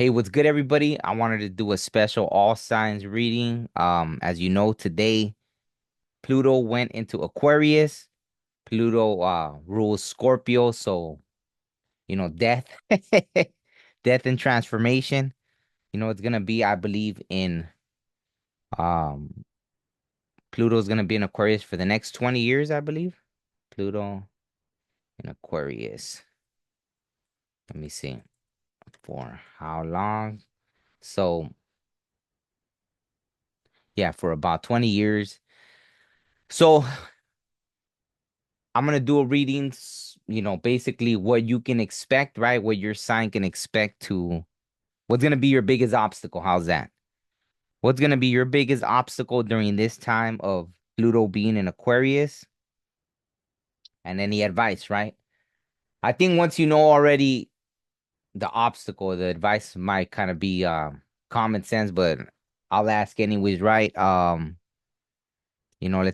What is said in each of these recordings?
Hey, what's good, everybody? I wanted to do a special all signs reading. As you know, today Pluto went into Aquarius. Pluto rules Scorpio, so death, death and transformation. It's gonna be, I believe, in um Pluto's gonna be in Aquarius for the next 20 years, I believe. Pluto in Aquarius. Let me see. For how long? So yeah, for about 20 years. So I'm gonna do a reading, basically what you can expect, right? What your sign can expect to, what's gonna be your biggest obstacle. How's that? What's gonna be your biggest obstacle during this time of Pluto being in Aquarius? And any advice, right? I think once you know already the obstacle, the advice might kind of be common sense, but I'll ask anyways, right? Let's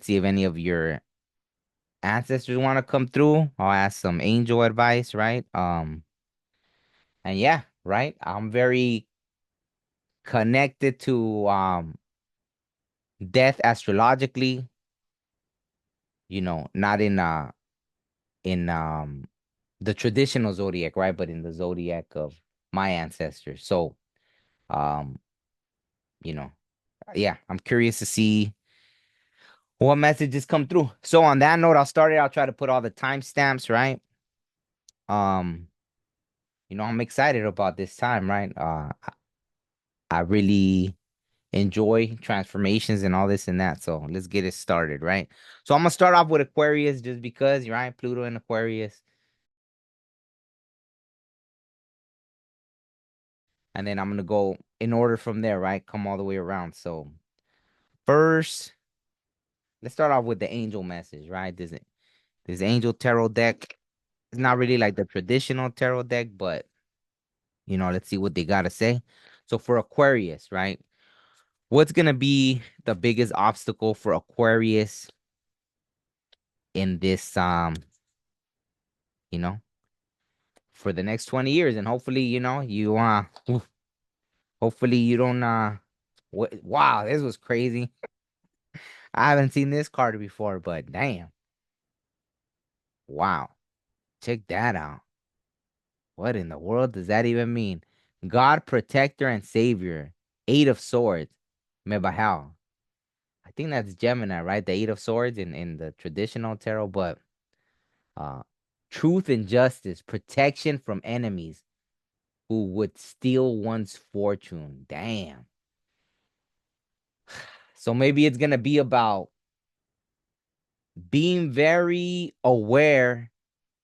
see if any of your ancestors want to come through. I'll ask some angel advice, right? And yeah, right. I'm very connected to death astrologically, not in the traditional zodiac, right? But in the zodiac of my ancestors. So um, you know, yeah, I'm curious to see what messages come through. So on that note, I'll try to put all the timestamps, right? Um, I'm excited about this time, right? I really enjoy transformations and all this and that. So let's get it started, right? So I'm gonna start off with Aquarius just because, right? Pluto in Aquarius. And then I'm gonna go in order from there, right? Come all the way around. So first, let's start off with the angel message, right? This angel tarot deck. It's not really like the traditional tarot deck, but let's see what they gotta say. So for Aquarius, right? What's gonna be the biggest obstacle for Aquarius in this you know, for the next 20 years? And hopefully, you hopefully you don't wow, this was crazy. I haven't seen this card before, but damn. Wow. Check that out. What in the world does that even mean? God, protector and savior. Eight of swords. Mebahal. I think that's Gemini, right? The eight of swords in the traditional tarot, but uh truth and justice, protection from enemies who would steal one's fortune. Damn. So maybe it's gonna be about being very aware,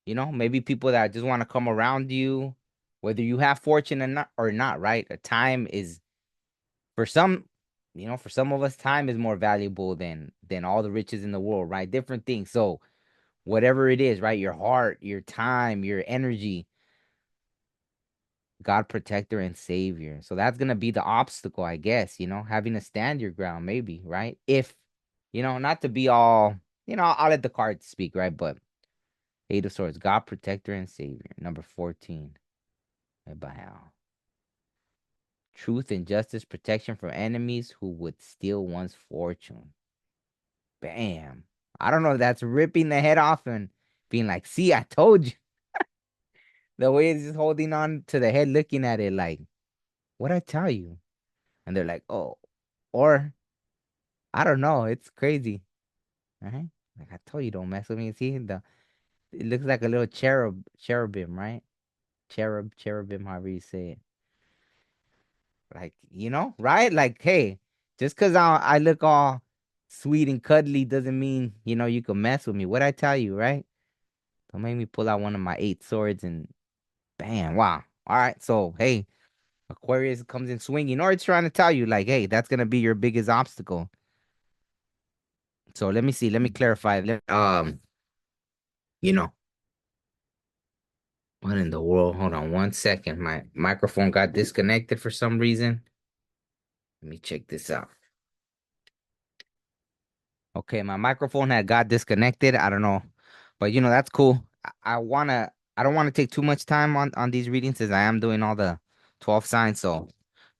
maybe people that just want to come around you, whether you have fortune or not, right? A time is for some, for some of us, time is more valuable than all the riches in the world, right? Different things. So whatever it is, right? Your heart, your time, your energy, God protector and savior. So that's gonna be the obstacle, I guess, having to stand your ground, maybe, right? If, not to be all, I'll let the cards speak, right? But Eight of Swords, God protector and savior. Number 14. Wow. Truth and justice, protection from enemies who would steal one's fortune. Bam. I don't know if that's ripping the head off and being like, see, I told you. The way it's just holding on to the head, looking at it like, what'd I tell you? And they're like, oh, or I don't know. It's crazy. Right? Like I told you, don't mess with me. See, it looks like a little cherubim, right? Cherubim, however you say it. Like, right? Like, hey, just because I look all sweet and cuddly doesn't mean, you can mess with me. What I tell you, right? Don't make me pull out one of my eight swords and bam, wow. All right, so hey, Aquarius comes in swinging, or it's trying to tell you, like, hey, that's gonna be your biggest obstacle. So let me see, let me clarify. You know, what in the world? Hold on 1 second. My microphone got disconnected for some reason. Let me check this out. Okay, my microphone had got disconnected. I don't know, but that's cool. I don't want to take too much time on these readings as I am doing all the 12 signs. So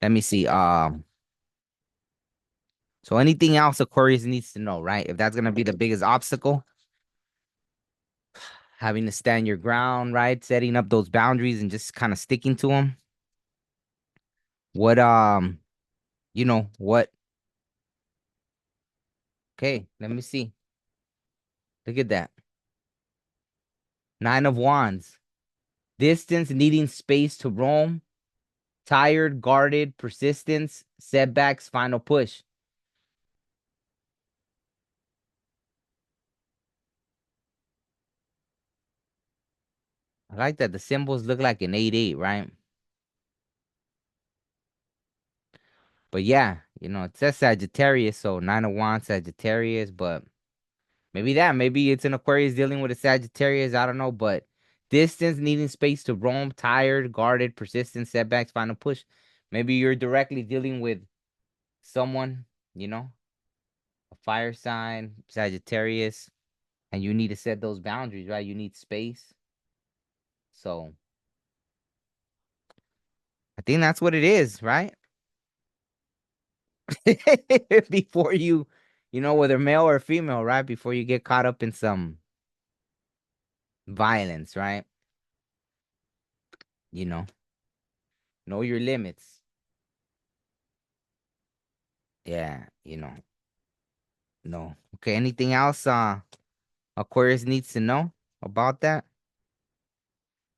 let me see. So anything else Aquarius needs to know, right? If that's gonna be the biggest obstacle, having to stand your ground, right? Setting up those boundaries and just kind of sticking to them. What what? Okay, let me see. Look at that. Nine of Wands. Distance, needing space to roam. Tired, guarded, persistence, setbacks, final push. I like that the symbols look like an 8-8, right? But yeah, it says Sagittarius, so Nine of Wands, Sagittarius, but maybe it's an Aquarius dealing with a Sagittarius, I don't know, but distance, needing space to roam, tired, guarded, persistent, setbacks, final push. Maybe you're directly dealing with someone, a fire sign, Sagittarius, and you need to set those boundaries, right? You need space. So I think that's what it is, right? Before whether male or female, right? Before you get caught up in some violence, right? You know your limits. Yeah, no. Okay, anything else Aquarius needs to know about that?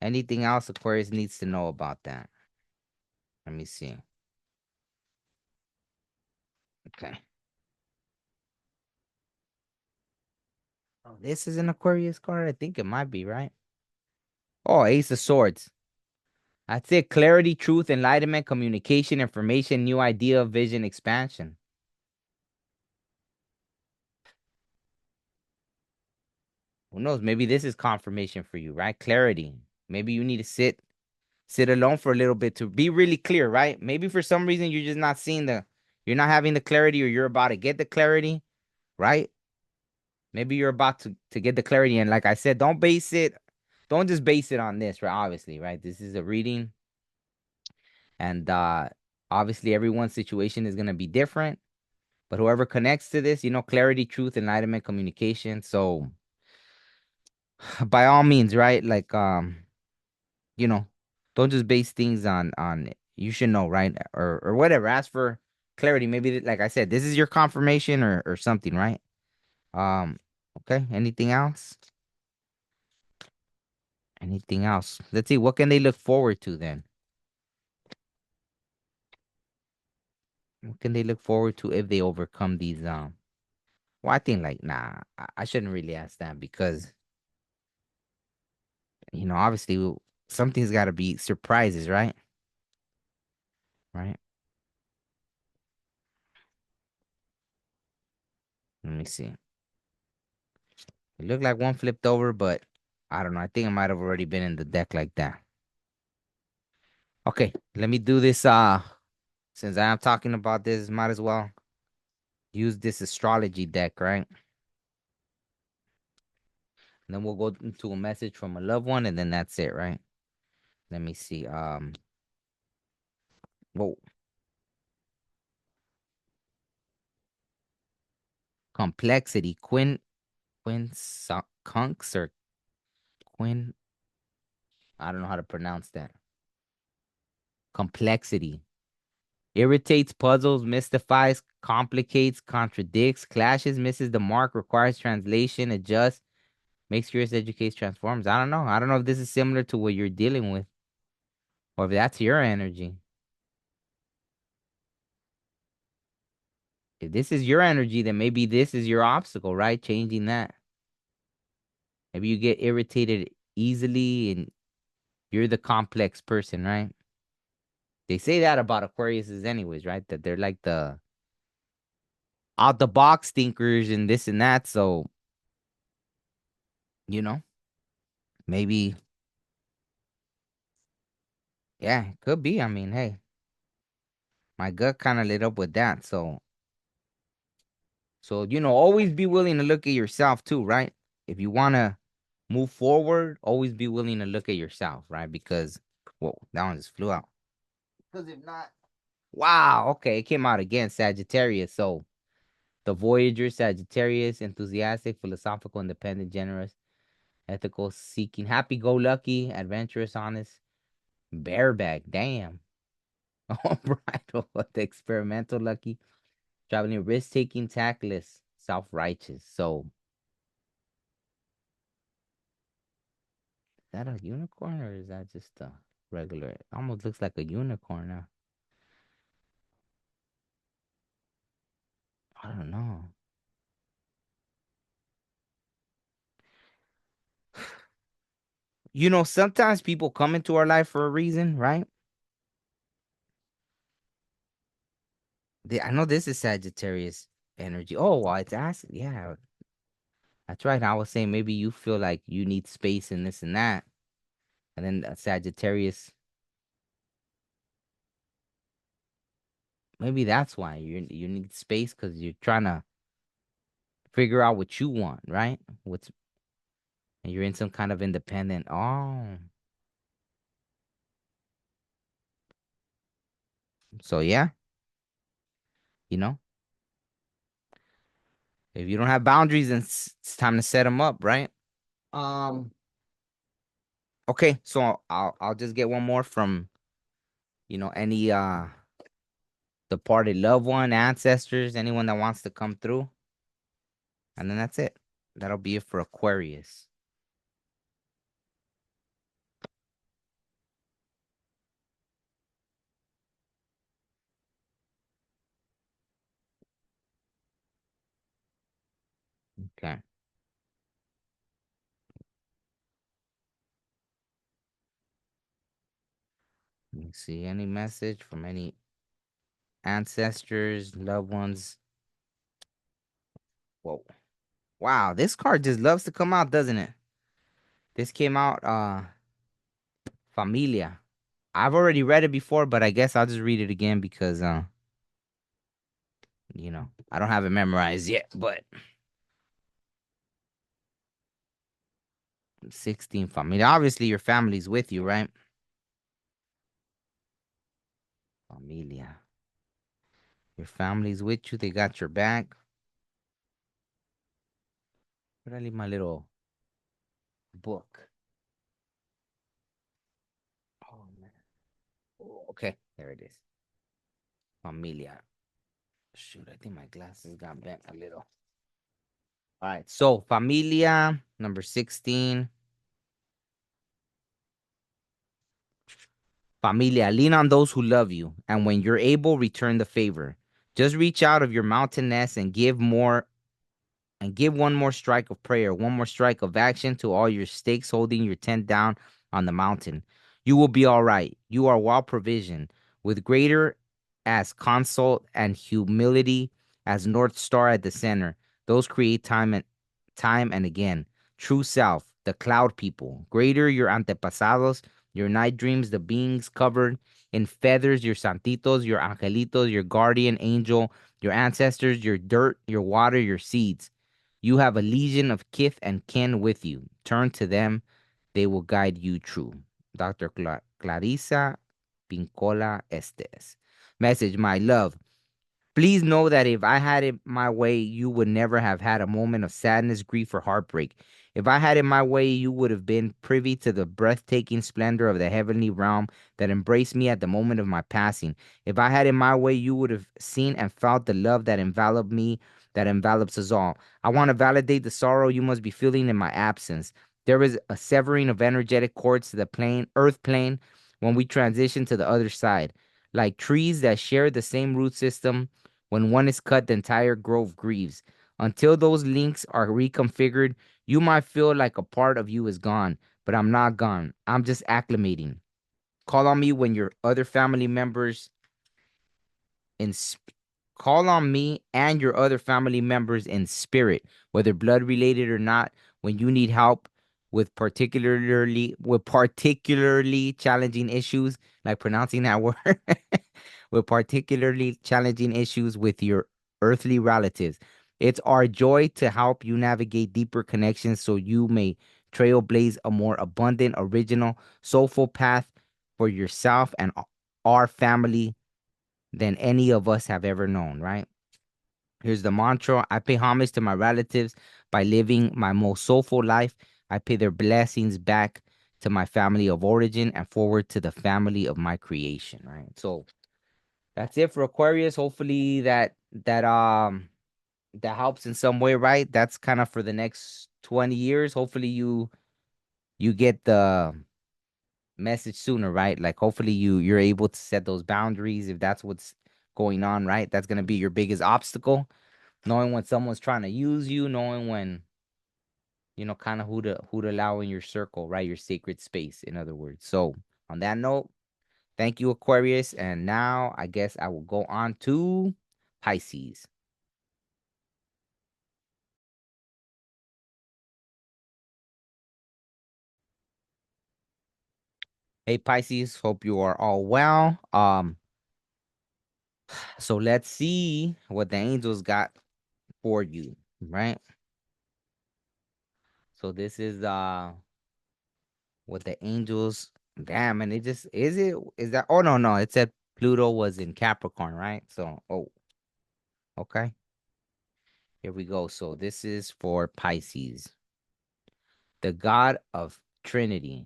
Anything else Aquarius needs to know about that? Let me see. Okay. Oh, this is an Aquarius card? I think it might be, right? Oh, Ace of Swords. That's it. Clarity, truth, enlightenment, communication, information, new idea, vision, expansion. Who knows? Maybe this is confirmation for you, right? Clarity. Maybe you need to sit alone for a little bit to be really clear, right? Maybe for some reason you're just not seeing you're not having the clarity, or you're about to get the clarity, right? Maybe you're about to get the clarity. And like I said, don't just base it on this, right? Obviously, right? This is a reading, and obviously everyone's situation is gonna be different. But whoever connects to this, clarity, truth, enlightenment, communication. So by all means, right? Like you know, don't just base things on you should know, right? Or whatever. Ask for clarity. Maybe like I said, this is your confirmation or something, right? Um, okay. Anything else? Anything else? Let's see. What can they look forward to then? What can they look forward to if they overcome these well, I think like nah, I shouldn't really ask that because obviously something's gotta be surprises, right? Right? Let me see. It looked like one flipped over, but I don't know. I think it might have already been in the deck like that. Okay, let me do this. Since I am talking about this, might as well use this astrology deck, right? And then we'll go into a message from a loved one, and then that's it, right? Let me see. Whoa, complexity. Kunks or Quinn. I don't know how to pronounce that. Complexity. Irritates, puzzles, mystifies, complicates, contradicts, clashes, misses the mark, requires translation, adjusts, makes curious, educates, transforms. I don't know. I don't know if this is similar to what you're dealing with or if that's your energy. If this is your energy, then maybe this is your obstacle, right? Changing that. Maybe you get irritated easily and you're the complex person, right? They say that about Aquariuses anyways, right? That they're like the out the box thinkers and this and that. So, you know, maybe, yeah, it could be. I mean, hey, my gut kind of lit up with that. So, always be willing to look at yourself too, right? If you want to move forward, always be willing to look at yourself, right? Because, whoa, that one just flew out. Because if not, wow, okay, it came out again, Sagittarius. So the Voyager, Sagittarius, enthusiastic, philosophical, independent, generous, ethical, seeking, happy-go-lucky, adventurous, honest, bareback. Damn. Oh, bridal, the experimental, lucky, traveling, risk-taking, tactless, self-righteous. So is that a unicorn or is that just a regular? It almost looks like a unicorn now. I don't know. Sometimes people come into our life for a reason, right? I know this is Sagittarius energy. Oh, well, it's acid. Yeah, that's right. I was saying maybe you feel like you need space and this and that. And then Sagittarius, maybe that's why you need space because you're trying to figure out what you want, right? And you're in some kind of independent. Oh, so yeah, you know, if you don't have boundaries, then it's time to set them up, right? Um, okay, so I'll just get one more from any departed loved one, ancestors, anyone that wants to come through, and then that's it. That'll be it for Aquarius. Okay. Let me see any message from any ancestors, loved ones. Whoa. Wow, this card just loves to come out, doesn't it? This came out Familia. I've already read it before, but I guess I'll just read it again because I don't have it memorized yet, but 16 Familia. Obviously your family's with you, right? Familia. Your family's with you, they got your back. Where'd I leave my little book? Oh man. Oh, okay, there it is. Familia. Shoot, I think my glasses got bent a little. All right, so Familia, number 16. Familia, lean on those who love you, and when you're able, return the favor. Just reach out of your mountain nest and give one more strike of prayer, one more strike of action to all your stakes holding your tent down on the mountain. You will be all right. You are well provisioned, with greater as consult and humility as North Star at the center. Those create time and again. True self, the cloud people. Greater your antepasados, your night dreams, the beings covered in feathers, your santitos, your angelitos, your guardian angel, your ancestors, your dirt, your water, your seeds. You have a legion of kith and kin with you. Turn to them, they will guide you true. Dr. Clarissa Pincola Estes. Message, my love. Please know that if I had it my way, you would never have had a moment of sadness, grief, or heartbreak. If I had it my way, you would have been privy to the breathtaking splendor of the heavenly realm that embraced me at the moment of my passing. If I had it my way, you would have seen and felt the love that enveloped me, that envelops us all. I want to validate the sorrow you must be feeling in my absence. There is a severing of energetic cords to the earth plane, when we transition to the other side. Like trees that share the same root system, when one is cut, the entire grove grieves. Until those links are reconfigured, you might feel like a part of you is gone, but I'm not gone. I'm just acclimating. Call on me when your other family members in sp- call on me and your other family members in spirit, whether blood related or not, when you need help with particularly challenging issues, like pronouncing that word, with particularly challenging issues with your earthly relatives. It's our joy to help you navigate deeper connections so you may trailblaze a more abundant, original, soulful path for yourself and our family than any of us have ever known, right? Here's the mantra. I pay homage to my relatives by living my most soulful life. I pay their blessings back to my family of origin and forward to the family of my creation, right? So that's it for Aquarius. Hopefully that helps in some way, right? That's kind of for the next 20 years. Hopefully you get the message sooner, right? Like hopefully you're able to set those boundaries if that's what's going on, right? That's going to be your biggest obstacle, knowing when someone's trying to use you, knowing when kind of who to allow in your circle, right? Your sacred space, in other words. So on that note, thank you, Aquarius. And now I guess I will go on to Pisces. Hey Pisces, hope you are all well. So let's see what the angels got for you, right? So this is what the angels, damn, and it just is that, oh no, it said Pluto was in Capricorn, right? So okay. Here we go. So this is for Pisces. The god of Trinity.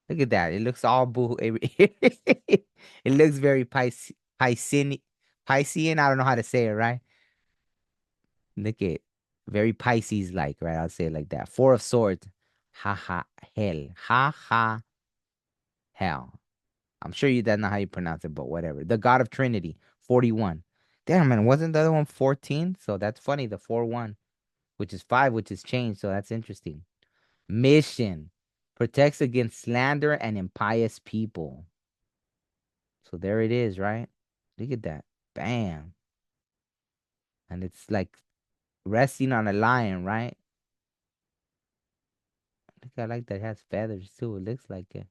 Look at that. It looks all boo. It looks very Piscean. Piscean. I don't know how to say it, right? Look at very Pisces like, right? I'll say it like that. Four of Swords. Ha ha hell. Ha ha hell. I'm sure you that's not how you pronounce it, but whatever. The God of Trinity, 41. Damn, man, wasn't the other one 14? So that's funny. The 4-1, which is 5, which is changed. So that's interesting. Mission protects against slander and impious people. So there it is, right? Look at that. Bam. And it's like resting on a lion, right? Look, I like that it has feathers too. It looks like it.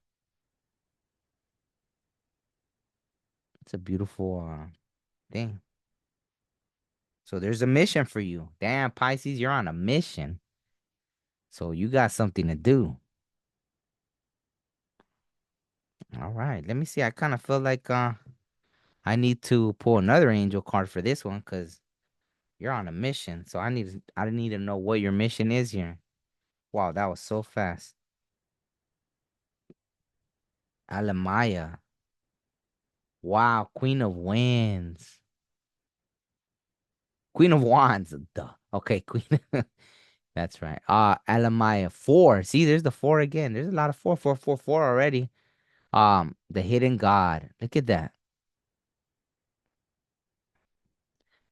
It's a beautiful thing. So there's a mission for you. Damn, Pisces, you're on a mission. So you got something to do. All right. Let me see. I kind of feel like I need to pull another angel card for this one because you're on a mission. So I need to know what your mission is here. Wow, that was so fast. Alamaya. Wow, Queen of Wands. Queen of Wands. Duh. Okay, Queen. That's right. Alamaya 4. See, there's the 4 again. There's a lot of 4, 4, 4, 4 already. The hidden God. Look at that.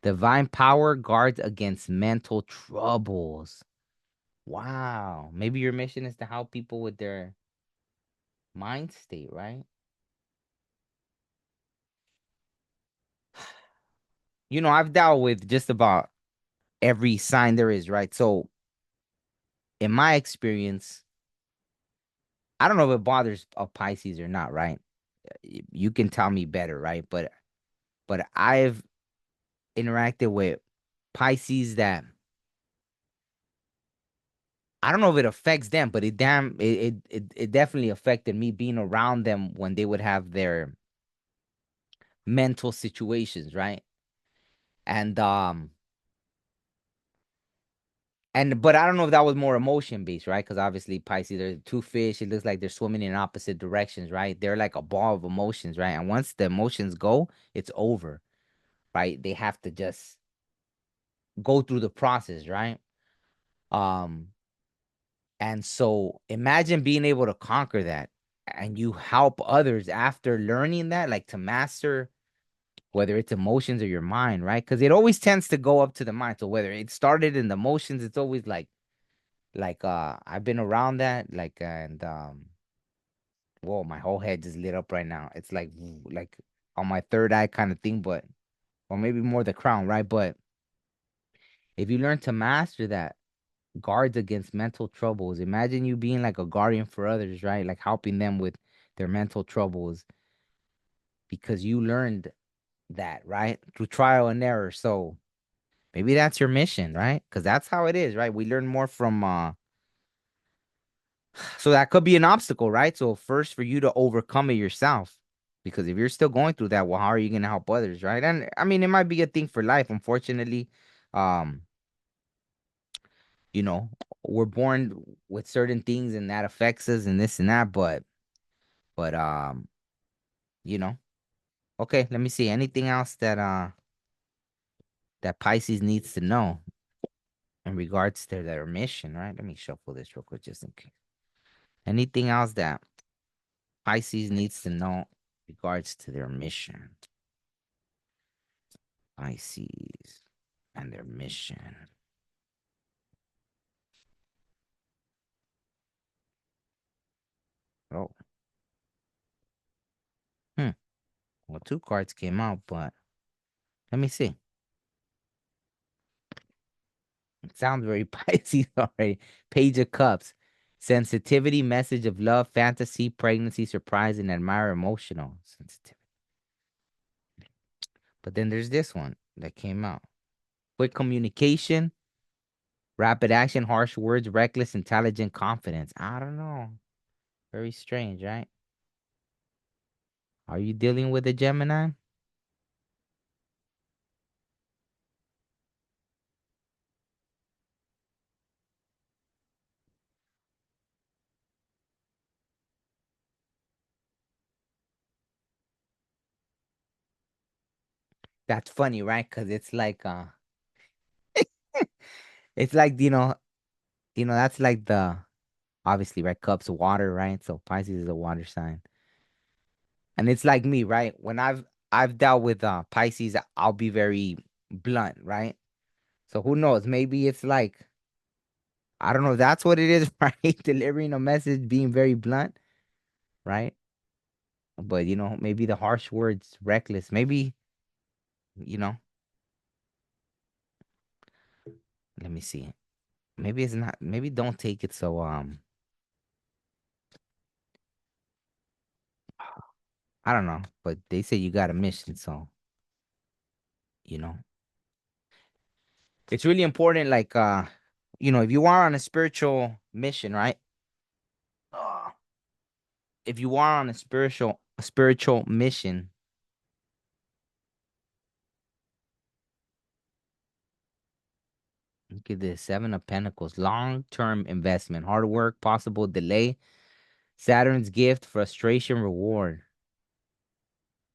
Divine power guards against mental troubles. Wow. Maybe your mission is to help people with their mind state, right? I've dealt with just about every sign there is, right? So, in my experience, I don't know if it bothers a Pisces or not, right? You can tell me better, right? But I've interacted with Pisces that I don't know if it affects them, but it definitely affected me being around them when they would have their mental situations, right? And but I don't know if that was more emotion based, right? Because obviously Pisces are two fish. It looks like they're swimming in opposite directions, right? They're like a ball of emotions, right? And once the emotions go, it's over, right? They have to just go through the process, right? Um, and so imagine being able to conquer that and you help others after learning that, like to master whether it's emotions or your mind, right? Because it always tends to go up to the mind. So whether it started in the emotions, it's always like I've been around that, like and whoa, my whole head just lit up right now. It's like on my third eye kind of thing, but or maybe more the crown, right? But if you learn to master that, guards against mental troubles. Imagine you being like a guardian for others, right? Like helping them with their mental troubles because you learned that, right? Through trial and error. So maybe that's your mission, right? Because that's how it is, right? We learn more from so that could be an obstacle, right? So first for you to overcome it yourself. Because if you're still going through that, well, how are you gonna help others, right? And I mean, it might be a thing for life. Unfortunately, um, you know, we're born with certain things and that affects us and this and that, but you know, okay, let me see. Anything else that Pisces needs to know in regards to their mission, right? Let me shuffle this real quick just in case. Anything else that Pisces needs to know in regards to their mission? Pisces and their mission. Oh, hmm. Well, two cards came out, but let me see. It sounds very Pisces already. Page of Cups. Sensitivity, message of love, fantasy, pregnancy, surprise, and admire emotional sensitivity. But then there's this one that came out. Quick communication, rapid action, harsh words, reckless, intelligent, confidence. I don't know. Very strange, right? Are you dealing with a Gemini? That's funny, right? Because it's like it's like that's like the obviously right cups of water, right? So Pisces is a water sign. And it's like me, right? When I've dealt with Pisces, I'll be very blunt, right? So who knows? Maybe it's like I don't know if that's what it is, right? Delivering a message, being very blunt, right? But maybe the harsh words, reckless. Maybe, you know, let me see. Maybe it's not, maybe don't take it so I don't know. But they say you got a mission, so you know. It's really important, like if you are on a spiritual mission, right? Uh, if you are on a spiritual mission, look at this. Seven of Pentacles. Long-term investment. Hard work, possible delay. Saturn's gift, frustration, reward.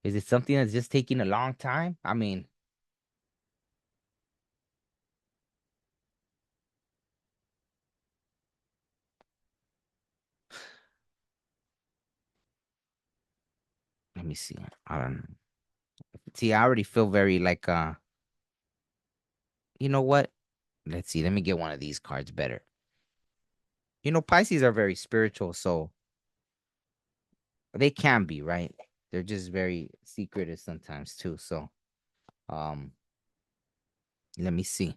Is it something that's just taking a long time? I mean, let me see. I don't know. See, I already feel very like you know what? Let's see. Let me get one of these cards better. Pisces are very spiritual, so they can be, right? They're just very secretive sometimes too. So, um, let me see.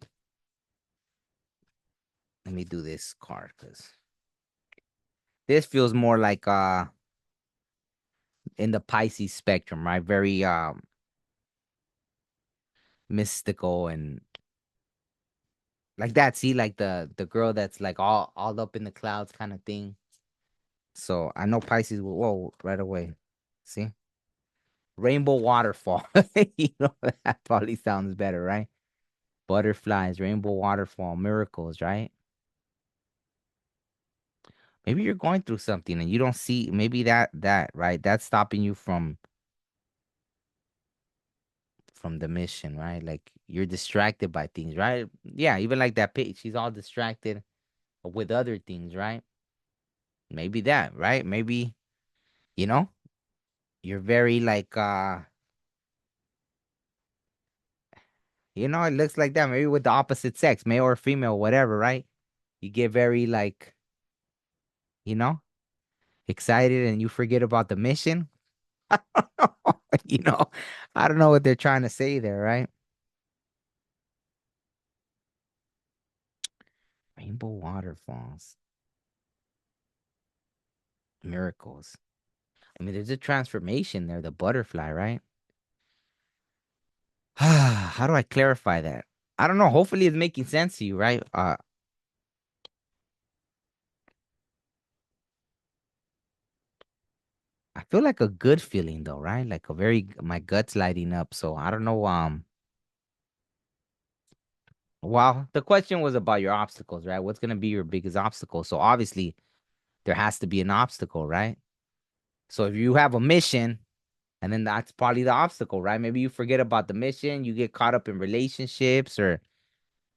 Let me do this card because this feels more like in the Pisces spectrum, right? Very mystical and like that. See, like the girl that's like all up in the clouds kind of thing. So I know Pisces will whoa right away. See? Rainbow waterfall. That probably sounds better, right? Butterflies, rainbow waterfall, miracles, right? Maybe you're going through something and you don't see maybe that right that's stopping you from the mission, right? Like you're distracted by things, right? Yeah, even like that page, she's all distracted with other things, right? Maybe that, right? Maybe you know you're very like it looks like that. Maybe with the opposite sex, male or female, whatever, right? You get very like you know excited and you forget about the mission. you know, I don't know what they're trying to say there, right? Rainbow waterfalls, miracles. I mean, there's a transformation there, the butterfly, right? How do I clarify that? I don't know. Hopefully, it's making sense to you, right? feel like a good feeling though, right? Like a very my guts lighting up. So I don't know. Well, the question was about your obstacles, right? What's gonna be your biggest obstacle? So obviously there has to be an obstacle, right? So if you have a mission, and then that's probably the obstacle, right? Maybe you forget about the mission, you get caught up in relationships or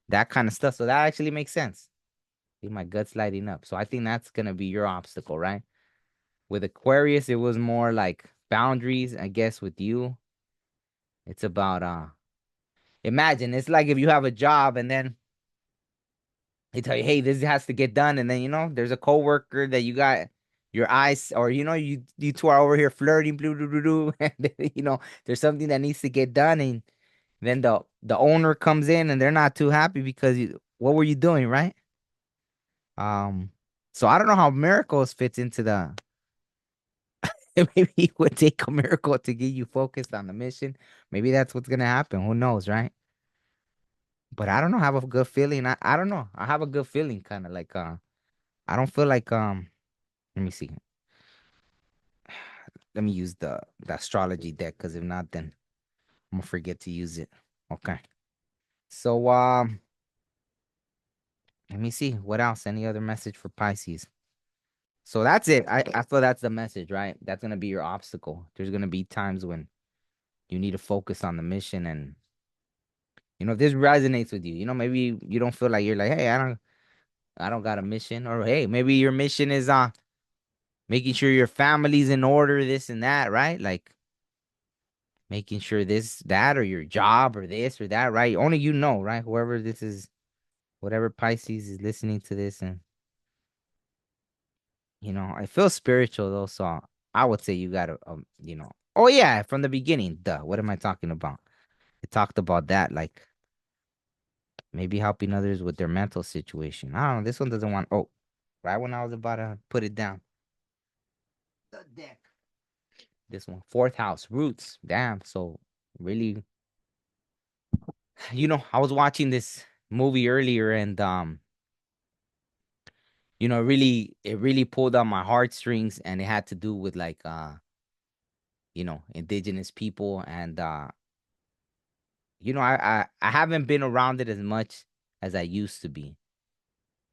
that kind of stuff. So that actually makes sense. See, my gut's lighting up. So I think that's gonna be your obstacle, right? With Aquarius, it was more like boundaries. I guess with you, it's about imagine it's like if you have a job and then they tell you, hey, this has to get done, and then there's a coworker that you got your eyes, or you two are over here flirting, blue, blue, blue, blue, and then, there's something that needs to get done, and then the owner comes in and they're not too happy because what were you doing, right? Um, so I don't know how miracles fits into the. Maybe it would take a miracle to get you focused on the mission. Maybe that's what's gonna happen. Who knows, right? But I don't know. I have a good feeling. I don't know. I have a good feeling, kind of like I don't feel like Let me see. Let me use the astrology deck because if not, then I'm gonna forget to use it. Okay. So let me see what else. Any other message for Pisces? So that's it. I feel that's the message, right? That's gonna be your obstacle. There's gonna be times when you need to focus on the mission, and if this resonates with you, maybe you don't feel like you're like, hey, I don't got a mission, or hey, maybe your mission is making sure your family's in order, this and that, right? Like making sure this, that, or your job, or this or that, right? Only you know, right? Whoever this is, whatever Pisces is listening to this, and I feel spiritual though, so I would say you gotta, oh yeah, from the beginning, duh. What am I talking about? It talked about that, like maybe helping others with their mental situation. I don't know. This one doesn't want. Oh, right when I was about to put it down, the deck. This one, fourth house, roots. Damn. So really, I was watching this movie earlier, and it really pulled on my heartstrings, and it had to do with like indigenous people, and I haven't been around it as much as I used to be,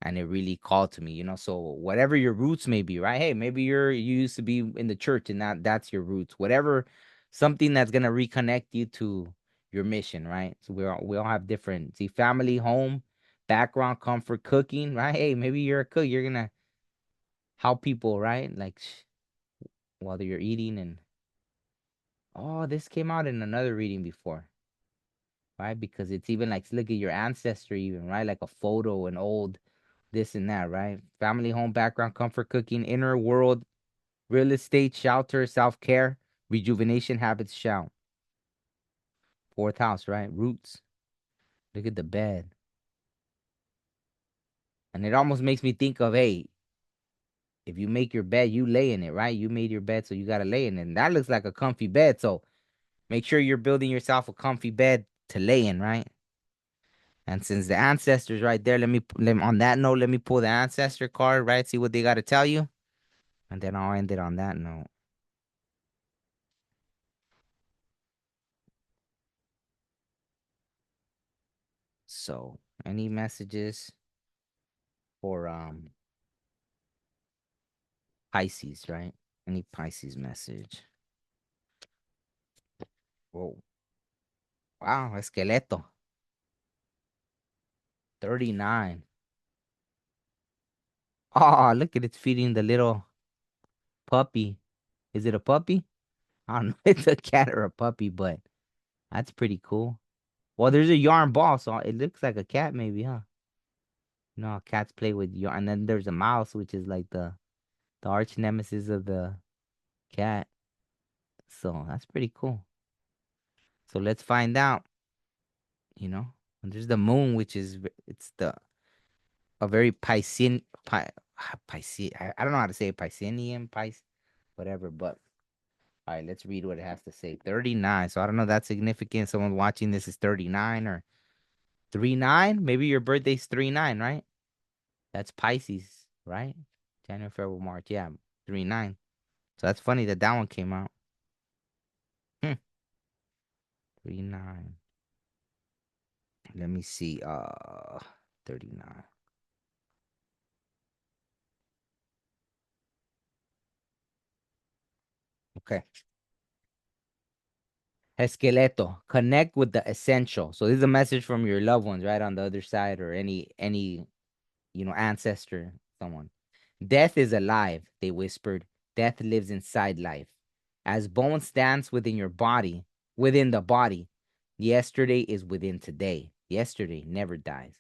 and it really called to me, so whatever your roots may be, right? Hey, maybe you used to be in the church, and that's your roots, whatever, something that's gonna reconnect you to your mission, right? So we all have different, see, family, home, background, comfort, cooking, right? Hey, maybe you're a cook, you're gonna help people, right? Like while you're eating, and oh, this came out in another reading before, right? Because it's even like, look at your ancestry, even, right? Like a photo, an old this and that, right? Family, home, background, comfort, cooking, inner world, real estate, shelter, self care, rejuvenation, habits, shout. Fourth house, right? Roots. Look at the bed. And it almost makes me think of, hey, if you make your bed, you lay in it, right? You made your bed, so you got to lay in it. And that looks like a comfy bed. So make sure you're building yourself a comfy bed to lay in, right? And since the ancestors right there, on that note, let me pull the ancestor card, right? See what they got to tell you. And then I'll end it on that note. So, any messages for Pisces, right? Any Pisces message? Whoa. Wow, esqueleto. 39. Oh, look at it feeding the little puppy. Is it a puppy? I don't know. It's a cat or a puppy, but that's pretty cool. Well, there's a yarn ball, so it looks like a cat maybe, huh? No, cats play with yarn. And then there's a mouse, which is like the arch nemesis of the cat. So that's pretty cool. So let's find out, you know. And there's the moon, which is it's the a very Piscean Pisce. I don't know how to say it, Piscean, Pis, whatever. But all right, let's read what it has to say. 39. So I don't know if that's significant. Someone watching this is 39 or 39. Maybe your birthday's 39, right? That's Pisces, right? January, February, March. Yeah, 39. So that's funny that that one came out. Hmm. 39. Let me see. 39. Okay. Esqueleto. Connect with the essential. So this is a message from your loved ones, right? On the other side, or any ancestor, someone. Death is alive, they whispered. Death lives inside life. As bones dance within the body, yesterday is within today. Yesterday never dies.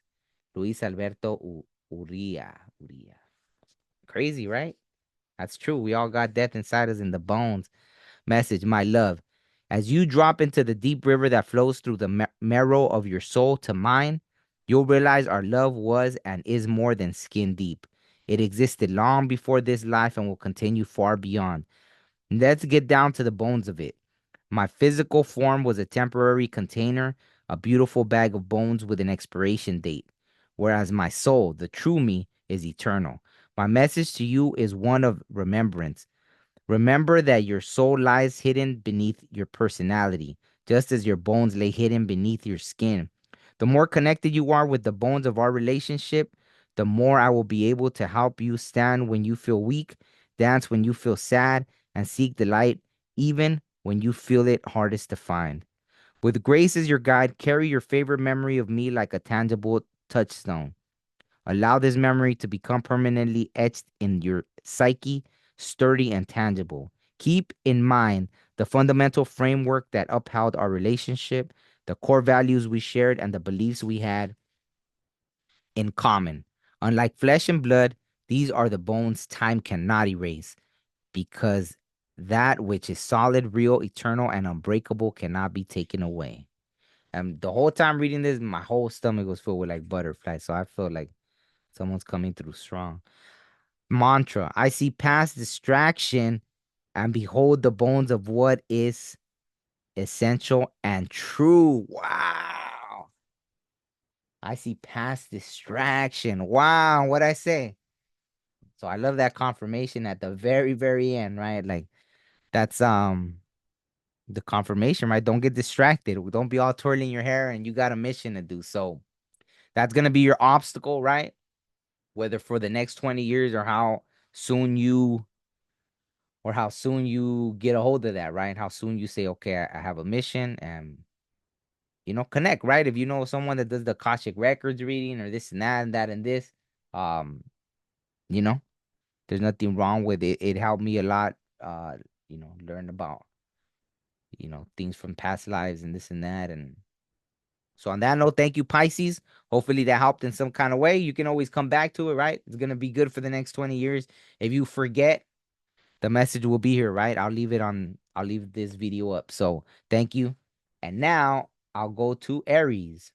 Luis Alberto Uria. Uria. Crazy, right? That's true. We all got death inside us in the bones. Message, my love. As you drop into the deep river that flows through the marrow of your soul to mine, you'll realize our love was and is more than skin deep. It existed long before this life and will continue far beyond. Let's get down to the bones of it. My physical form was a temporary container, a beautiful bag of bones with an expiration date, whereas my soul, the true me, is eternal. My message to you is one of remembrance. Remember that your soul lies hidden beneath your personality, just as your bones lay hidden beneath your skin. The more connected you are with the bones of our relationship, the more I will be able to help you stand when you feel weak, dance when you feel sad, and seek the light even when you feel it hardest to find. With grace as your guide, carry your favorite memory of me like a tangible touchstone. Allow this memory to become permanently etched in your psyche, sturdy and tangible. Keep in mind the fundamental framework that upheld our relationship, the core values we shared, and the beliefs we had in common. Unlike flesh and blood, these are the bones time cannot erase because that which is solid, real, eternal, and unbreakable cannot be taken away. And the whole time reading this, my whole stomach was filled with like butterflies. So I feel like someone's coming through strong. Mantra. I see past distraction and behold the bones of what is essential and true. Wow. I see past distraction. Wow. What I say? So I love that confirmation at the very, very end, right? Like that's the confirmation, right? Don't get distracted. Don't be all twirling your hair and you got a mission to do. So that's gonna be your obstacle, right? Whether for the next 20 years soon you how soon you get a hold of that, right? How soon you say, okay, I have a mission and connect, right? If you know someone that does the Akashic records reading or this and that and that and this, um, you know, there's nothing wrong with it. It helped me a lot, learn about, things from past lives and this and that. And so on that note, thank you, Pisces. Hopefully that helped in some kind of way. You can always come back to it, right? It's gonna be good for the next 20 years. If you forget, the message will be here, right? I'll leave this video up. So thank you. And now I'll go to Aries.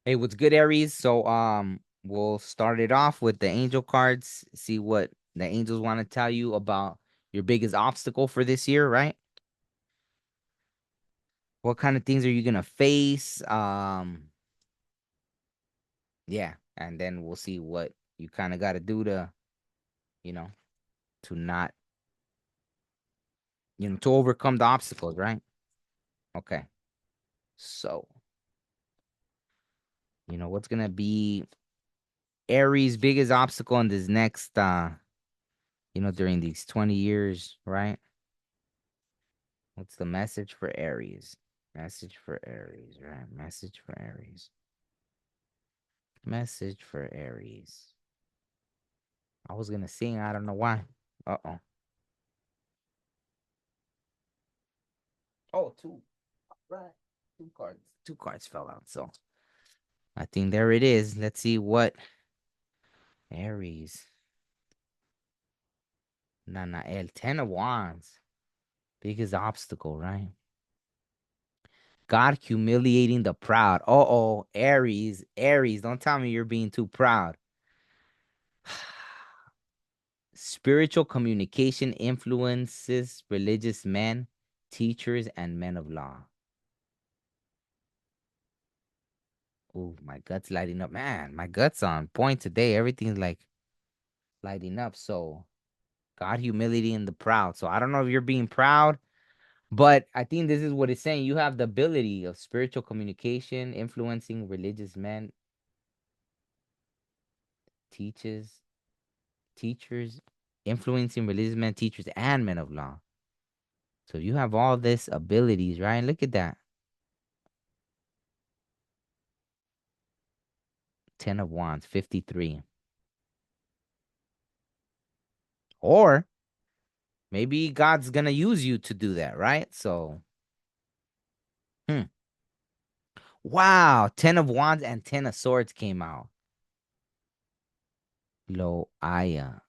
Hey, what's good, Aries? So we'll start it off with the angel cards, see what the angels want to tell you about your biggest obstacle for this year, right? What kind of things are you gonna face? Yeah, and then we'll see what you kind of got to do to, you know, to not, to overcome the obstacles, right? Okay. So, what's gonna be Aries' biggest obstacle in this next during these 20 years, right? What's the message for Aries? Message for Aries, right? Message for Aries. Message for Aries. I was gonna sing, I don't know why. Uh-oh. Oh, two. Right. Two cards. Two cards fell out. So I think there it is. Let's see what Aries. El 10 of Wands. Biggest obstacle, right? God humiliating the proud. Uh-oh, Aries, Aries, don't tell me you're being too proud. Spiritual communication influences religious men, teachers, and men of law. Ooh, my gut's lighting up. Man, my gut's on point today. Everything's like lighting up. So God, humility, and the proud. So I don't know if you're being proud, but I think this is what it's saying. You have the ability of spiritual communication, influencing religious men, teachers, teachers, influencing religious men, teachers, and men of law. So you have all this abilities, right? Look at that. 10 of Wands, 53. Or maybe God's gonna use you to do that, right? So, hmm. Wow, 10 of Wands and 10 of Swords came out. Lo Aya.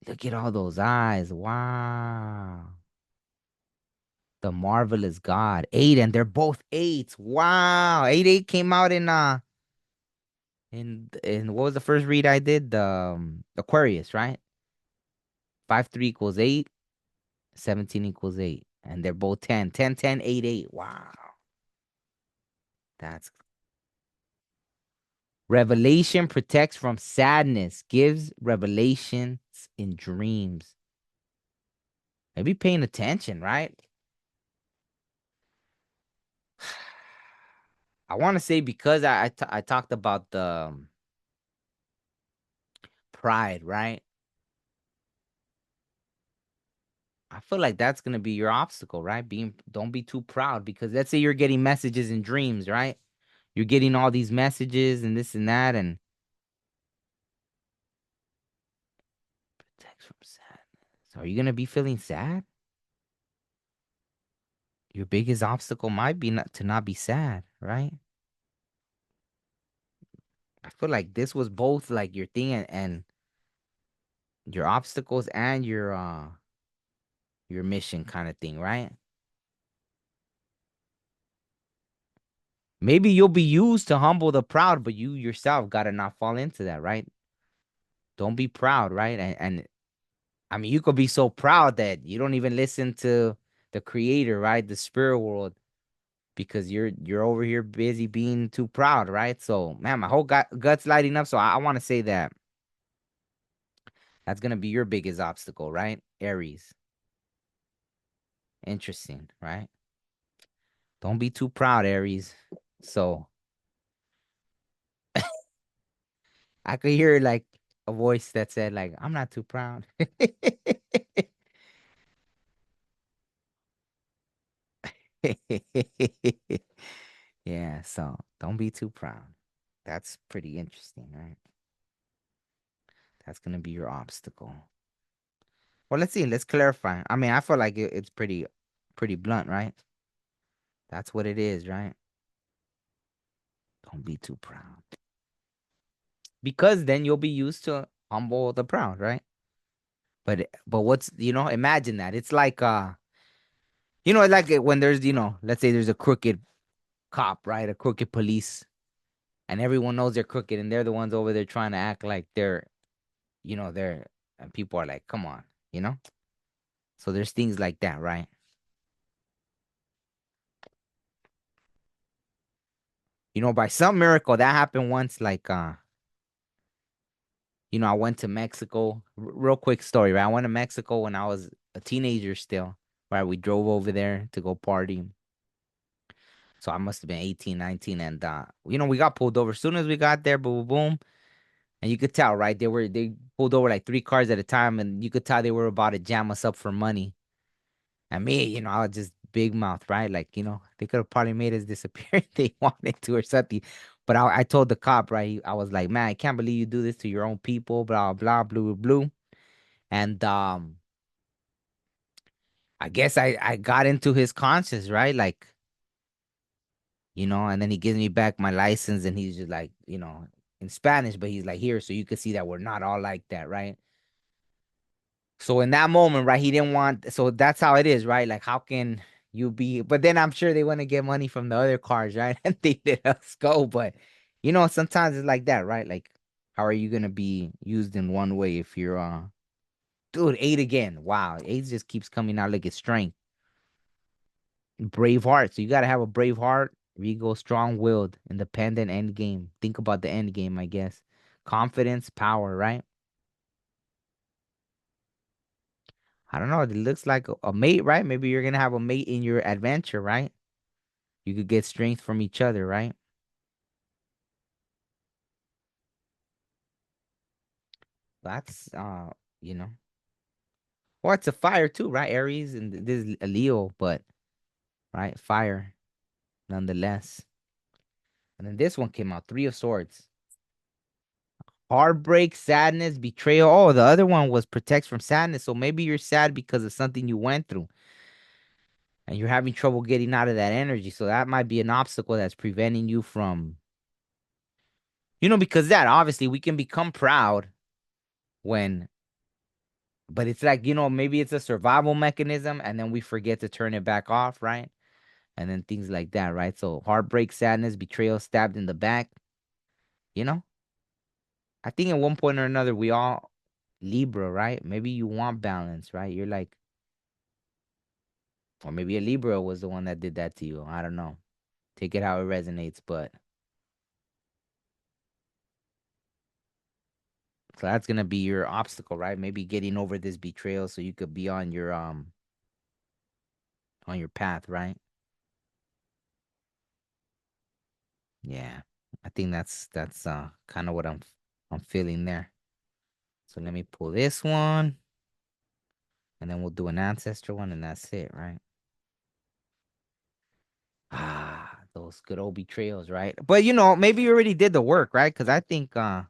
Look at all those eyes. Wow. The marvelous God. 8, and they're both eights. Wow. 8 came out in what was the first read I did? The Aquarius, right? 5 3 equals 8, 17 equals 8. And they're both 10. 10 10 8 8. Wow. That's revelation protects from sadness, gives revelations in dreams. Maybe paying attention, right? I want to say because I talked about the pride, right? I feel like that's gonna be your obstacle, right? Don't be too proud because let's say you're getting messages in dreams, right? You're getting all these messages and this and that, and protects from sadness. Are you gonna be feeling sad? Your biggest obstacle might be not to not be sad, right? I feel like this was both like your thing and your obstacles and your mission kind of thing, right? Maybe you'll be used to humble the proud, but you yourself gotta not fall into that, right? Don't be proud, right? And I mean, you could be so proud that you don't even listen to the creator, right? The spirit world, because you're over here busy being too proud, right? So, man, my whole gut's lighting up. So I want to say that that's gonna be your biggest obstacle, right? Aries. Interesting, right? Don't be too proud, Aries. So I could hear like a voice that said, like, I'm not too proud. Yeah, so don't be too proud. That's pretty interesting, right? That's gonna be your obstacle. Well, let's see. Let's clarify. I mean, I feel like it's pretty blunt, right? That's what it is, right? Don't be too proud. Because then you'll be used to humble the proud, right? But what's imagine that. It's like like when there's, let's say there's a crooked cop, right? A crooked police, and everyone knows they're crooked and they're the ones over there trying to act like they're and people are like, come on, you know? So there's things like that, right? By some miracle that happened once, like I went to Mexico. Real quick story, right? I went to Mexico when I was a teenager still, right? We drove over there to go party. So I must have been 18, 19, and we got pulled over. As soon as we got there, boom, boom, boom. And you could tell, right? They pulled over like 3 cars at a time, and you could tell they were about to jam us up for money. And me, I was just big mouth, right? Like, they could have probably made us disappear if they wanted to or something. But I told the cop, right? I was like, man, I can't believe you do this to your own people, blah, blah, blue, blue. And I guess I got into his conscience, right? Like, and then he gives me back my license and he's just like, in Spanish, but he's like, here, so you can see that we're not all like that, right? So in that moment, right, he didn't want, so that's how it is, right? Like, how can you be, but then I'm sure they want to get money from the other cars, right? And they let us go. But, sometimes it's like that, right? Like, how are you going to be used in one way if you're, dude, 8 again. Wow. 8 just keeps coming out like it's strength. Brave heart. So you got to have a brave heart. Virgo, strong-willed, independent, end game. Think about the end game, I guess. Confidence, power, right? I don't know. It looks like a mate, right? Maybe you're gonna have a mate in your adventure, right? You could get strength from each other, right? That's you know. Well, it's a fire too, right? Aries and this is a Leo, but right, fire nonetheless. And then this one came out, Three of Swords. Heartbreak, sadness, betrayal. Oh, the other one was protects from sadness. So maybe you're sad because of something you went through and you're having trouble getting out of that energy. So that might be an obstacle that's preventing you from, because that obviously we can become proud when, but it's like, maybe it's a survival mechanism and then we forget to turn it back off, right? And then things like that, right? So heartbreak, sadness, betrayal, stabbed in the back, you know? I think at one point or another, we all Libra, right? Maybe you want balance, right? You're like, or maybe a Libra was the one that did that to you. I don't know. Take it how it resonates, but so that's gonna be your obstacle, right? Maybe getting over this betrayal so you could be on your path, right? Yeah. I think that's kind of what I'm feeling there. So let me pull this one and then we'll do an ancestor one and that's it, right? Ah, those good old betrayals, right? But maybe you already did the work, right? Because I think there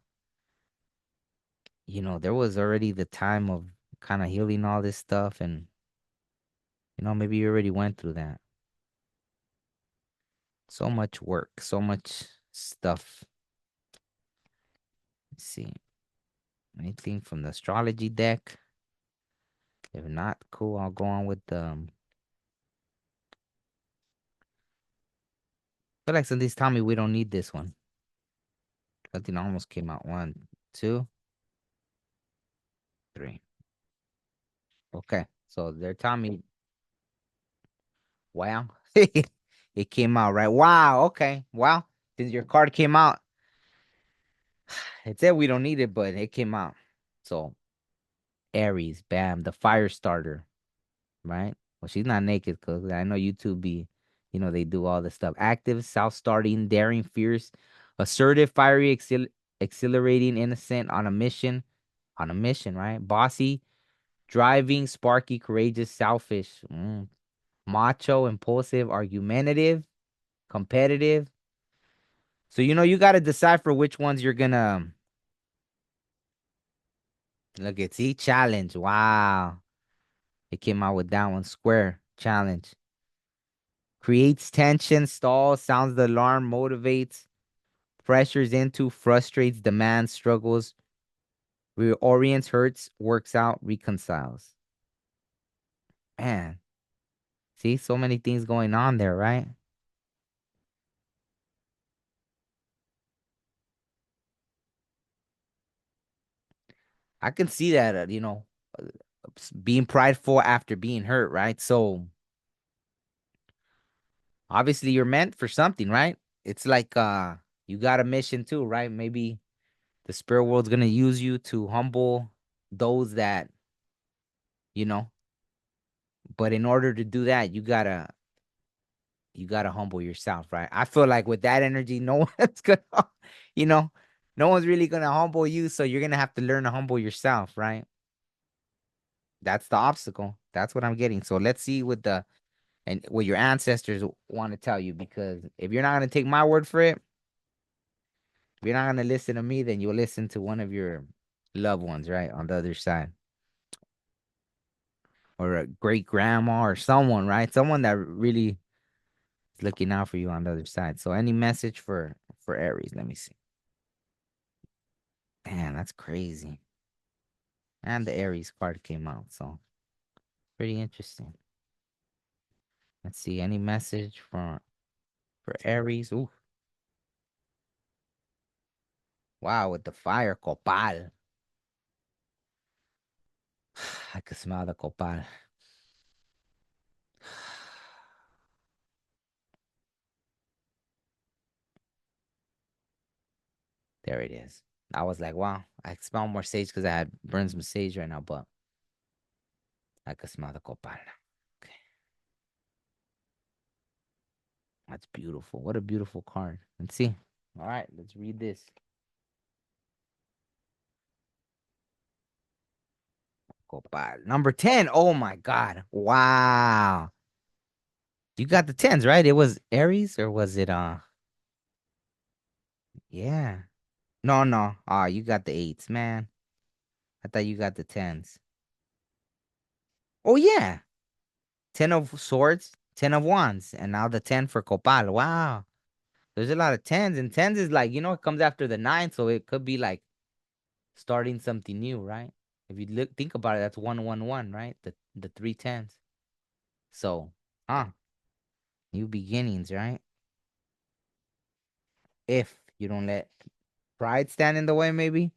was already the time of kind of healing all this stuff and maybe you already went through that. So much work, so much stuff. Let's see. Anything from the astrology deck? If not, cool. I'll go on with the. Feel like somebody's telling me we don't need this one. Something almost came out. One, two, three. Okay. So they're telling me, wow, it came out right. Wow. Okay. Wow. Since your card came out, it said we don't need it, but it came out. So Aries, bam, the fire starter, right? Well, she's not naked because I know you two be, they do all this stuff. Active, self-starting, daring, fierce, assertive, fiery, exhilarating, innocent, on a mission, right? Bossy, driving, sparky, courageous, selfish, macho, impulsive, argumentative, competitive. So you got to decipher which ones you're gonna look at. See, challenge. Wow, it came out with that one. Square challenge. Creates tension, stalls, sounds the alarm, motivates, pressures into, frustrates, demands, struggles, reorients, hurts, works out, reconciles. Man, see, so many things going on there, right? I can see that, being prideful after being hurt, right? So obviously you're meant for something, right? It's like you got a mission too, right? Maybe the spirit world's gonna use you to humble those that, you know, but in order to do that, you gotta humble yourself, right? I feel like with that energy, no one's gonna, you know, no one's really gonna humble you, so you're gonna have to learn to humble yourself, right? That's the obstacle. That's what I'm getting. So let's see what your ancestors want to tell you, because if you're not gonna take my word for it, if you're not gonna listen to me, then you'll listen to one of your loved ones, right, on the other side, or a great grandma or someone, right? Someone that really is looking out for you on the other side. So any message for Aries? Let me see. Man, that's crazy. And the Aries card came out, so pretty interesting. Let's see. Any message for Aries? Ooh, wow, with the fire, copal. I could smell the copal. There it is. I was like, wow, I smell more sage because I had burned some sage right now, but I could smell the copal. Okay, that's beautiful. What a beautiful card. Let's see. All right, let's read this. Copal. Number 10. Oh my God. Wow. You got the tens, right? It was Aries or was it yeah. No, no. You got the eights, man. I thought you got the tens. Oh yeah. 10 of swords, 10 of wands, and now the 10 for Copal. Wow. There's a lot of tens, and tens is like, it comes after the nine, so it could be like starting something new, right? If you think about it, that's 111, right? The three tens. So, new beginnings, right? If you don't let pride stand in the way, maybe.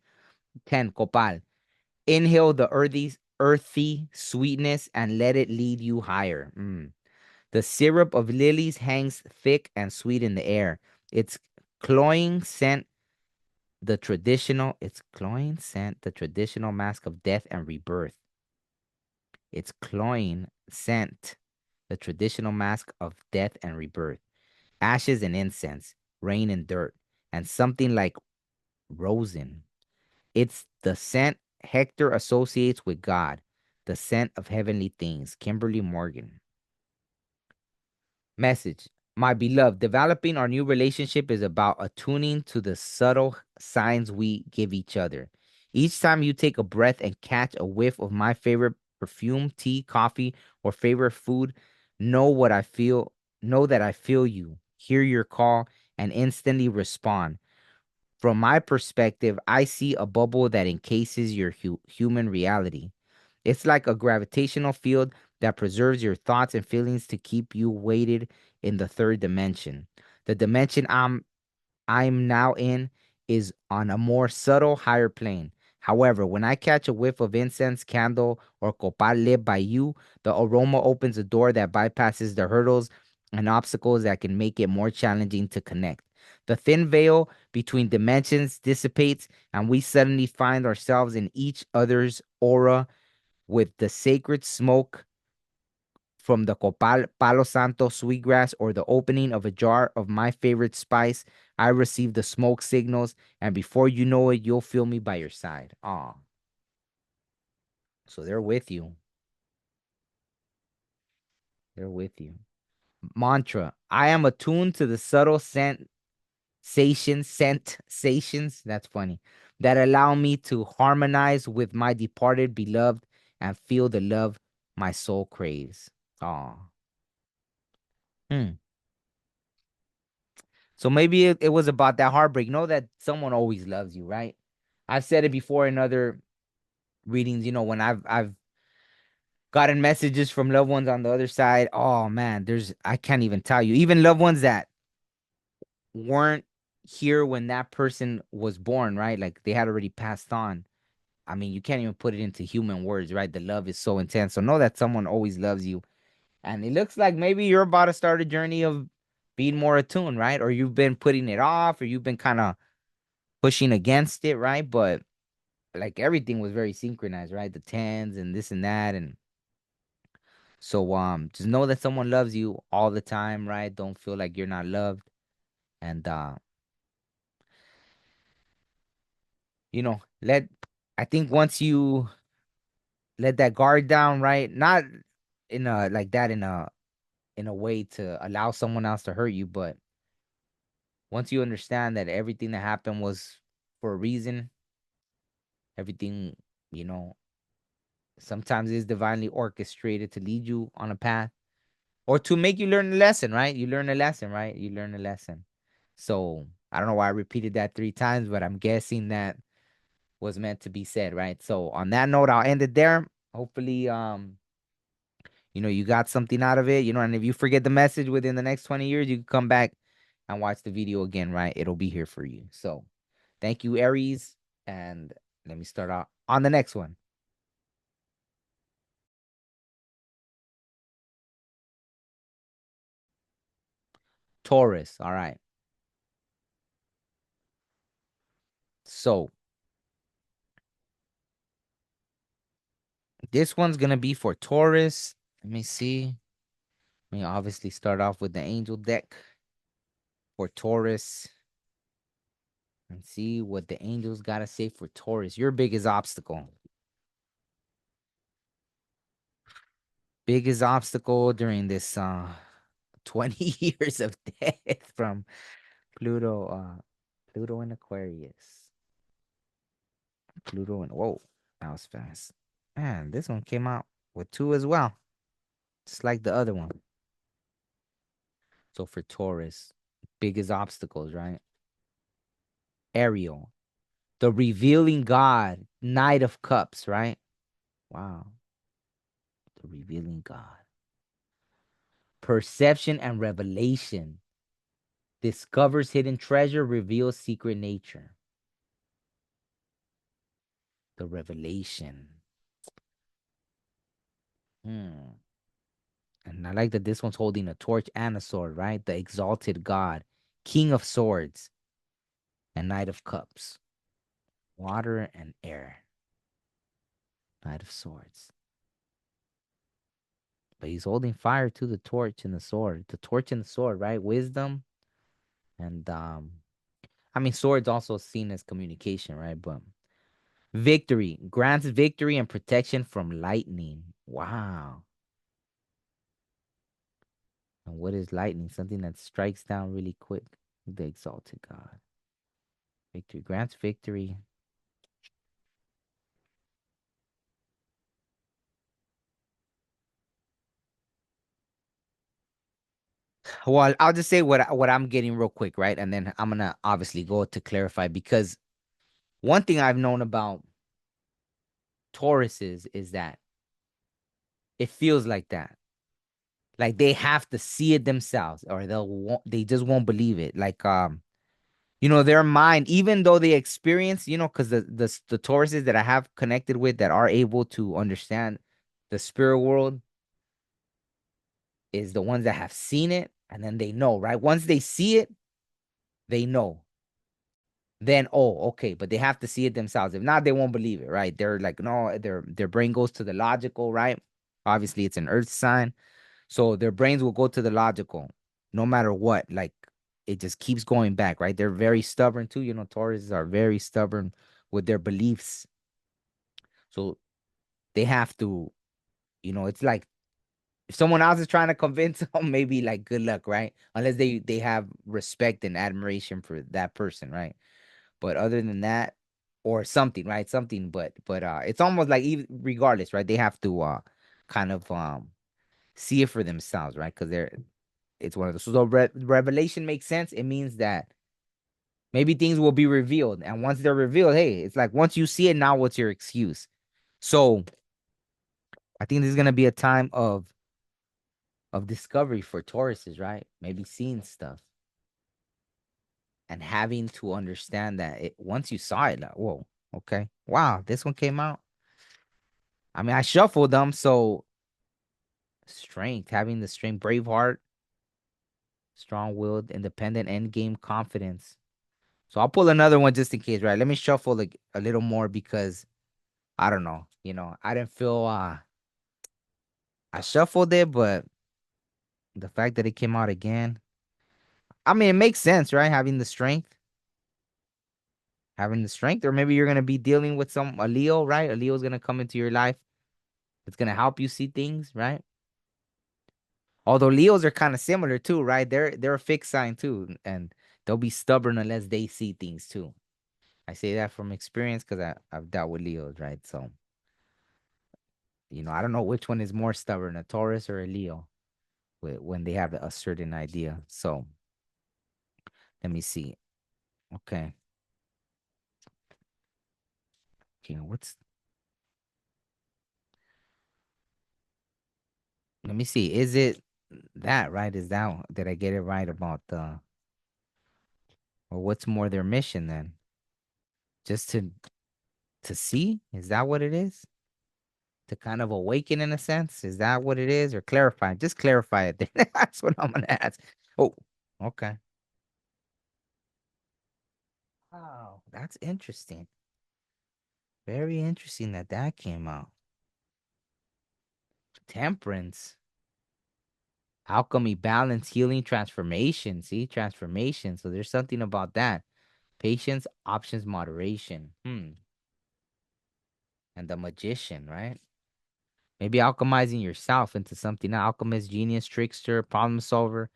10, Copal. Inhale the earthy sweetness and let it lead you higher. The syrup of lilies hangs thick and sweet in the air. Its cloying scent, the traditional mask of death and rebirth. Its cloying scent, the traditional mask of death and rebirth. Ashes and incense, rain and dirt, and something like rosin. It's the scent Hector associates with God, the scent of heavenly things. Kimberly Morgan. Message. My beloved, developing our new relationship is about attuning to the subtle signs we give each other. Each time you take a breath and catch a whiff of my favorite perfume, tea, coffee, or favorite food, know what I feel, know that I feel you, hear your call, and instantly respond. From my perspective, I see a bubble that encases your human reality. It's like a gravitational field that preserves your thoughts and feelings to keep you weighted in the third dimension. The dimension I'm now in is on a more subtle, higher plane. However, when I catch a whiff of incense, candle, or copal lit by you, the aroma opens a door that bypasses the hurdles and obstacles that can make it more challenging to connect. The thin veil between dimensions dissipates, and we suddenly find ourselves in each other's aura with the sacred smoke from the copal, palo santo, sweetgrass, or the opening of a jar of my favorite spice. I receive the smoke signals, and before you know it, you'll feel me by your side. So they're with you. They're with you. Mantra. I am attuned to the subtle sensations, that's funny, that allow me to harmonize with my departed beloved and feel the love my soul craves. Aw. Hmm. So maybe it was about that heartbreak. Know that someone always loves you, right? I've said it before in other readings, when I've gotten messages from loved ones on the other side. Oh man, I can't even tell you. Even loved ones that weren't here when that person was born, right? Like they had already passed on. I mean, you can't even put it into human words, right? The love is so intense. So know that someone always loves you. And it looks like maybe you're about to start a journey of being more attuned, right? Or you've been putting it off, or you've been kind of pushing against it, right? But like everything was very synchronized, right? The tens and this and that. And so just know that someone loves you all the time, right? Don't feel like you're not loved. And let I think once you let that guard down, right? Not in a like that in a way to allow someone else to hurt you, but once you understand that everything that happened was for a reason, everything, you know, sometimes is divinely orchestrated to lead you on a path or to make you learn a lesson, right? You learn a lesson, right? You learn a lesson. So I don't know why I repeated that 3 times, but I'm guessing that was meant to be said, right? So on that note, I'll end it there. Hopefully, you got something out of it, and if you forget the message within the next 20 years, you can come back and watch the video again, right? It'll be here for you. So thank you, Aries. And let me start out on the next one. Taurus. All right. So this one's gonna be for Taurus. Let me see. We obviously start off with the angel deck for Taurus and see what the angels gotta say for Taurus. Your biggest obstacle. Biggest obstacle during this 20 years of death from Pluto, Pluto and Aquarius. Pluto and whoa, that was fast. Man, this one came out with two as well. Just like the other one. So for Taurus, biggest obstacles, right? Ariel, the revealing God, Knight of Cups, right? Wow. The revealing God. Perception and revelation. Discovers hidden treasure, reveals secret nature. The revelation. Hmm. And I like that this one's holding a torch and a sword, right? The exalted God, King of Swords, and Knight of Cups. Water and air. Knight of Swords. But he's holding fire to the torch and the sword. The torch and the sword, right? Wisdom and I mean swords also seen as communication, right? But victory. Grants victory and protection from lightning. Wow. And what is lightning? Something that strikes down really quick. The exalted God. Victory. Grants victory. Well, I'll just say what I'm getting real quick, right? And then I'm gonna obviously go to clarify because one thing I've known about Tauruses is that it feels like that. Like they have to see it themselves, or they just won't believe it. Like their mind, even though they experience, because the Tauruses that I have connected with that are able to understand the spirit world is the ones that have seen it, and then they know, right? Once they see it, they know. Then oh, okay, but they have to see it themselves. If not, they won't believe it, right? They're like, no, their brain goes to the logical, right? Obviously, it's an earth sign. So their brains will go to the logical no matter what. Like it just keeps going back, right? They're very stubborn too. Tauruses are very stubborn with their beliefs. So they have to, it's like if someone else is trying to convince them, maybe like good luck, right? Unless they have respect and admiration for that person, right? But other than that, or something, right? Something, but it's almost like even regardless, right? They have to kind of see it for themselves, right? Because it's one of those. So revelation makes sense. It means that maybe things will be revealed, and once they're revealed, hey, it's like once you see it, now what's your excuse? So I think this is gonna be a time of discovery for Tauruses, right? Maybe seeing stuff and having to understand that once you saw it, like, whoa, okay, wow, this one came out. I mean, I shuffled them, so strength, having the strength, brave heart, strong-willed, independent, endgame confidence. So I'll pull another one just in case, right? Let me shuffle like a little more because I don't know, I didn't feel I shuffled it, but the fact that it came out again, I mean, it makes sense, right? Having the strength, or maybe you're gonna be dealing with a Leo, right? A Leo's gonna come into your life. It's gonna help you see things, right? Although Leos are kind of similar too, right? They're a fixed sign too, and they'll be stubborn unless they see things too. I say that from experience because I've dealt with Leos, right? So, I don't know which one is more stubborn, a Taurus or a Leo, when they have a certain idea. So, let me see. Okay. Okay, let me see. Is it that, right? Did I get it right about or what's more their mission then? Just to see? Is that what it is? To kind of awaken in a sense? Is that what it is? Or clarify? Just clarify it then. That's what I'm gonna ask. Oh, okay. Wow, that's interesting. Very interesting that that came out. Temperance, alchemy, balance, healing, transformation. See, transformation. So there's something about that. Patience, options, moderation. And the magician, right? Maybe alchemizing yourself into something. Alchemist, genius, trickster, problem solver,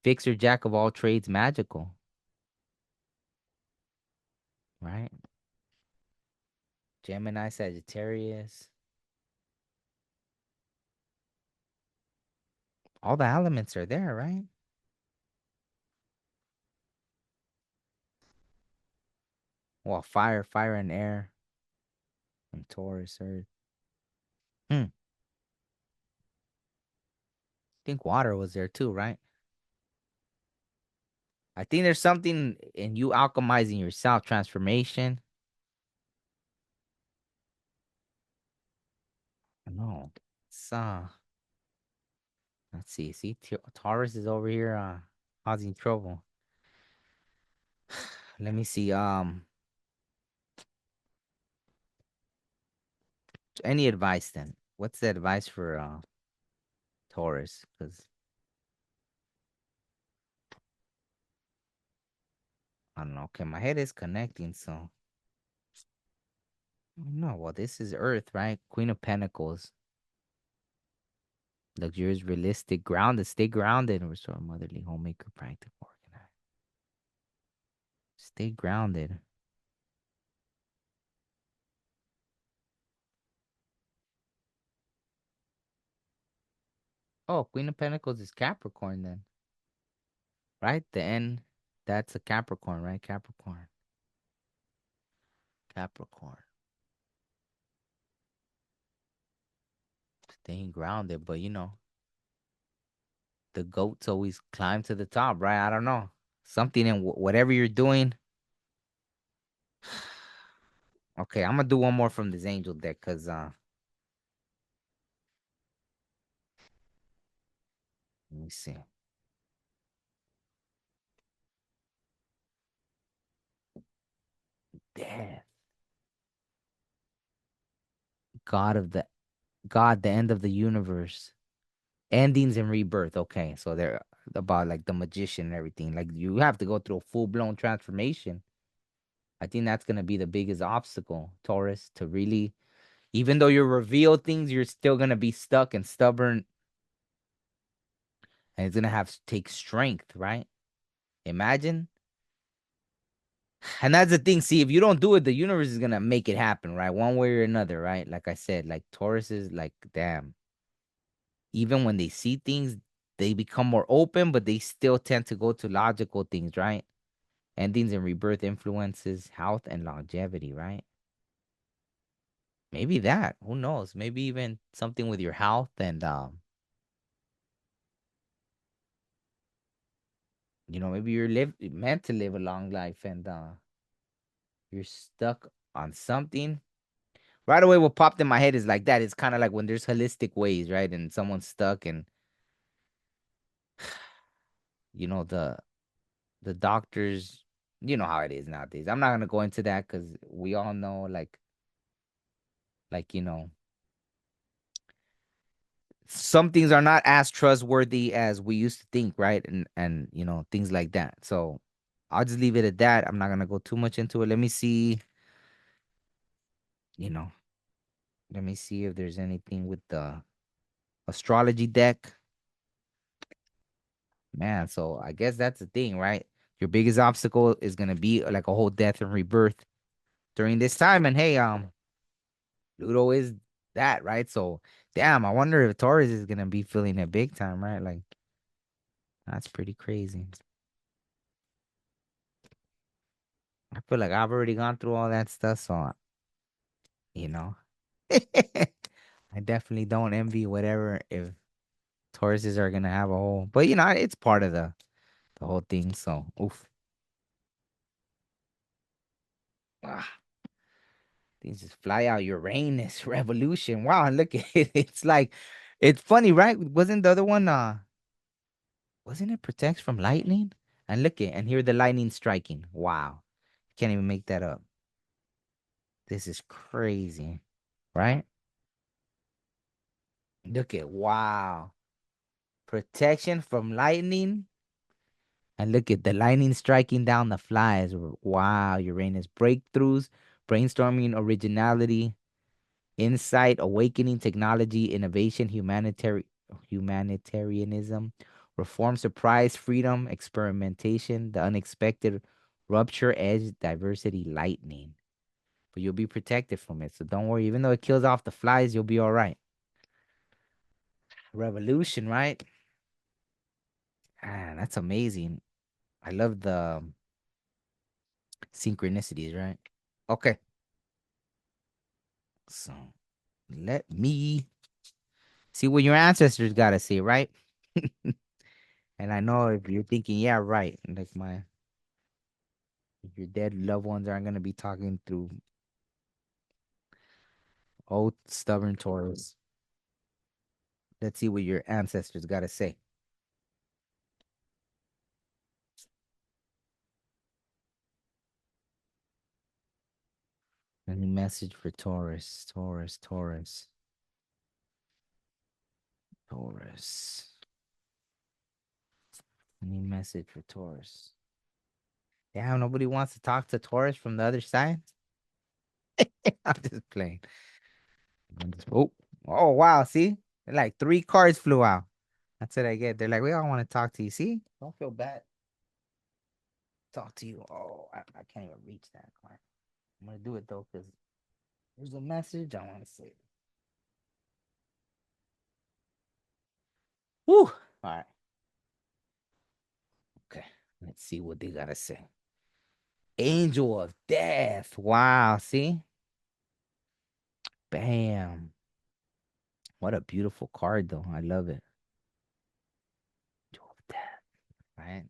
fixer, jack of all trades, magical, right? Gemini, Sagittarius. All the elements are there, right? Well, fire and air, and Taurus, earth. I think water was there too, right? I think there's something in you alchemizing yourself, transformation. No, it's let's see. See, Taurus is over here, causing trouble. Let me see. Any advice then? What's the advice for Taurus? Because I don't know. Okay, my head is connecting, so no. Well, this is Earth, right? Queen of Pentacles, luxurious, realistic, grounded. Stay grounded and restore motherly, homemaker, practical, organized. Stay grounded. Oh, Queen of Pentacles is Capricorn then, right? The end, that's a Capricorn, right? Capricorn, Capricorn. Staying grounded, but the goats always climb to the top, right? I don't know. Something in whatever you're doing. Okay, I'm gonna do one more from this angel deck because let me see. Death. God of the God, the end of the universe. Endings and rebirth. Okay, so they're about like the magician and everything. Like you have to go through a full blown transformation. I think that's gonna be the biggest obstacle, Taurus, to really, even though you reveal things, you're still gonna be stuck and stubborn, and it's gonna have to take strength, right? Imagine. And that's the thing. See, if you don't do it, the universe is gonna make it happen, right? One way or another, right? Like I said, like Taurus is like, damn. Even when they see things, they become more open, but they still tend to go to logical things, right? Endings and rebirth influences health and longevity, right? Maybe that. Who knows? Maybe even something with your health and maybe you're meant to live a long life and you're stuck on something. Right away, what popped in my head is like that. It's kind of like when there's holistic ways, right? And someone's stuck and you know the doctors, you know how it is nowadays. I'm not gonna go into that because we all know like some things are not as trustworthy as we used to think, right? And things like that. So I'll just leave it at that. I'm not gonna go too much into it. You know, let me see if there's anything with the astrology deck. Man, so I guess that's the thing, right? Your biggest obstacle is gonna be like a whole death and rebirth during this time. And hey, Pluto is that, right? So damn, I wonder if Taurus is gonna be feeling it big time, right? Like that's pretty crazy. I feel like I've already gone through all that stuff, so you know. I definitely don't envy whatever if Tauruses are gonna have a whole, but it's part of the whole thing. So oof. Ah, things just fly out. Uranus revolution. Wow, and look at it. It's like it's funny, right? Wasn't the other one wasn't it protects from lightning? And look at and hear the lightning striking. Wow. Can't even make that up. This is crazy, right? Look at wow. Protection from lightning. And look at the lightning striking down the flies. Wow, Uranus. Breakthroughs, brainstorming, originality, insight, awakening, technology, innovation, humanitarianism, reform, surprise, freedom, experimentation, the unexpected, rupture, edge, diversity, lightning. But you'll be protected from it. So don't worry. Even though it kills off the flies, you'll be all right. Revolution, right? Ah, that's amazing. I love the synchronicities, right? Okay. So let me see what your ancestors got to say, right? And I know if you're thinking, yeah, right, like your dead loved ones aren't gonna be talking through old stubborn Taurus. Let's see what your ancestors got to say. Any message for Taurus? Taurus, Taurus, Taurus. Any message for Taurus? Damn, nobody wants to talk to Taurus from the other side. I'm just playing. Oh, oh wow! See, like three cards flew out. That's what I get. They're like, we all want to talk to you. See, don't feel bad. Talk to you. Oh, I can't even reach that card. I'm gonna do it though, because there's a message I want to say. Whew. All right. Okay. Let's see what they gotta say. Angel of Death. Wow. See? Bam. What a beautiful card, though. I love it. Angel of Death. Right?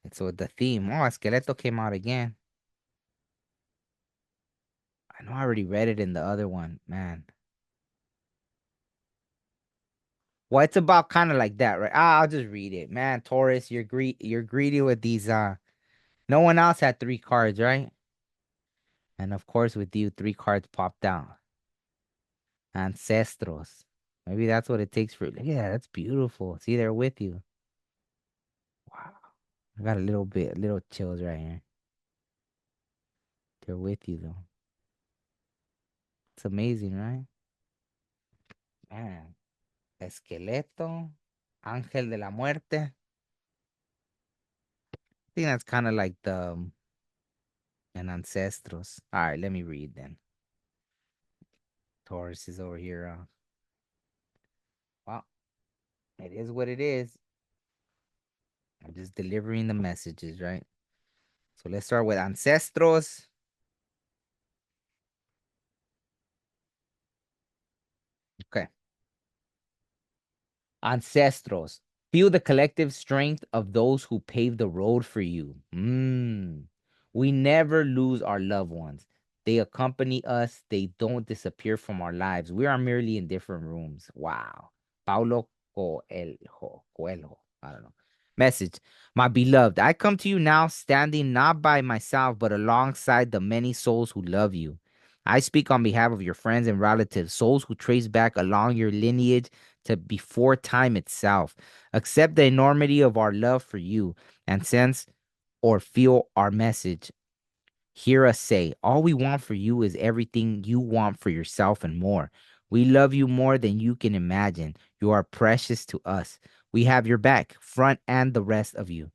And so the theme. Oh, Esqueleto came out again. I know I already read it in the other one. Man. Well, it's about kind of like that, right? I'll just read it. Man, Taurus, you're greedy with these no one else had three cards, right? And of course with you, three cards popped out. Ancestros. Maybe that's what it takes for yeah, that's beautiful. See, they're with you. Wow. I got little chills right here. They're with you though. It's amazing, right? Man. Esqueleto. Ángel de la Muerte. I think that's kind of like the an ancestros. All right, let me read then. Taurus is over here. Well, it is what it is. I'm just delivering the messages, right? So let's start with ancestros. Okay. Ancestros. Feel the collective strength of those who paved the road for you. We never lose our loved ones. They accompany us. They don't disappear from our lives. We are merely in different rooms. Wow. Paulo Coelho. I don't know. Message. My beloved, I come to you now standing not by myself, but alongside the many souls who love you. I speak on behalf of your friends and relatives, souls who trace back along your lineage to before time itself. Accept the enormity of our love for you and sense or feel our message. Hear us say, all we want for you is everything you want for yourself and more. We love you more than you can imagine. You are precious to us. We have your back, front and the rest of you.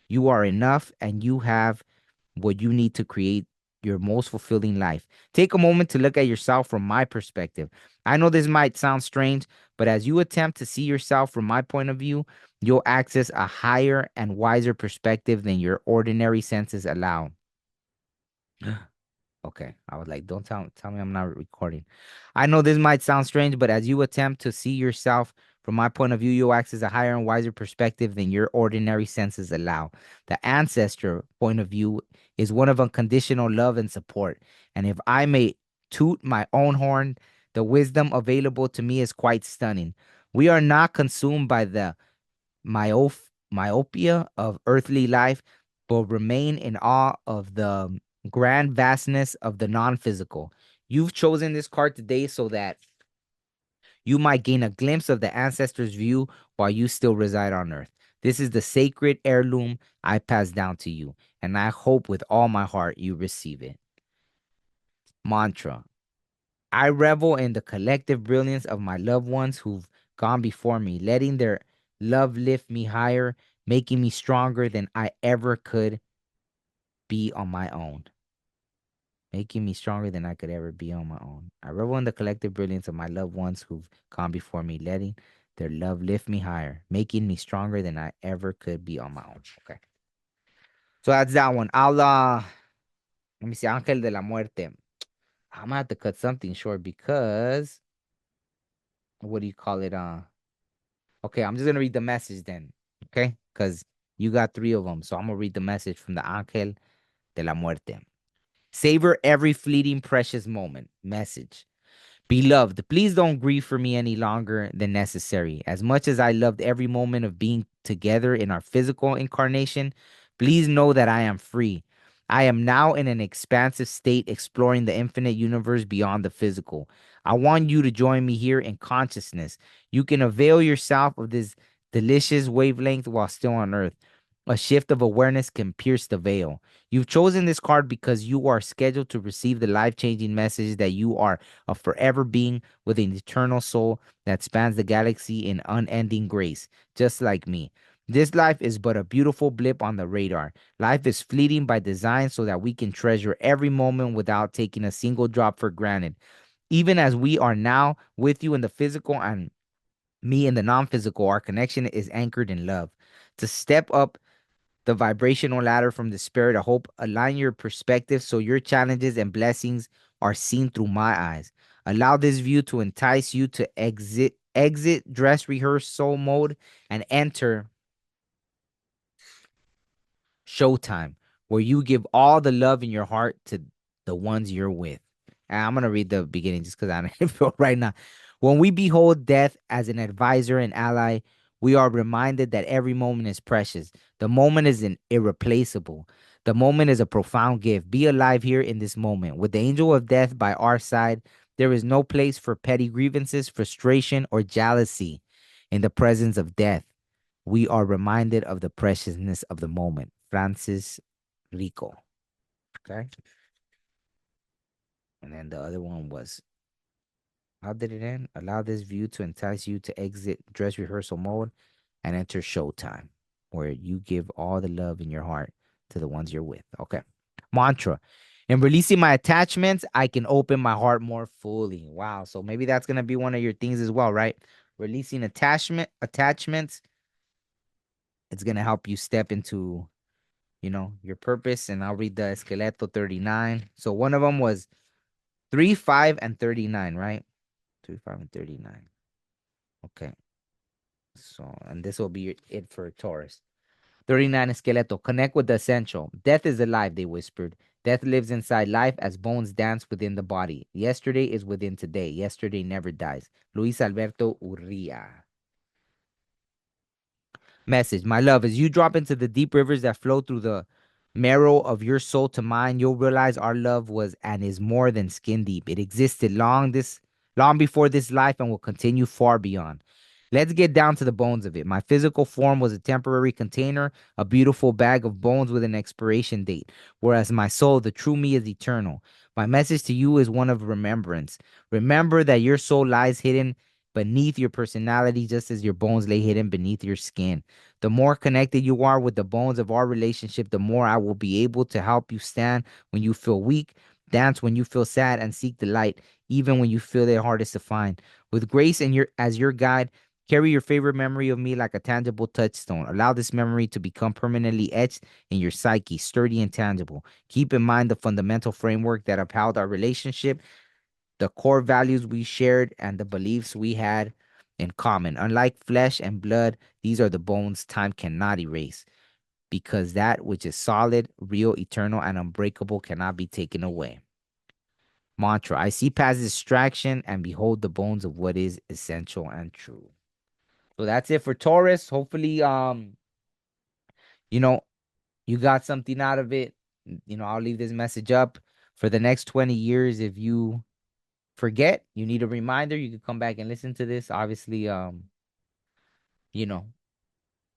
You are enough and you have what you need to create your most fulfilling life. Take a moment to look at yourself from my perspective. I know this might sound strange, but as you attempt to see yourself from my point of view, you'll access a higher and wiser perspective than your ordinary senses allow. Okay. I was like, don't tell me I'm not recording. I know this might sound strange, but as you attempt to see yourself from my point of view, you'll access a higher and wiser perspective than your ordinary senses allow. The ancestor point of view is one of unconditional love and support. And if I may toot my own horn, the wisdom available to me is quite stunning. We are not consumed by the myopia of earthly life, but remain in awe of the grand vastness of the non-physical. You've chosen this card today so that you might gain a glimpse of the ancestors' view while you still reside on earth. This is the sacred heirloom I pass down to you, and I hope with all my heart you receive it. Mantra. I revel in the collective brilliance of my loved ones who've gone before me, letting their love lift me higher, making me stronger than I ever could be on my own. Making me stronger than I could ever be on my own. I revel in the collective brilliance of my loved ones who've gone before me, letting their love lift me higher, making me stronger than I ever could be on my own. Okay. So that's that one. Let me see, Ángel de la Muerte. I'm gonna have to cut something short because what do you call it? Okay, I'm just gonna read the message then. Okay, because you got three of them, so I'm gonna read the message from the Ángel de la Muerte. Savor every fleeting, precious moment. Message. Beloved, please don't grieve for me any longer than necessary. As much as I loved every moment of being together in our physical incarnation, please know that I am free. I am now in an expansive state exploring the infinite universe beyond the physical. I want you to join me here in consciousness. You can avail yourself of this delicious wavelength while still on earth. A shift of awareness can pierce the veil. You've chosen this card because you are scheduled to receive the life changing message that you are a forever being with an eternal soul that spans the galaxy in unending grace, just like me. This life is but a beautiful blip on the radar. Life is fleeting by design so that we can treasure every moment without taking a single drop for granted. Even as we are now with you in the physical and me in the non physical, our connection is anchored in love. To step up the vibrational ladder from despair to hope, align your perspective so your challenges and blessings are seen through my eyes. Allow this view to entice you to exit dress rehearsal mode and enter showtime, where you give all the love in your heart to the ones you're with. And I'm going to read the beginning just because I don't feel right now. When we behold death as an advisor and ally, we are reminded that every moment is precious. The moment is irreplaceable. The moment is a profound gift. Be alive here in this moment. With the angel of death by our side, there is no place for petty grievances, frustration, or jealousy. In the presence of death, we are reminded of the preciousness of the moment. Francis Rico. Okay. And then the other one was, how did it end? Allow this view to entice you to exit dress rehearsal mode and enter showtime, where you give all the love in your heart to the ones you're with. Okay. Mantra. In releasing my attachments, I can open my heart more fully. Wow. So maybe that's gonna be one of your things as well, right? Releasing attachments, it's gonna help you step into your purpose. And I'll read the Esqueleto 39. So one of them was 3, 5, and 39, right? 3, 5, and 39. Okay. So, and this will be it for Taurus. 39 Esqueleto. Connect with the essential. Death is alive, they whispered. Death lives inside life as bones dance within the body. Yesterday is within today. Yesterday never dies. Luis Alberto Urria. Message. My love, as you drop into the deep rivers that flow through the marrow of your soul to mine, you'll realize our love was and is more than skin deep. It existed long before this life and will continue far beyond. Let's get down to the bones of it. My physical form was a temporary container, a beautiful bag of bones with an expiration date, whereas my soul, the true me, is eternal. My message to you is one of remembrance. Remember that your soul lies hidden beneath your personality, just as your bones lay hidden beneath your skin. The more connected you are with the bones of our relationship, the more I will be able to help you stand when you feel weak, dance when you feel sad, and seek the light, even when you feel it hardest to find. With grace and as your guide, carry your favorite memory of me like a tangible touchstone. Allow this memory to become permanently etched in your psyche, sturdy and tangible. Keep in mind the fundamental framework that upheld our relationship, the core values we shared, and the beliefs we had in common. Unlike flesh and blood, these are the bones time cannot erase, because that which is solid, real, eternal, and unbreakable cannot be taken away. Mantra. I see past distraction and behold the bones of what is essential and true. So that's it for Taurus. Hopefully, you know, You got something out of it. I'll leave this message up for the next 20 years. If you forget, you need a reminder, you can come back and listen to this. Obviously, you know,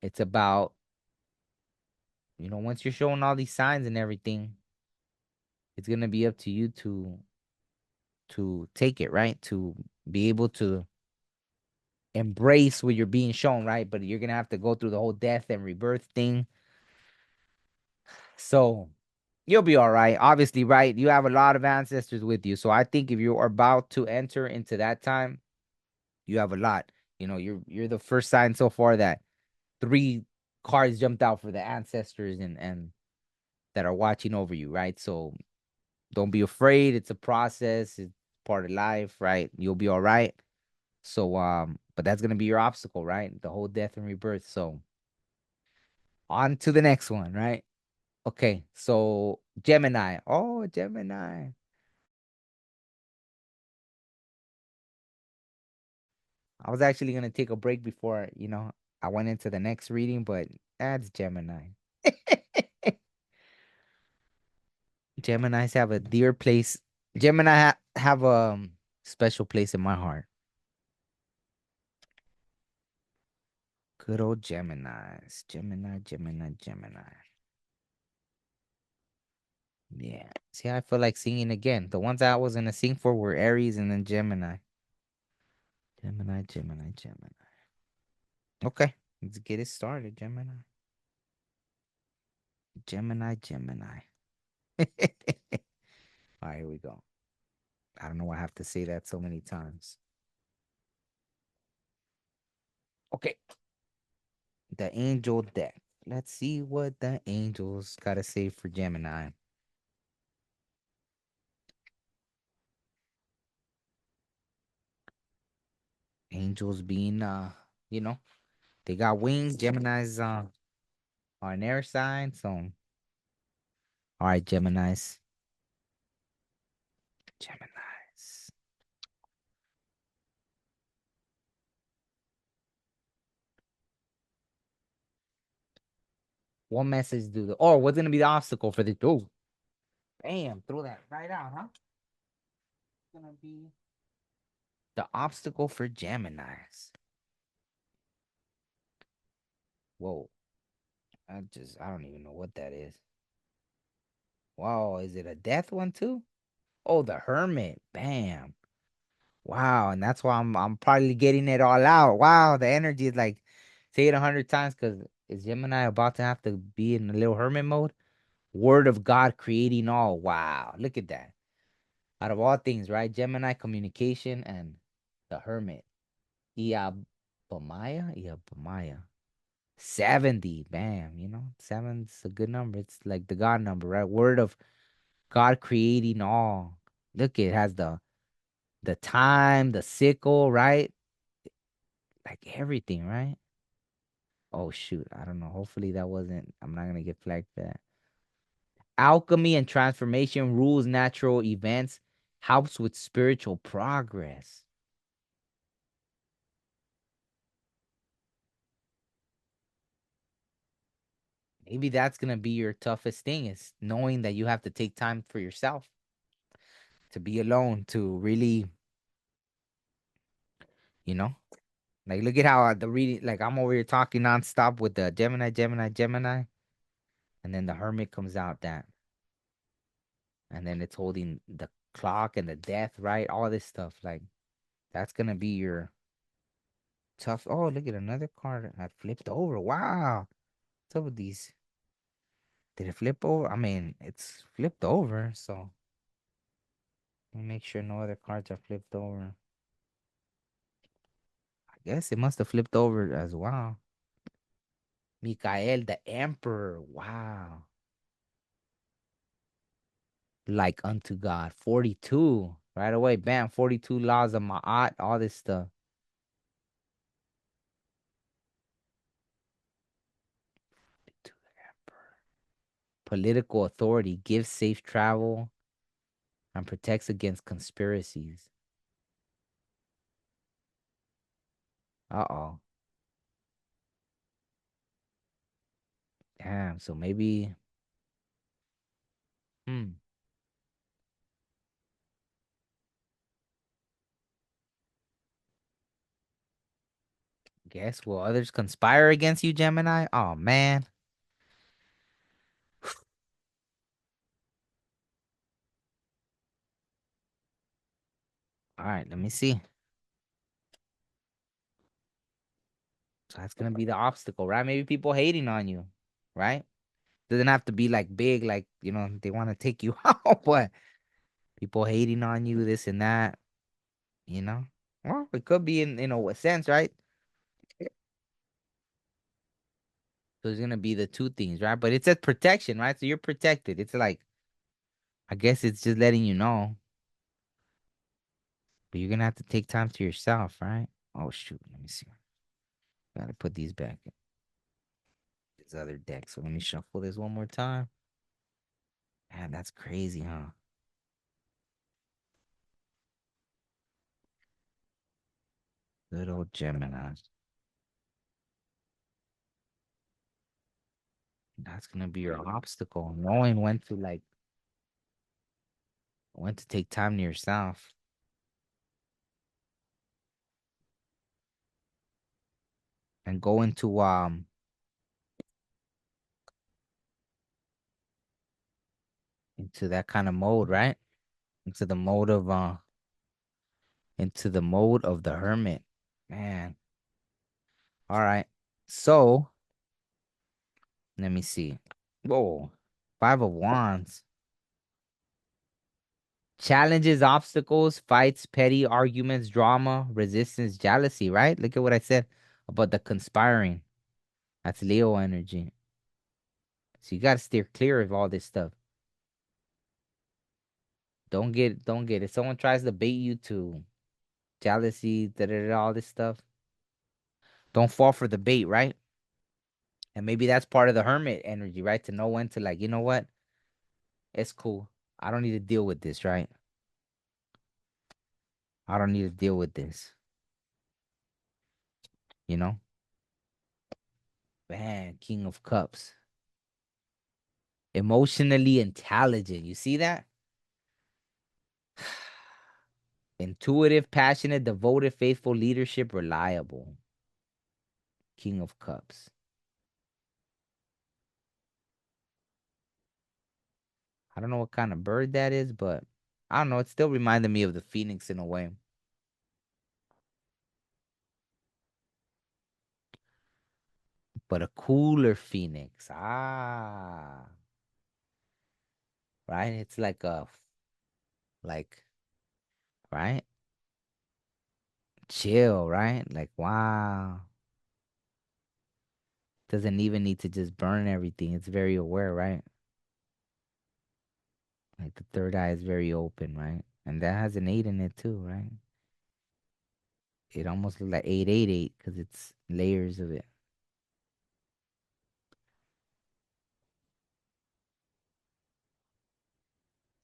it's about, once you're showing all these signs and everything, it's gonna be up to you to take it, right? To be able to embrace what you're being shown, right? But you're gonna have to go through the whole death and rebirth thing. So you'll be all right. Obviously, right? You have a lot of ancestors with you. So I think if you're about to enter into that time, you have a lot. You're the first sign so far that three cards jumped out for the ancestors and that are watching over you, right? So don't be afraid. It's a process. It's part of life, right? You'll be all right. So but that's gonna be your obstacle, right? The whole death and rebirth. So on to the next one, right? Okay, so Gemini. Oh, Gemini. I was actually gonna take a break before, I went into the next reading, but that's Gemini. Geminis have a dear place. Have a special place in my heart. Good old Geminis. Gemini, Gemini, Gemini. Yeah. See, I feel like singing again. The ones I was gonna sing for were Aries and then Gemini. Gemini, Gemini, Gemini. Okay, let's get it started, Gemini. Gemini, Gemini. All right, here we go. I don't know why I have to say that so many times. Okay, the angel deck. Let's see what the angels gotta say for Gemini. Angels being you know, they got wings. Gemini's are an air sign, so all right, Geminis. Geminis. What message do the what's gonna be the obstacle for the bam, throw that right out, huh? Gonna be the obstacle for Geminis. Whoa. I don't even know what that is. Wow, is it a death one too? Oh, the Hermit. Bam. Wow, and that's why I'm probably getting it all out. Wow, the energy is like say it 100 times because is Gemini about to have to be in a little hermit mode? Word of God creating all. Wow, look at that. Out of all things, right? Gemini communication and the Hermit. Iabamaya? Iabamaya. 70. Bam. Seven's a good number. It's like the God number, right? Word of God creating all. Look, it has the time, the sickle, right? Like everything, right? Oh shoot. I don't know. Hopefully that wasn't I'm not gonna get flagged for that. Alchemy and transformation rules natural events, helps with spiritual progress. Maybe that's gonna be your toughest thing is knowing that you have to take time for yourself, to be alone, to really, you know, like look at how the reading, like I'm over here talking nonstop with the Gemini, Gemini, Gemini, and then the Hermit comes out and then it's holding the clock and the death, right? All this stuff, like that's gonna be your tough. Oh, look at another card I flipped over. Wow, what's up with these? Did it flip over? I mean, it's flipped over, so let me make sure no other cards are flipped over. I guess it must have flipped over as well. Mikael, the Emperor. Wow. Like unto God. 42. Right away. Bam. 42 laws of Ma'at. All this stuff. To the Emperor. Political authority. Gives safe travel and protects against conspiracies. Uh-oh. Damn. So maybe. Hmm. Guess will others conspire against you, Gemini? Oh man. All right, let me see. So that's gonna be the obstacle, right? Maybe people hating on you, right? Doesn't have to be like big, like they want to take you out, but people hating on you, this and that, you know. Well, it could be in a sense, right? So it's gonna be the two things, right? But it says protection, right? So you're protected. It's like I guess it's just letting you know, but you're gonna have to take time to yourself, right? Oh shoot, let me see. Gotta put these back in this other deck. So let me shuffle this one more time. Man, that's crazy, huh? Good old Gemini. That's gonna be your obstacle, knowing when to take time to yourself and go into that kind of mode, right? Into the mode of the hermit. Man. All right. So let me see. Whoa. Five of Wands. Challenges, obstacles, fights, petty arguments, drama, resistance, jealousy, right? Look at what I said about the conspiring. That's Leo energy. So you gotta steer clear of all this stuff. Don't get if someone tries to bait you to jealousy, all this stuff, don't fall for the bait, right? And maybe that's part of the hermit energy, right? To know when to like, you know what? It's cool. I don't need to deal with this, right? I don't need to deal with this, you know? Man, King of Cups. Emotionally intelligent. You see that? Intuitive, passionate, devoted, faithful, leadership, reliable. King of Cups. I don't know what kind of bird that is, but I don't know. It still reminded me of the phoenix in a way. But a cooler phoenix. Ah, right? It's like, right? Chill, right? Like, wow. Doesn't even need to just burn everything. It's very aware, right? Like the third eye is very open, right? And that has an eight in it too, right? It almost looks like 888 because it's layers of it.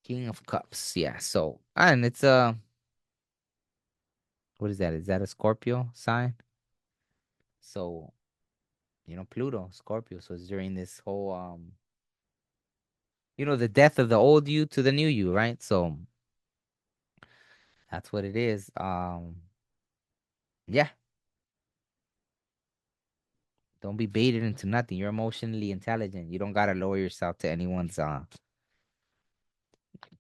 King of Cups, yeah. So, and it's what is that? Is that a Scorpio sign? So, Pluto, Scorpio. So it's during this whole the death of the old you to the new you, right? So that's what it is. Yeah, don't be baited into nothing. You're emotionally intelligent. You don't gotta lower yourself to anyone's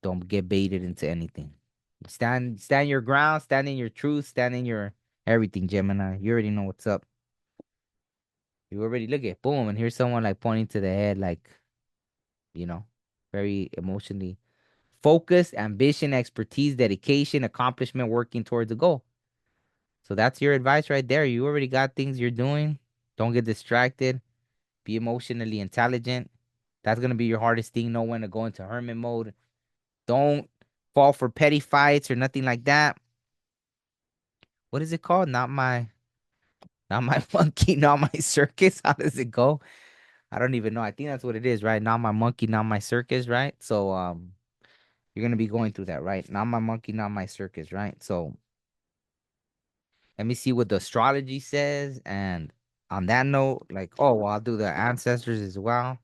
don't get baited into anything. Stand your ground, stand in your truth, stand in your everything, Gemini. You already know what's up. You already look at boom, and here's someone like pointing to the head, like, you know, very emotionally focused, ambition, expertise, dedication, accomplishment, working towards a goal. So that's your advice right there. You already got things you're doing. Don't get distracted. Be emotionally intelligent. That's gonna be your hardest thing. Know when to go into hermit mode. Don't fall for petty fights or nothing like that. What is it called? Not my monkey, not my circus. How does it go? I don't even know. I think that's what it is, right? Not my monkey, not my circus, right? So you're gonna be going through that, right? Not my monkey, not my circus, right? So let me see what the astrology says. And on that note, like, oh, well, I'll do the ancestors as well,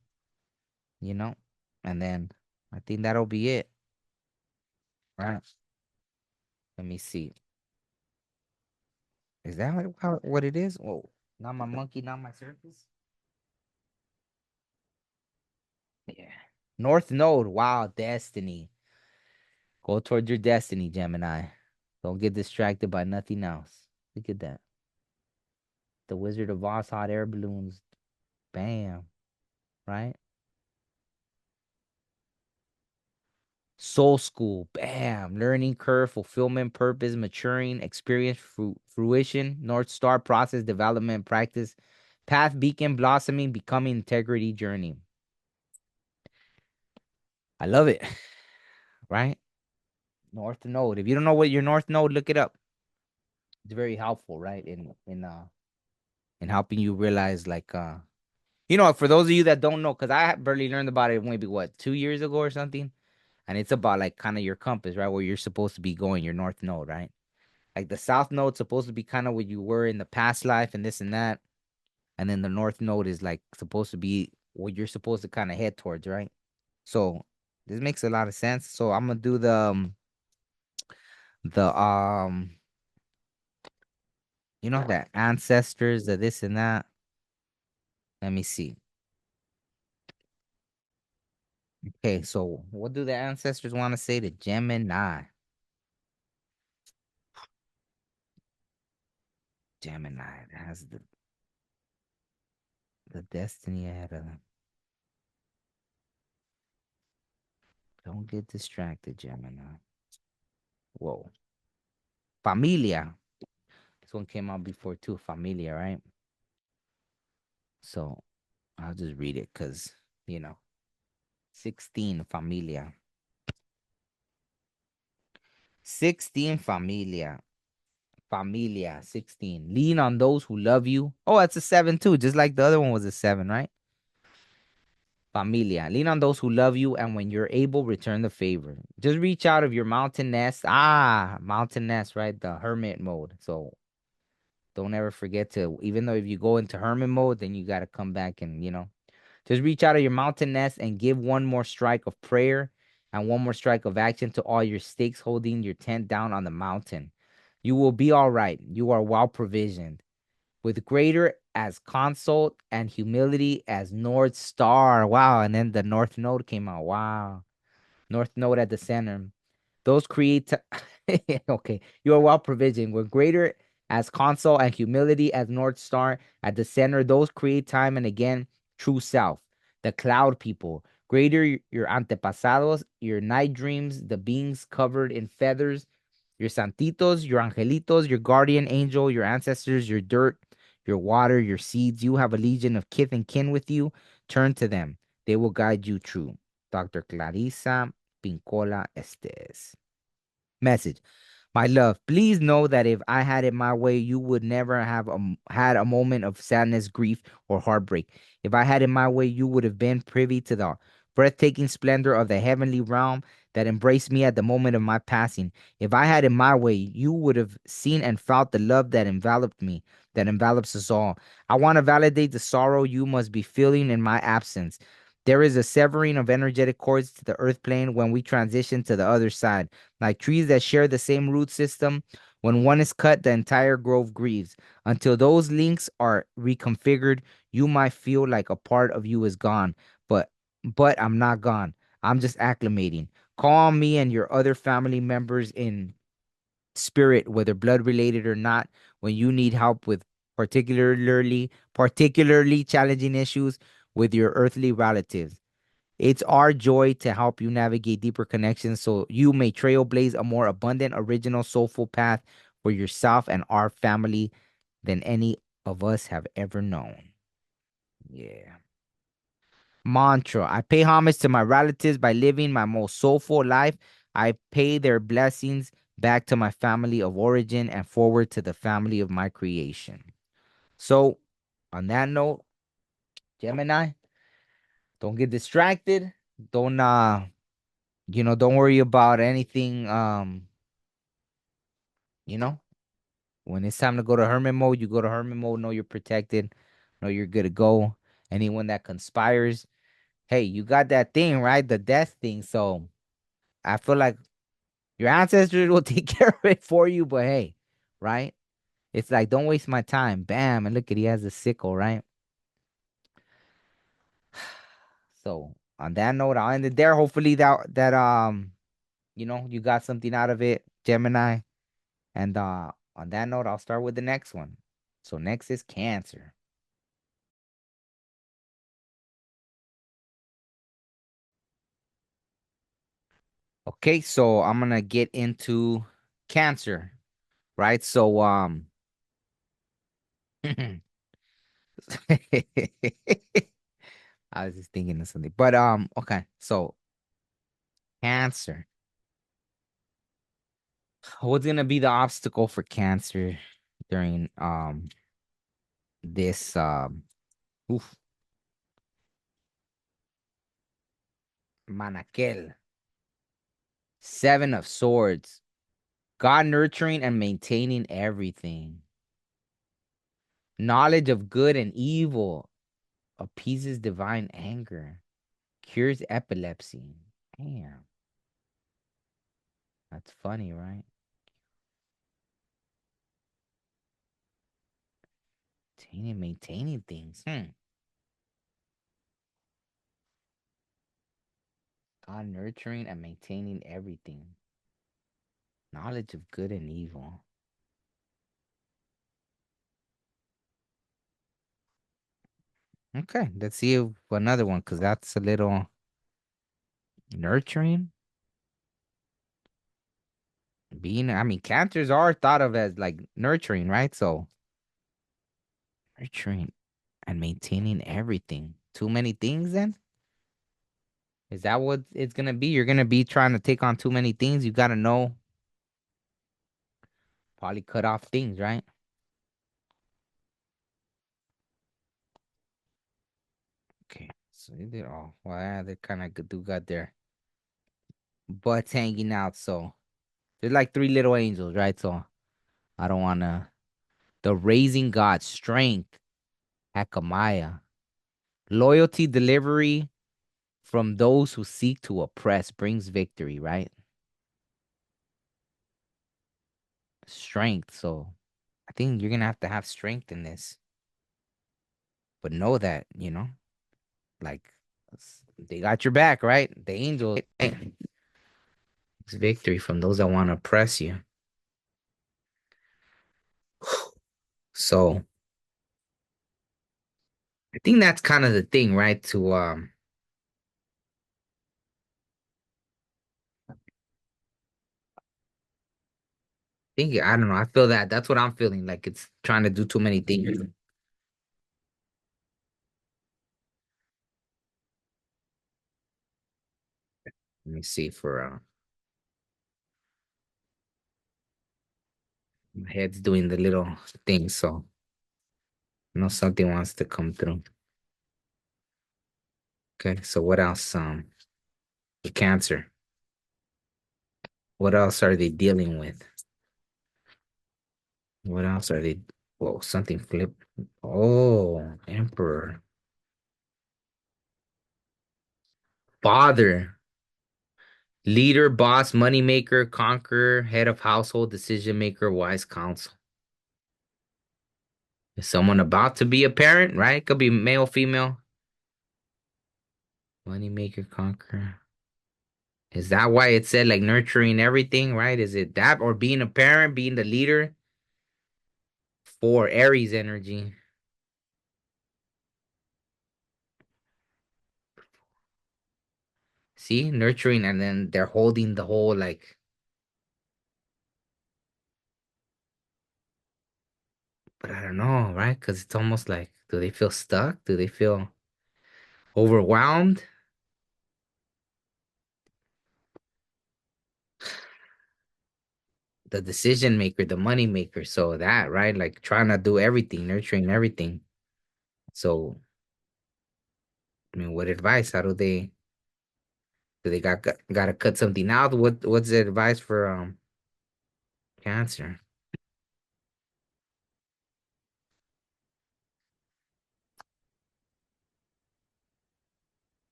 you know? And then I think that'll be it. Right. Let me see. Is that what it is? Oh, not my monkey, not my circus. Yeah. North Node. Wow, destiny. Go towards your destiny, Gemini. Don't get distracted by nothing else. Look at that. The Wizard of Oz hot air balloons. Bam. Right? Soul school. Bam. Learning curve, fulfillment, purpose, maturing, experience, fruition, North Star process, development, practice, path, beacon, blossoming, becoming, integrity, journey. I love it. Right? North Node. If you don't know what your North Node, look it up. It's very helpful, right? In helping you realize for those of you that don't know, because I barely learned about it maybe what 2 years ago or something, and it's about like kind of your compass, right? Where you're supposed to be going, your North Node, right? Like the South Node's supposed to be kind of where you were in the past life and this and that, and then the North Node is like supposed to be what you're supposed to kind of head towards, right? So this makes a lot of sense. So I'm gonna do the the ancestors, the this and that. Let me see. Okay, so what do the ancestors want to say to Gemini? Gemini that has the destiny ahead of them. Don't get distracted, Gemini. Whoa. Familia. This one came out before too. Familia, right? So I'll just read it because, you know, 16 familia. 16 familia. Familia 16. Lean on those who love you. Oh, that's a 7 too, just like the other one was a 7, right? Familia. Lean on those who love you, and when you're able, return the favor. Just reach out of your mountain nest. Mountain nest, right? The hermit mode. So don't ever forget to, even though if you go into hermit mode, then you got to come back and, just reach out of your mountain nest and give one more strike of prayer and one more strike of action to all your stakes holding your tent down on the mountain. You will be all right. You are well provisioned with greater as consult and humility as North Star. Wow. And then the North Node came out. Wow. North Node at the center. Those create okay. You are well provisioned with greater as console and humility as North Star at the center. Those create time and again true self. The cloud people. Greater your antepasados, your night dreams, the beings covered in feathers, your santitos, your angelitos, your guardian angel, your ancestors, your dirt, your water, your seeds. You have a legion of kith and kin with you. Turn to them. They will guide you true. Dr. Clarissa Pincola Estes. Message. My love, please know that if I had it my way, you would never have had a moment of sadness, grief, or heartbreak. If I had it my way, you would have been privy to the breathtaking splendor of the heavenly realm that embraced me at the moment of my passing. If I had it my way, you would have seen and felt the love that enveloped me, that envelops us all. I want to validate the sorrow you must be feeling in my absence. There is a severing of energetic cords to the earth plane when we transition to the other side. Like trees that share the same root system, when one is cut, the entire grove grieves. Until those links are reconfigured, you might feel like a part of you is gone, but I'm not gone. I'm just acclimating. Call on me and your other family members in spirit, whether blood related or not, when you need help with particularly challenging issues with your earthly relatives. It's our joy to help you navigate deeper connections so you may trailblaze a more abundant, original, soulful path for yourself and our family than any of us have ever known. Yeah. Mantra. I pay homage to my relatives by living my most soulful life. I pay their blessings back to my family of origin and forward to the family of my creation. So, on that note, Gemini, don't get distracted. Don't don't worry about anything. You know, when it's time to go to hermit mode, you go to hermit mode. Know you're protected. Know you're good to go. Anyone that conspires, hey, you got that thing, right? The death thing. So I feel like your ancestors will take care of it for you, but hey, right? It's like, don't waste my time. Bam. And look at, he has a sickle, right? So on that note, I'll end it there. Hopefully you got something out of it, Gemini. And on that note, I'll start with the next one. So next is Cancer. Okay, so I'm gonna get into Cancer, right? So I was just thinking of something. But okay, so Cancer. What's gonna be the obstacle for Cancer during this oof, Manakel? Seven of Swords. God nurturing and maintaining everything. Knowledge of good and evil. Appeases divine anger. Cures epilepsy. Damn. That's funny, right? Maintaining things. God nurturing and maintaining everything. Knowledge of good and evil. Okay, let's see another one because that's a little nurturing. I mean, cancers are thought of as like nurturing, right? So nurturing and maintaining everything. Too many things then? Is that what it's gonna be? You're gonna be trying to take on too many things. You gotta know, probably cut off things, right? Okay, so they did all. Well, yeah, they kind of do got their butts hanging out. So they're like three little angels, right? So I don't wanna. The raising God, strength, Hakamaya, loyalty, delivery from those who seek to oppress brings victory, right? Strength. So I think you're gonna have to have strength in this, but know that, like they got your back, right? The angels. It's victory from those that want to oppress you. So I think that's kind of the thing, right? To think I don't know. I feel that that's what I'm feeling. Like it's trying to do too many things. Let me see for my head's doing the little thing, so I know something wants to come through. Okay, so what else? The Cancer. What else are they dealing with? What else are they? Whoa, something flipped. Oh, Emperor. Father. Leader, boss, moneymaker, conqueror, head of household, decision maker, wise counsel. Is someone about to be a parent, right? Could be male, female. Moneymaker, conqueror. Is that why it said like nurturing everything, right? Is it that or being a parent, being the leader for Aries energy? See, nurturing, and then they're holding the whole like, but I don't know, right? Because it's almost like, do they feel stuck? Do they feel overwhelmed? The decision maker, the money maker. So that, right? Like trying to do everything, nurturing everything. So, I mean, what advice? How do they gotta cut something out? What's the advice for Cancer?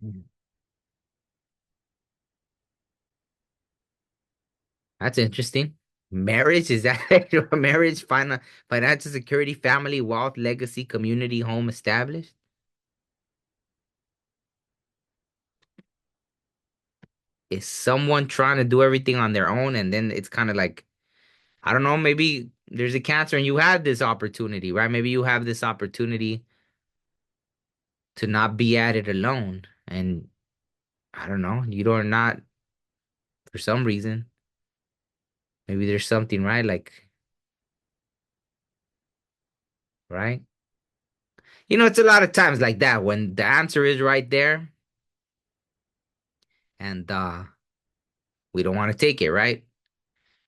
Mm. That's interesting. Marriage, is that your marriage, financial security, family, wealth, legacy, community, home established? Is someone trying to do everything on their own and then it's kind of like, I don't know, maybe there's a Cancer and you have this opportunity, right? Maybe you have this opportunity to not be at it alone. And I don't know, you don't not for some reason. Maybe there's something, right? Like, right? It's a lot of times like that when the answer is right there and we don't want to take it, right?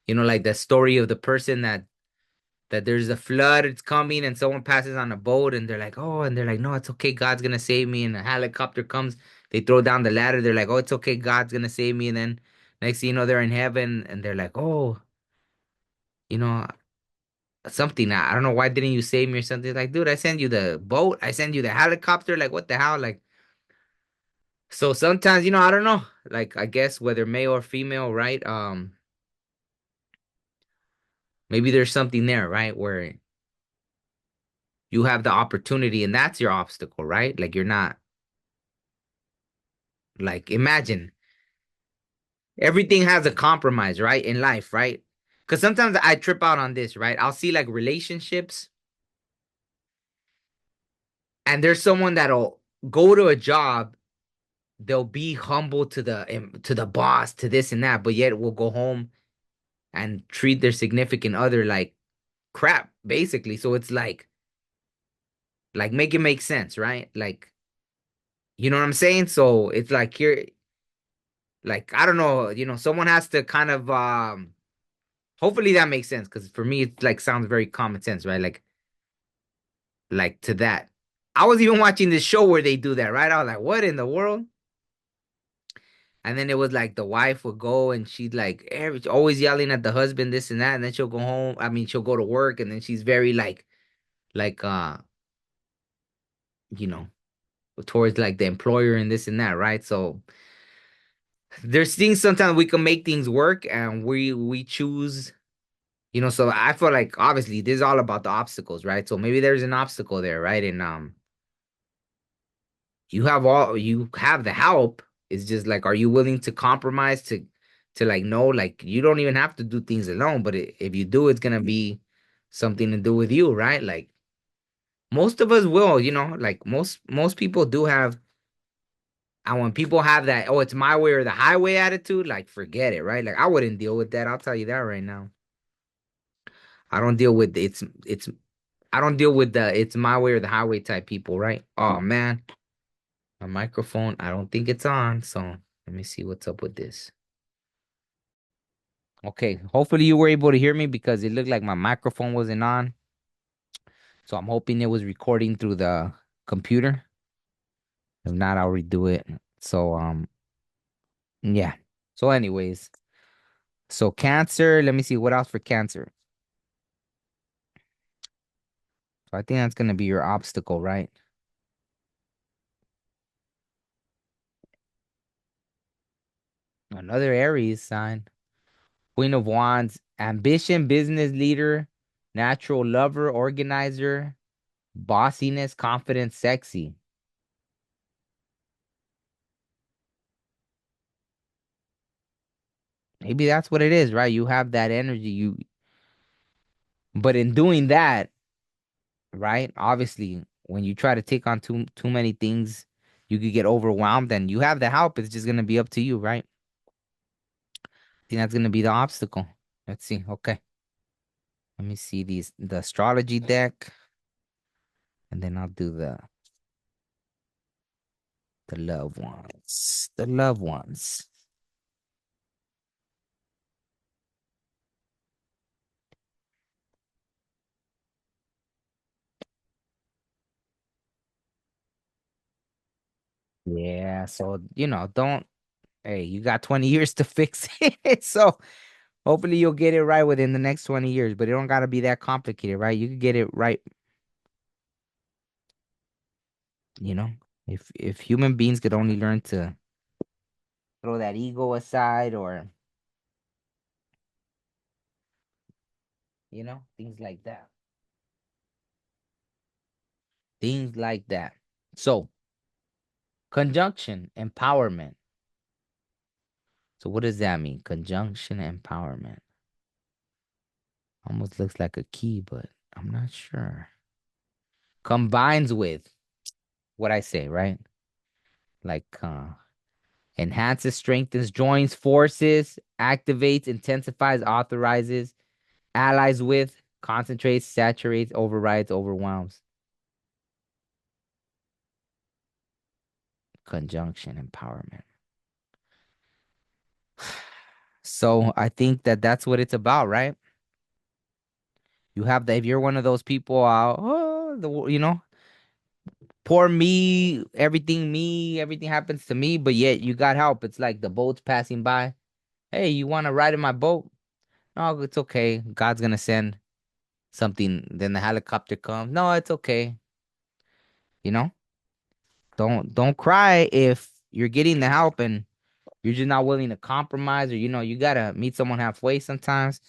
Like the story of the person that there's a flood, it's coming, and someone passes on a boat, and they're like, oh, and they're like, no, it's okay, God's gonna save me. And a helicopter comes, they throw down the ladder, they're like, oh, it's okay, God's gonna save me. And then next thing you know, they're in heaven, and they're like, oh, you know, something. I don't know, why didn't you save me or something? Like, dude, I sent you the boat, I sent you the helicopter, like, what the hell? Like, so sometimes, I don't know, like, I guess whether male or female, right? Maybe there's something there, right? Where you have the opportunity and that's your obstacle, right? Like, you're not, like, imagine everything has a compromise, right? In life, right? Because sometimes I trip out on this, right? I'll see like relationships and there's someone that'll go to a job, they'll be humble to the boss, to this and that, but yet will go home and treat their significant other like crap, basically. So it's like make it make sense, right? Like, you know what I'm saying? So it's like here, like, I don't know, someone has to kind of hopefully that makes sense because for me it like sounds very common sense, right? Like to that. I was even watching this show where they do that, right? I was like, what in the world? And then it was like the wife would go and she'd like always yelling at the husband, this and that, and then she'll go home. I mean, she'll go to work and then she's very like you know, towards like the employer and this and that, right? So there's things sometimes we can make things work and we choose, so I feel like obviously this is all about the obstacles, right? So maybe there's an obstacle there, right? And you have the help. It's just like, are you willing to compromise to like know, like you don't even have to do things alone, but if you do, it's gonna be something to do with you, right? Like most of us will, like most people do have, and when people have that, oh, it's my way or the highway attitude, like forget it, right? Like I wouldn't deal with that. I'll tell you that right now. I don't deal with it's I don't deal with the it's my way or the highway type people, right? Oh man. My microphone, I don't think it's on, so let me see what's up with this. Okay, hopefully you were able to hear me because it looked like my microphone wasn't on. So I'm hoping it was recording through the computer. If not, I'll redo it. So yeah. So anyways, so Cancer, let me see what else for Cancer. So I think that's gonna be your obstacle, right? Another Aries sign. Queen of Wands, ambition, business leader, natural lover, organizer, bossiness, confident, sexy. Maybe that's what it is, right? You have that energy. But in doing that, right? Obviously, when you try to take on too many things, you could get overwhelmed and you have the help. It's just gonna be up to you, right? I think that's gonna be the obstacle. Let's see. Okay. Let me see the astrology deck, and then I'll do the loved ones. The loved ones. Yeah, so don't hey, you got 20 years to fix it. So hopefully you'll get it right within the next 20 years, but it don't gotta be that complicated, right? You could get it right, you know. If human beings could only learn to throw that ego aside, or things like that. Things like that. So, conjunction, empowerment. So what does that mean? Conjunction, empowerment. Almost looks like a key, but I'm not sure. Combines with what I say, right? Like enhances, strengthens, joins forces, activates, intensifies, authorizes, allies with, concentrates, saturates, overrides, overwhelms. Conjunction, empowerment. So I think that that's what it's about, right? You have if you're one of those people, poor me, everything happens to me, but yet you got help. It's like the boats passing by. Hey, you want to ride in my boat? No, it's okay. God's gonna send something. Then the helicopter comes. No, it's okay. You know, don't cry if you're getting the help and you're just not willing to compromise, or you gotta meet someone halfway sometimes.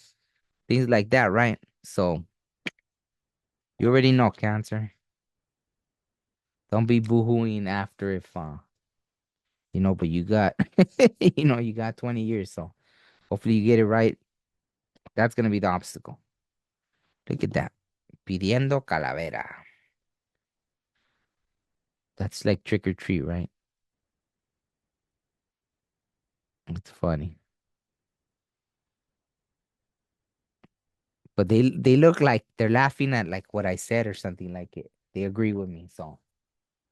Things like that, right? So you already know, Cancer. Don't be boohooing after if but you got you got 20 years, so hopefully you get it right. That's gonna be the obstacle. Look at that. Pidiendo calavera. That's like trick or treat, right? It's funny. But they look like they're laughing at like what I said or something like it. They agree with me, so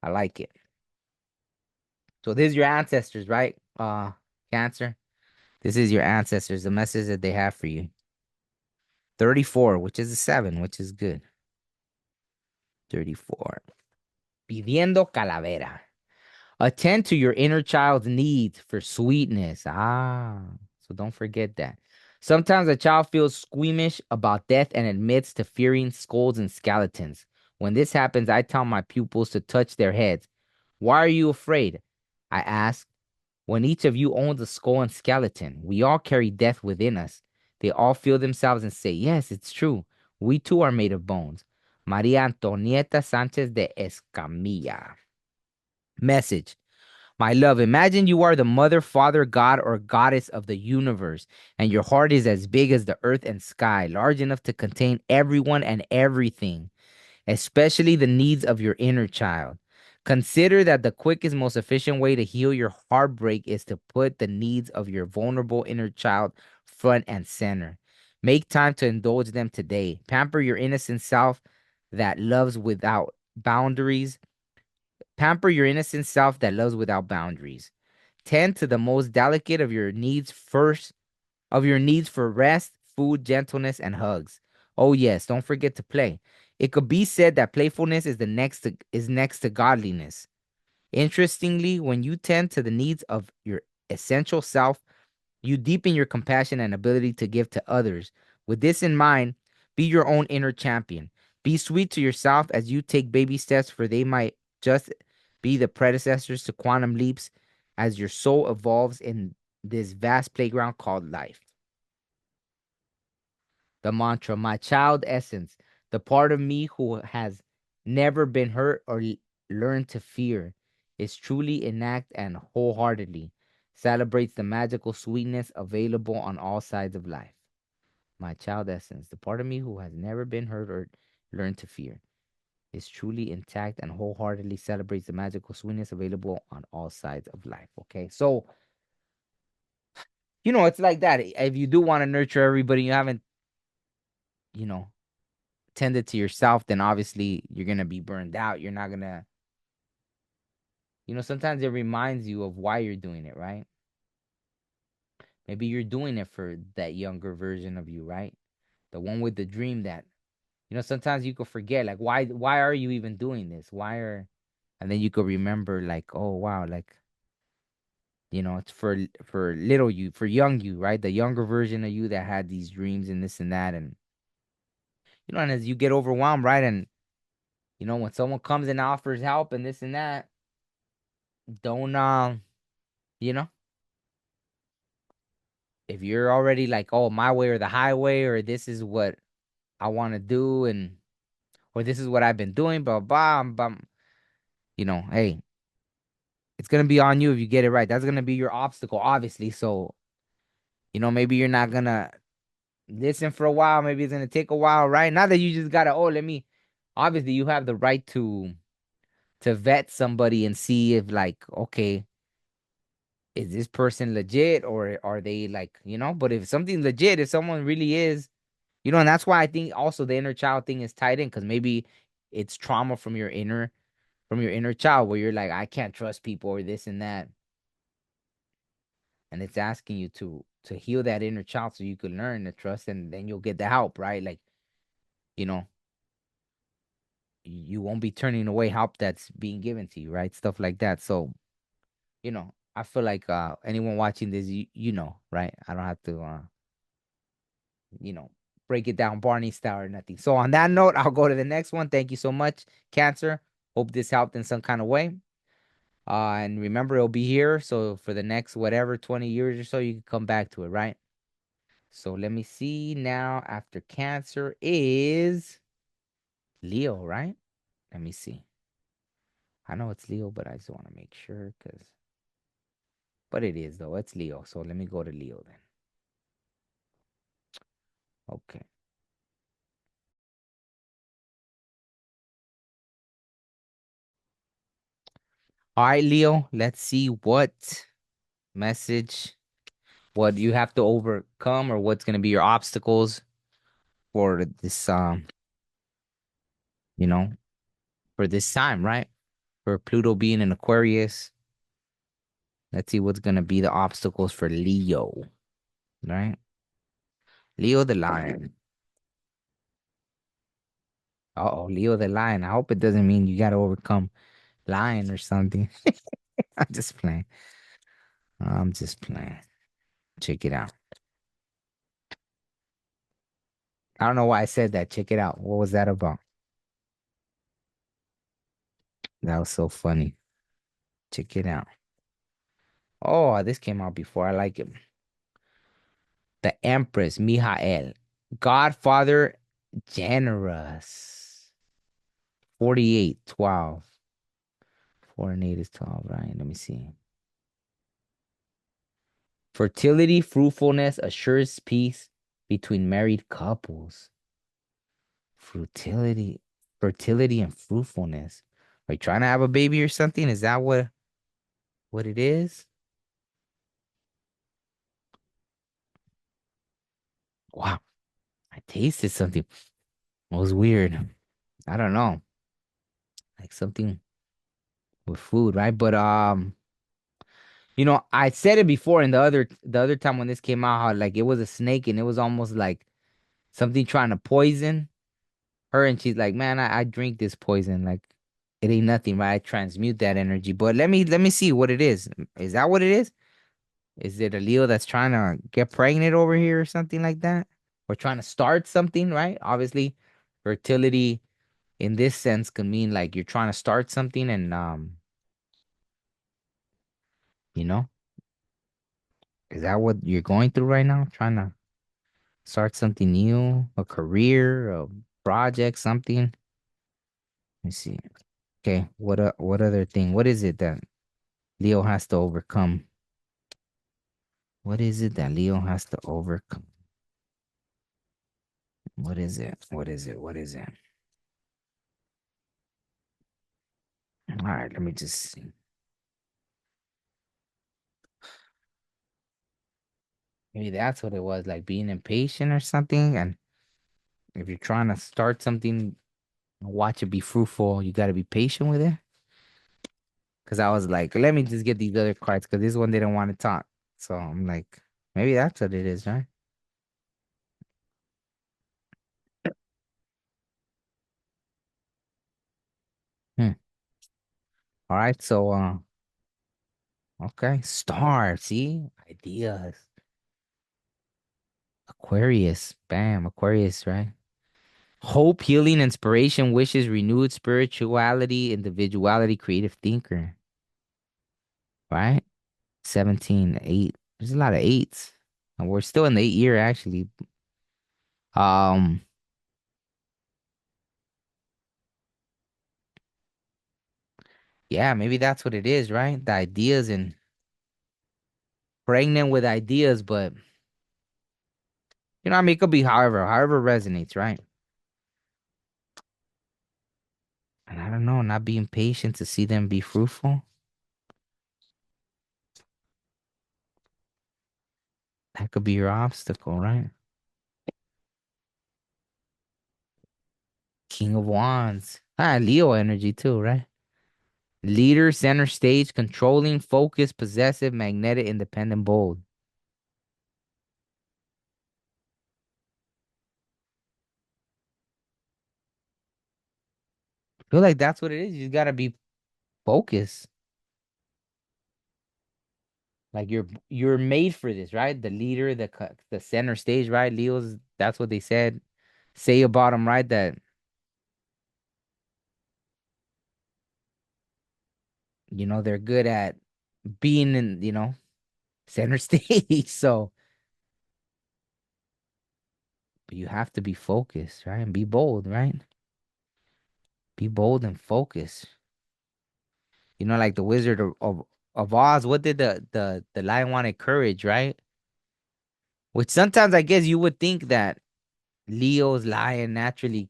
I like it. So this is your ancestors, right? Cancer. This is your ancestors, the message that they have for you. 34, which is a 7, which is good. 34. Pidiendo calavera. Attend to your inner child's needs for sweetness. So don't forget that. Sometimes a child feels squeamish about death and admits to fearing skulls and skeletons. When this happens, I tell my pupils to touch their heads. Why are you afraid? I ask. When each of you owns a skull and skeleton, we all carry death within us. They all feel themselves and say, yes, it's true. We too are made of bones. Maria Antonieta Sanchez de Escamilla. Message. My love, imagine you are the mother, father, god, or goddess of the universe, and your heart is as big as the earth and sky, large enough to contain everyone and everything, especially the needs of your inner child. Consider that the quickest, most efficient way to heal your heartbreak is to put the needs of your vulnerable inner child front and center. Make time to indulge them today. Pamper your innocent self that loves without boundaries. Pamper your innocent self that loves without boundaries. Tend to the most delicate of your needs first, of your needs for rest, food, gentleness, and hugs. Oh yes, don't forget to play. It could be said that playfulness is next to godliness. Interestingly, when you tend to the needs of your essential self, you deepen your compassion and ability to give to others. With this in mind, be your own inner champion. Be sweet to yourself as you take baby steps, for they might just be the predecessors to quantum leaps as your soul evolves in this vast playground called life. The mantra, my child essence, the part of me who has never been hurt or learned to fear, is truly enact and wholeheartedly celebrates the magical sweetness available on all sides of life. My child essence, the part of me who has never been hurt or learned to fear, is truly intact and wholeheartedly celebrates the magical sweetness available on all sides of life. Okay, so it's like that. If you do want to nurture everybody, you haven't, you know, tended to yourself, then obviously you're gonna be burned out. You're not gonna, sometimes it reminds you of why you're doing it, right? Maybe you're doing it for that younger version of you, right? The one with the dream that, sometimes you could forget, like, why are you even doing this? And then you could remember, like, oh wow, like, it's for little you, for young you, right? The younger version of you that had these dreams and this and that, and and as you get overwhelmed, right? And when someone comes and offers help and this and that, don't you know, if you're already like, oh, my way or the highway, or this is what I want to do, and or this is what I've been doing, blah blah blah, hey, it's gonna be on you if you get it right. That's gonna be your obstacle, obviously. So, maybe you're not gonna listen for a while. Maybe it's gonna take a while, right? Not that you just gotta, oh, let me. Obviously, you have the right to vet somebody and see if like, okay, is this person legit or are they like, But if something's legit, if someone really is, and that's why I think also the inner child thing is tied in because maybe it's trauma from your inner child where you're like, I can't trust people or this and that, and it's asking you to heal that inner child so you can learn to trust, and then you'll get the help, right? Like, you know, you won't be turning away help that's being given to you, right? Stuff like that. So, I feel like anyone watching this, right? I don't have to you know, break it down Barney style or nothing. So on that note, I'll go to the next one. Thank you so much, Cancer. Hope this helped in some kind of way. And remember, it'll be here. So for the next whatever 20 years or so, you can come back to it, right? So let me see now. After Cancer is Leo, right? Let me see. I know it's Leo, but I just want to make sure but it is though. It's Leo. So let me go to Leo then. Okay. All right, Leo. Let's see what message, what you have to overcome, or what's going to be your obstacles for this, you know, for this time, right? For Pluto being in Aquarius. Let's see what's going to be the obstacles for Leo, right? Leo the lion. Uh-oh, Leo the lion. I hope it doesn't mean you got to overcome lion or something. I'm just playing. I'm just playing. Check it out. I don't know why I said that. Check it out. What was that about? That was so funny. Check it out. Oh, this came out before. I like it. The Empress, Mijael. Godfather, generous. 48, 12. 4 and 8 is 12, right? Let me see. Fertility, fruitfulness assures peace between married couples. Fertility, fertility and fruitfulness. Are you trying to have a baby or something? Is that what it is? Wow, I tasted something. It was weird. I don't know. Like something with food, right? But I said it before in the other time when this came out, how like it was a snake and it was almost like something trying to poison her, and she's like, "Man, I drink this poison. Like it ain't nothing, right? I transmute that energy." But let me see what it is. Is that what it is? Is it a Leo that's trying to get pregnant over here or something like that? Or trying to start something, right? Obviously, fertility in this sense could mean like you're trying to start something and you know, is that what you're going through right now? Trying to start something new, a career, a project, something. Let me see. Okay, what other thing? What is it that Leo has to overcome? What is it that Leo has to overcome? What is it? What is it? What is it? All right, let me just see. Maybe that's what it was, like being impatient or something. And if you're trying to start something, watch it be fruitful. You got to be patient with it. Because I was like, let me just get these other cards because this one didn't want to talk. So I'm like, maybe that's what it is, right? Hmm. All right. So, okay. Star. See? Ideas. Aquarius. Bam. Aquarius, right? Hope, healing, inspiration, wishes, renewed spirituality, individuality, creative thinker. right? 17, 8. There's a lot of eights. And we're still in the 8 year actually. Um, yeah, maybe that's what it is, right? The ideas and pregnant with ideas, but I mean, it could be however resonates, right? And I don't know, not being patient to see them be fruitful. That could be your obstacle, right? King of Wands. Leo energy too, right? Leader, center stage, controlling, focused, possessive, magnetic, independent, bold. I feel like that's what it is. You just gotta be focused. Like you're made for this, right? The leader, the center stage, right? Leo's. That's what they said. Say about them, right? That they're good at being in center stage. So, but you have to be focused, right? And be bold, right? Be bold and focus. Like the Wizard of Oz. What did the lion wanted courage, right? Which sometimes I guess you would think that Leo's lion naturally,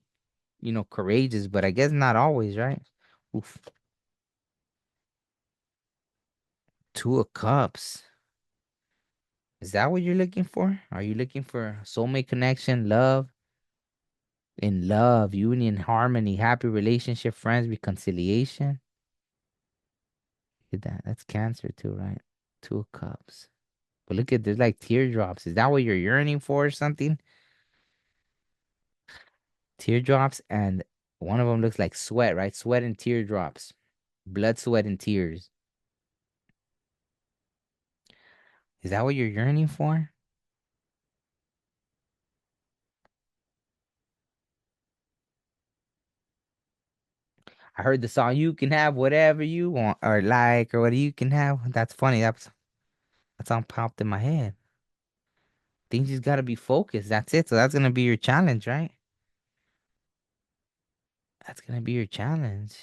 courageous, but I guess not always, right? Oof. Two of Cups. Is that what you're looking for? Are you looking for soulmate connection, love, in love, union, harmony, happy relationship, friends, reconciliation? Look at that. That's Cancer too, right? Two of Cups. But look at there's like teardrops. Is that what you're yearning for or something? Teardrops, and one of them looks like sweat, right? Sweat and teardrops. Blood, sweat, and tears. Is that what you're yearning for? I heard the song "You Can Have Whatever You Want" or like or what you can have. That's funny. That song popped in my head. Things just gotta be focused. That's it. So that's gonna be your challenge, right? That's gonna be your challenge.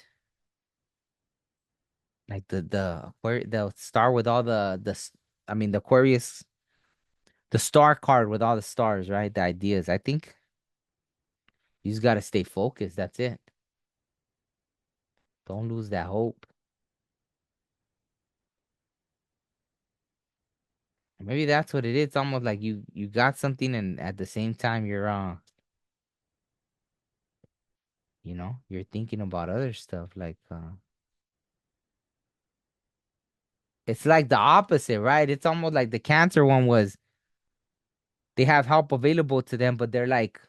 Like the star with all I mean the Aquarius, the star card with all the stars, right? The ideas. I think you just gotta stay focused. That's it. Don't lose that hope. Maybe that's what it is. It's almost like you got something, and at the same time you're thinking about other stuff. Like it's like the opposite, right? It's almost like the Cancer one was they have help available to them, but they're like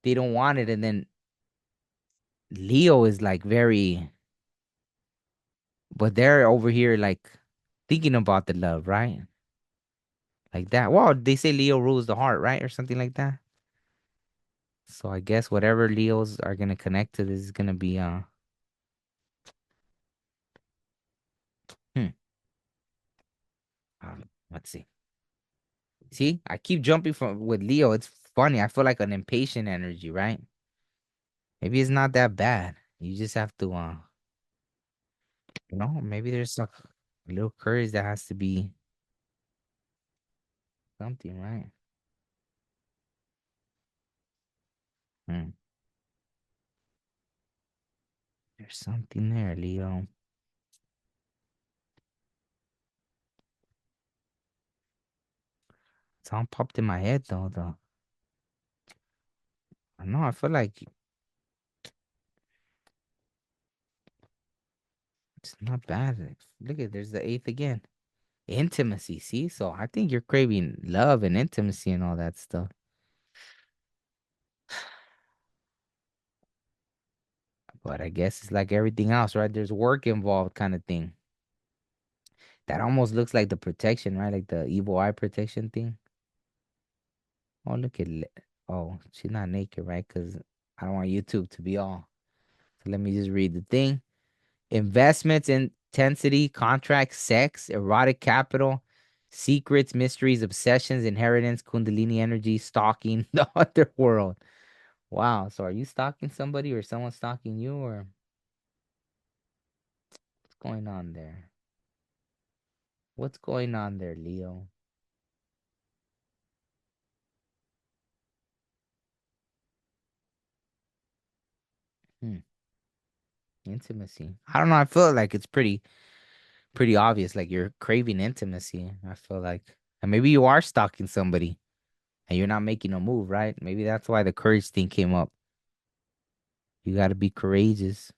they don't want it, and then Leo is like very, but they're over here like thinking about the love, right? Like that. Well, they say Leo rules the heart, right, or something like that. So I guess whatever Leos are gonna connect to this is gonna be hmm, let's see. See, I keep jumping from with Leo. It's funny. I feel like an impatient energy, right? Maybe it's not that bad. You just have to maybe there's like a little courage that has to be something, right? Hmm. There's something there, Leo. Song popped in my head though. I know. I feel like it's not bad. Look at there's the eighth again. Intimacy. See, so I think you're craving love and intimacy and all that stuff. But I guess it's like everything else, right? There's work involved, kind of thing. That almost looks like the protection, right? Like the evil eye protection thing. Oh, look at oh, she's not naked, right? Because I don't want YouTube to be all. So let me just read the thing. Investments in intensity, contracts, sex, erotic capital, secrets, mysteries, obsessions, inheritance, kundalini energy, stalking, the underworld. Wow. So are you stalking somebody or someone stalking you or what's going on there? What's going on there, Leo? Hmm. Intimacy. I don't know. I feel like it's pretty obvious. Like you're craving intimacy. I feel like, and maybe you are stalking somebody and you're not making a move, right? Maybe that's why the courage thing came up. You got to be courageous.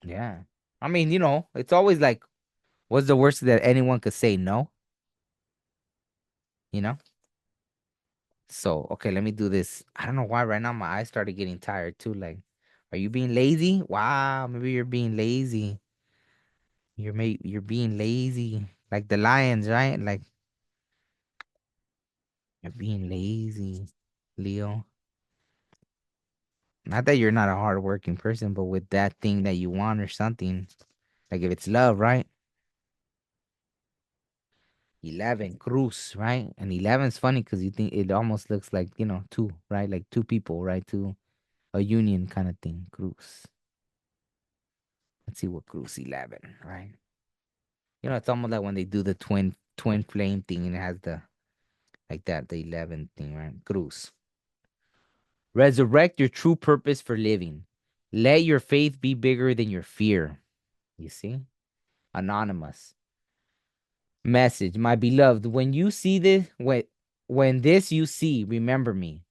Yeah. I mean, it's always like, what's the worst that anyone could say? No, you know? So, okay, let me do this. I don't know why right now my eyes started getting tired too. Like, are you being lazy? Wow, maybe you're being lazy. You're being lazy. Like the lions, right? Like you're being lazy, Leo. Not that you're not a hardworking person, but with that thing that you want or something, like if it's love, right? 11, Cruz, right? And 11's funny because you think it almost looks like, two, right? Like two people, right? Two, a union kind of thing, Cruz. Let's see what Cruz 11, right? It's almost like when they do the twin flame thing and it has like that, the 11 thing, right? Cruz. Resurrect your true purpose for living. Let your faith be bigger than your fear. You see? Anonymous. Message, my beloved, when you see this, when this you see, remember me.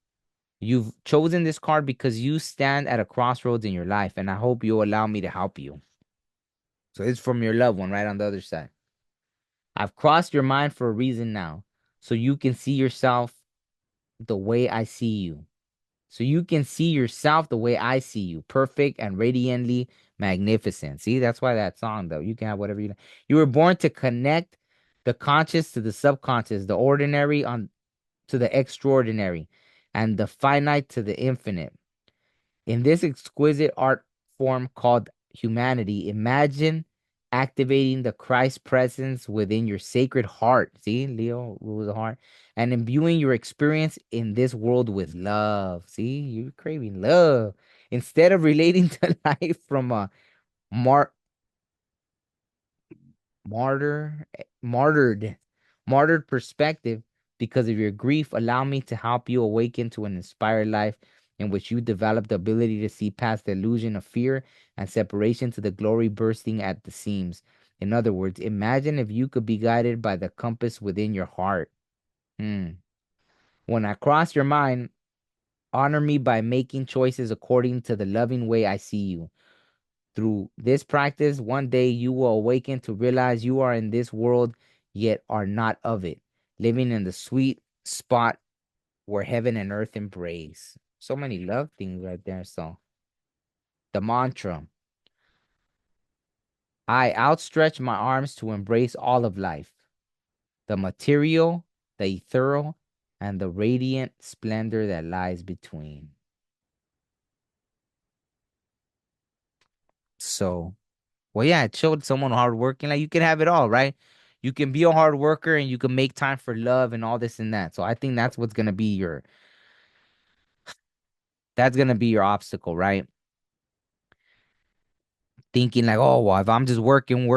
You've chosen this card because you stand at a crossroads in your life, and I hope you'll allow me to help you. So it's from your loved one right on the other side. I've crossed your mind for a reason now, so you can see yourself the way I see you. So you can see yourself the way I see you, perfect and radiantly magnificent. See, that's why that song, though, you can have whatever you like. You were born to connect the conscious to the subconscious, the ordinary on to the extraordinary, and the finite to the infinite. In this exquisite art form called humanity, imagine activating the Christ presence within your sacred heart. See, Leo rules the heart, and imbuing your experience in this world with love. See, you're craving love instead of relating to life from a mar- martyred martyred perspective because of your grief. Allow me to help you awaken to an inspired life in which you develop the ability to see past the illusion of fear and separation to the glory bursting at the seams. In other words, imagine if you could be guided by the compass within your heart. Hmm. When I cross your mind, honor me by making choices according to the loving way I see you. Through this practice, one day you will awaken to realize you are in this world, yet are not of it, living in the sweet spot where heaven and earth embrace. So many love things right there. So, the mantra, I outstretch my arms to embrace all of life, the material, the ethereal, and the radiant splendor that lies between. So, well, yeah, it showed someone hardworking. Like you can have it all, right? You can be a hard worker and you can make time for love and all this and that. So I think that's gonna be your obstacle, right? Thinking like, oh well, if I'm just working,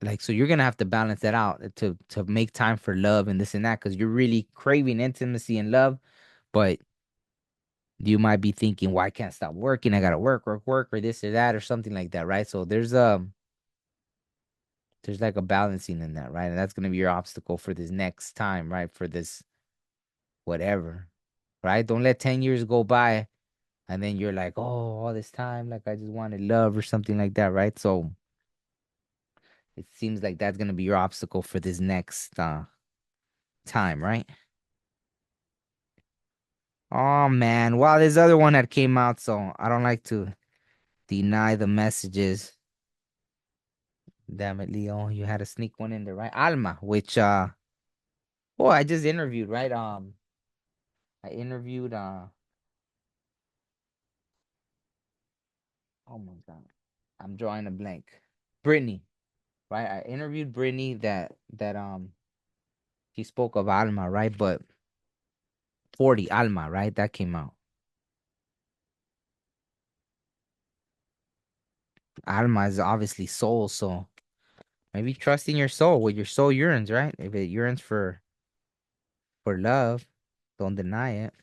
like so you're gonna have to balance that out to make time for love and this and that because you're really craving intimacy and love, but you might be thinking, well, I can't stop working. I gotta work, or this or that or something like that, right? So there's like a balancing in that, right? And that's gonna be your obstacle for this next time, right? For this whatever, right? Don't let 10 years go by and then you're like, oh, all this time, like I just wanted love or something like that, right? So it seems like that's gonna be your obstacle for this next time, right? Oh man, well, there's other one that came out, so I don't like to deny the messages. Damn it, Leo, you had to sneak one in there, right? Alma, which oh, I just interviewed, right? I interviewed Oh my God. I'm drawing a blank. Brittany, right? I interviewed Brittany that she spoke of Alma, right? But 40 Alma, right? That came out. Alma is obviously soul, so maybe trust in your soul, what your soul yearns, right? If it yearns for love, don't deny it.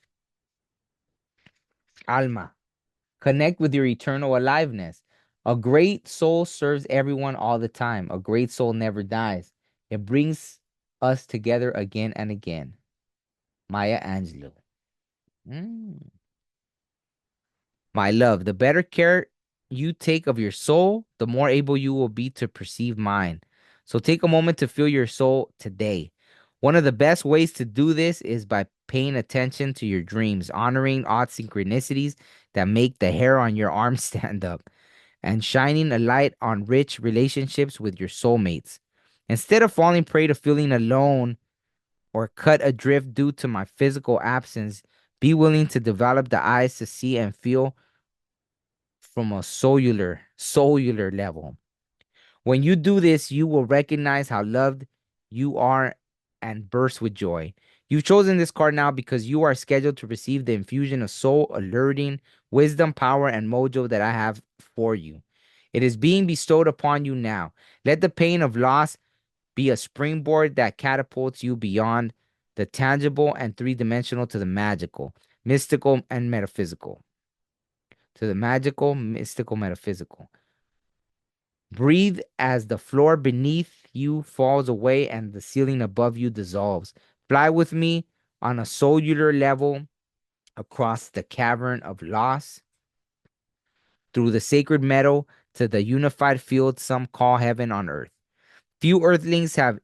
Alma, connect with your eternal aliveness. A great soul serves everyone all the time. A great soul never dies. It brings us together again and again. Maya Angelou. Mm. My love, the better care you take of your soul, the more able you will be to perceive mine. So take a moment to feel your soul today. One of the best ways to do this is by paying attention to your dreams, honoring odd synchronicities that make the hair on your arm stand up, and shining a light on rich relationships with your soulmates. Instead of falling prey to feeling alone or cut adrift due to my physical absence, be willing to develop the eyes to see and feel from a cellular level. When you do this, you will recognize how loved you are and burst with joy. You've chosen this card now because you are scheduled to receive the infusion of soul alerting, wisdom, power, and mojo that I have for you. It is being bestowed upon you now. Let the pain of loss be a springboard that catapults you beyond the tangible and three-dimensional to the magical, mystical, and metaphysical. To the magical, mystical, metaphysical. Breathe as the floor beneath you falls away and the ceiling above you dissolves. Fly with me on a cellular level across the cavern of loss, through the sacred meadow to the unified field some call heaven on earth. Few earthlings have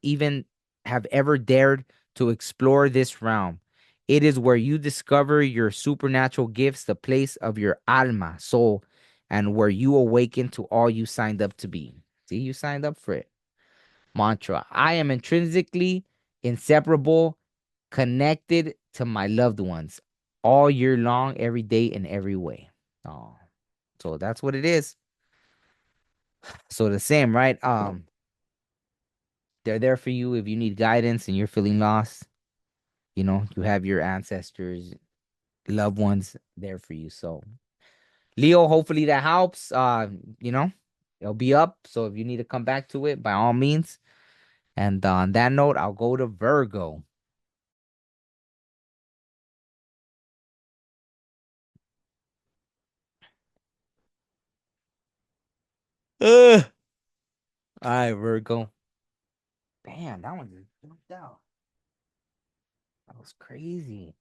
ever dared to explore this realm. It is where you discover your supernatural gifts, the place of your alma, soul, and where you awaken to all you signed up to be. See, you signed up for it. Mantra: I am intrinsically inseparable, connected to my loved ones all year long, every day, in every way. Oh, so that's what it is. So the same, right? They're there for you if you need guidance and you're feeling lost. You know, you have your ancestors, loved ones there for you. So, Leo, hopefully that helps. You know, it'll be up. So if you need to come back to it, by all means. And on that note, I'll go to Virgo. Ugh. All right, Virgo. Damn, that one just jumped out. That was crazy.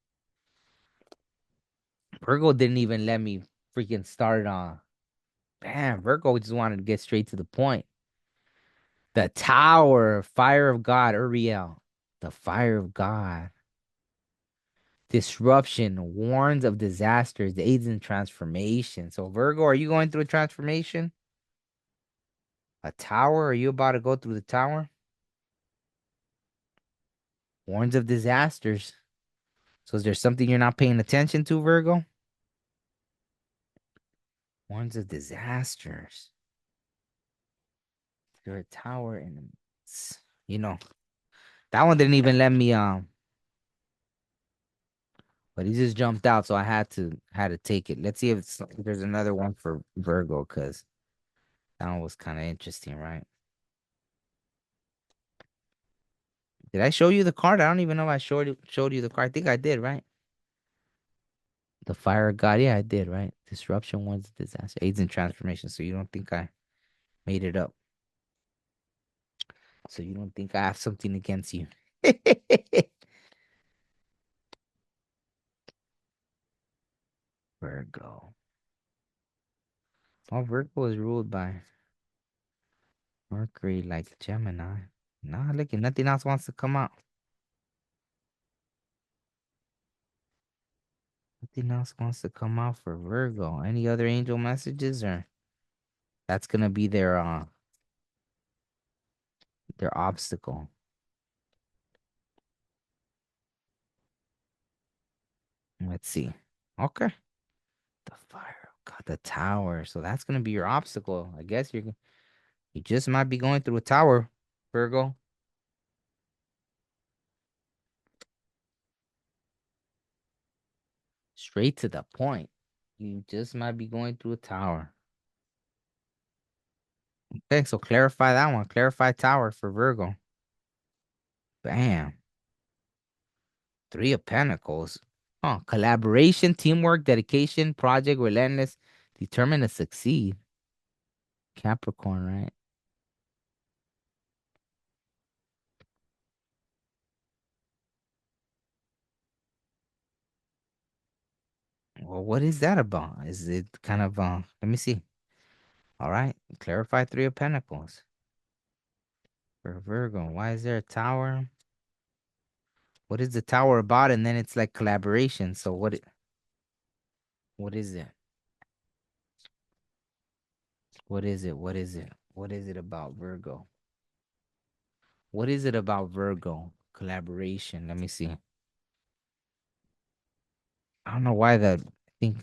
Virgo didn't even let me freaking start on. Damn, Virgo just wanted to get straight to the point. The Tower, Fire of God, Uriel. The Fire of God. Disruption, warns of disasters, aids in transformation. So, Virgo, are you going through a transformation? A tower? Are you about to go through the tower? Warns of disasters. So, is there something you're not paying attention to, Virgo? Warns of disasters. You're a tower and you know, that one didn't even let me but he just jumped out, so I had to take it. Let's see if there's another one for Virgo, because that one was kind of interesting, right? Did I show you the card? I don't even know if I showed you the card. I think I did, right? The Fire of God. Yeah, I did, right? Disruption, one's disaster, aids in transformation. So you don't think I made it up? So you don't think I have something against you? Virgo. Oh, Virgo is ruled by Mercury, like Gemini. Nah, look, nothing else wants to come out. Nothing else wants to come out for Virgo. Any other angel messages, or that's gonna be their obstacle. Let's see. Okay. The Fire of God. The tower. So that's gonna be your obstacle. I guess you just might be going through a tower, Virgo. Straight to the point. You just might be going through a tower. Okay, so clarify that one. Clarify tower for Virgo. Bam. Three of Pentacles. Oh, collaboration, teamwork, dedication, project, relentless, determined to succeed. Capricorn, right? Well, what is that about? Is it kind of let me see. All right. Clarify three of Pentacles for Virgo. Why is there a tower? What is the tower about? And then it's like collaboration. So what is it? What is it? What is it? What is it about Virgo? What is it about Virgo? Collaboration. Let me see. I don't know why that I think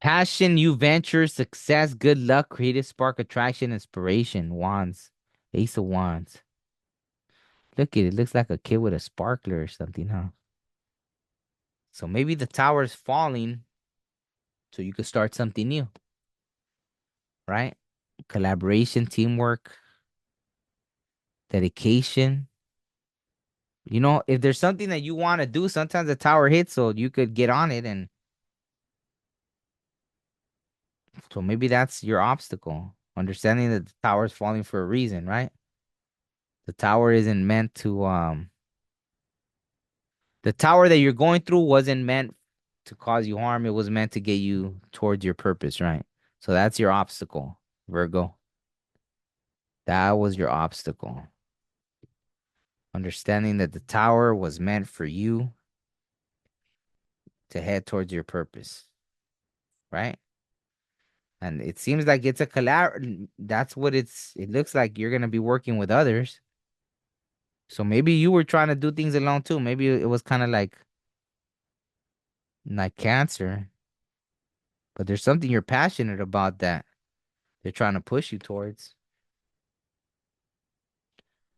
passion, new venture, success, good luck, creative spark, attraction, inspiration, wands, ace of wands. Look at it. Looks like a kid with a sparkler or something, huh? So maybe the tower is falling so you could start something new, right? Collaboration, teamwork, dedication. You know, if there's something that you want to do, sometimes the tower hits so you could get on it. And so maybe that's your obstacle. Understanding that the tower is falling for a reason, right? The tower isn't meant to the tower that you're going through wasn't meant to cause you harm. It was meant to get you towards your purpose, right? So that's your obstacle, Virgo. That was your obstacle. Understanding that the tower was meant for you to head towards your purpose, right? And it seems like it's a collab. That's what it looks like you're gonna be working with others. So maybe you were trying to do things alone too. Maybe it was kind of like Cancer, but there's something you're passionate about that they're trying to push you towards.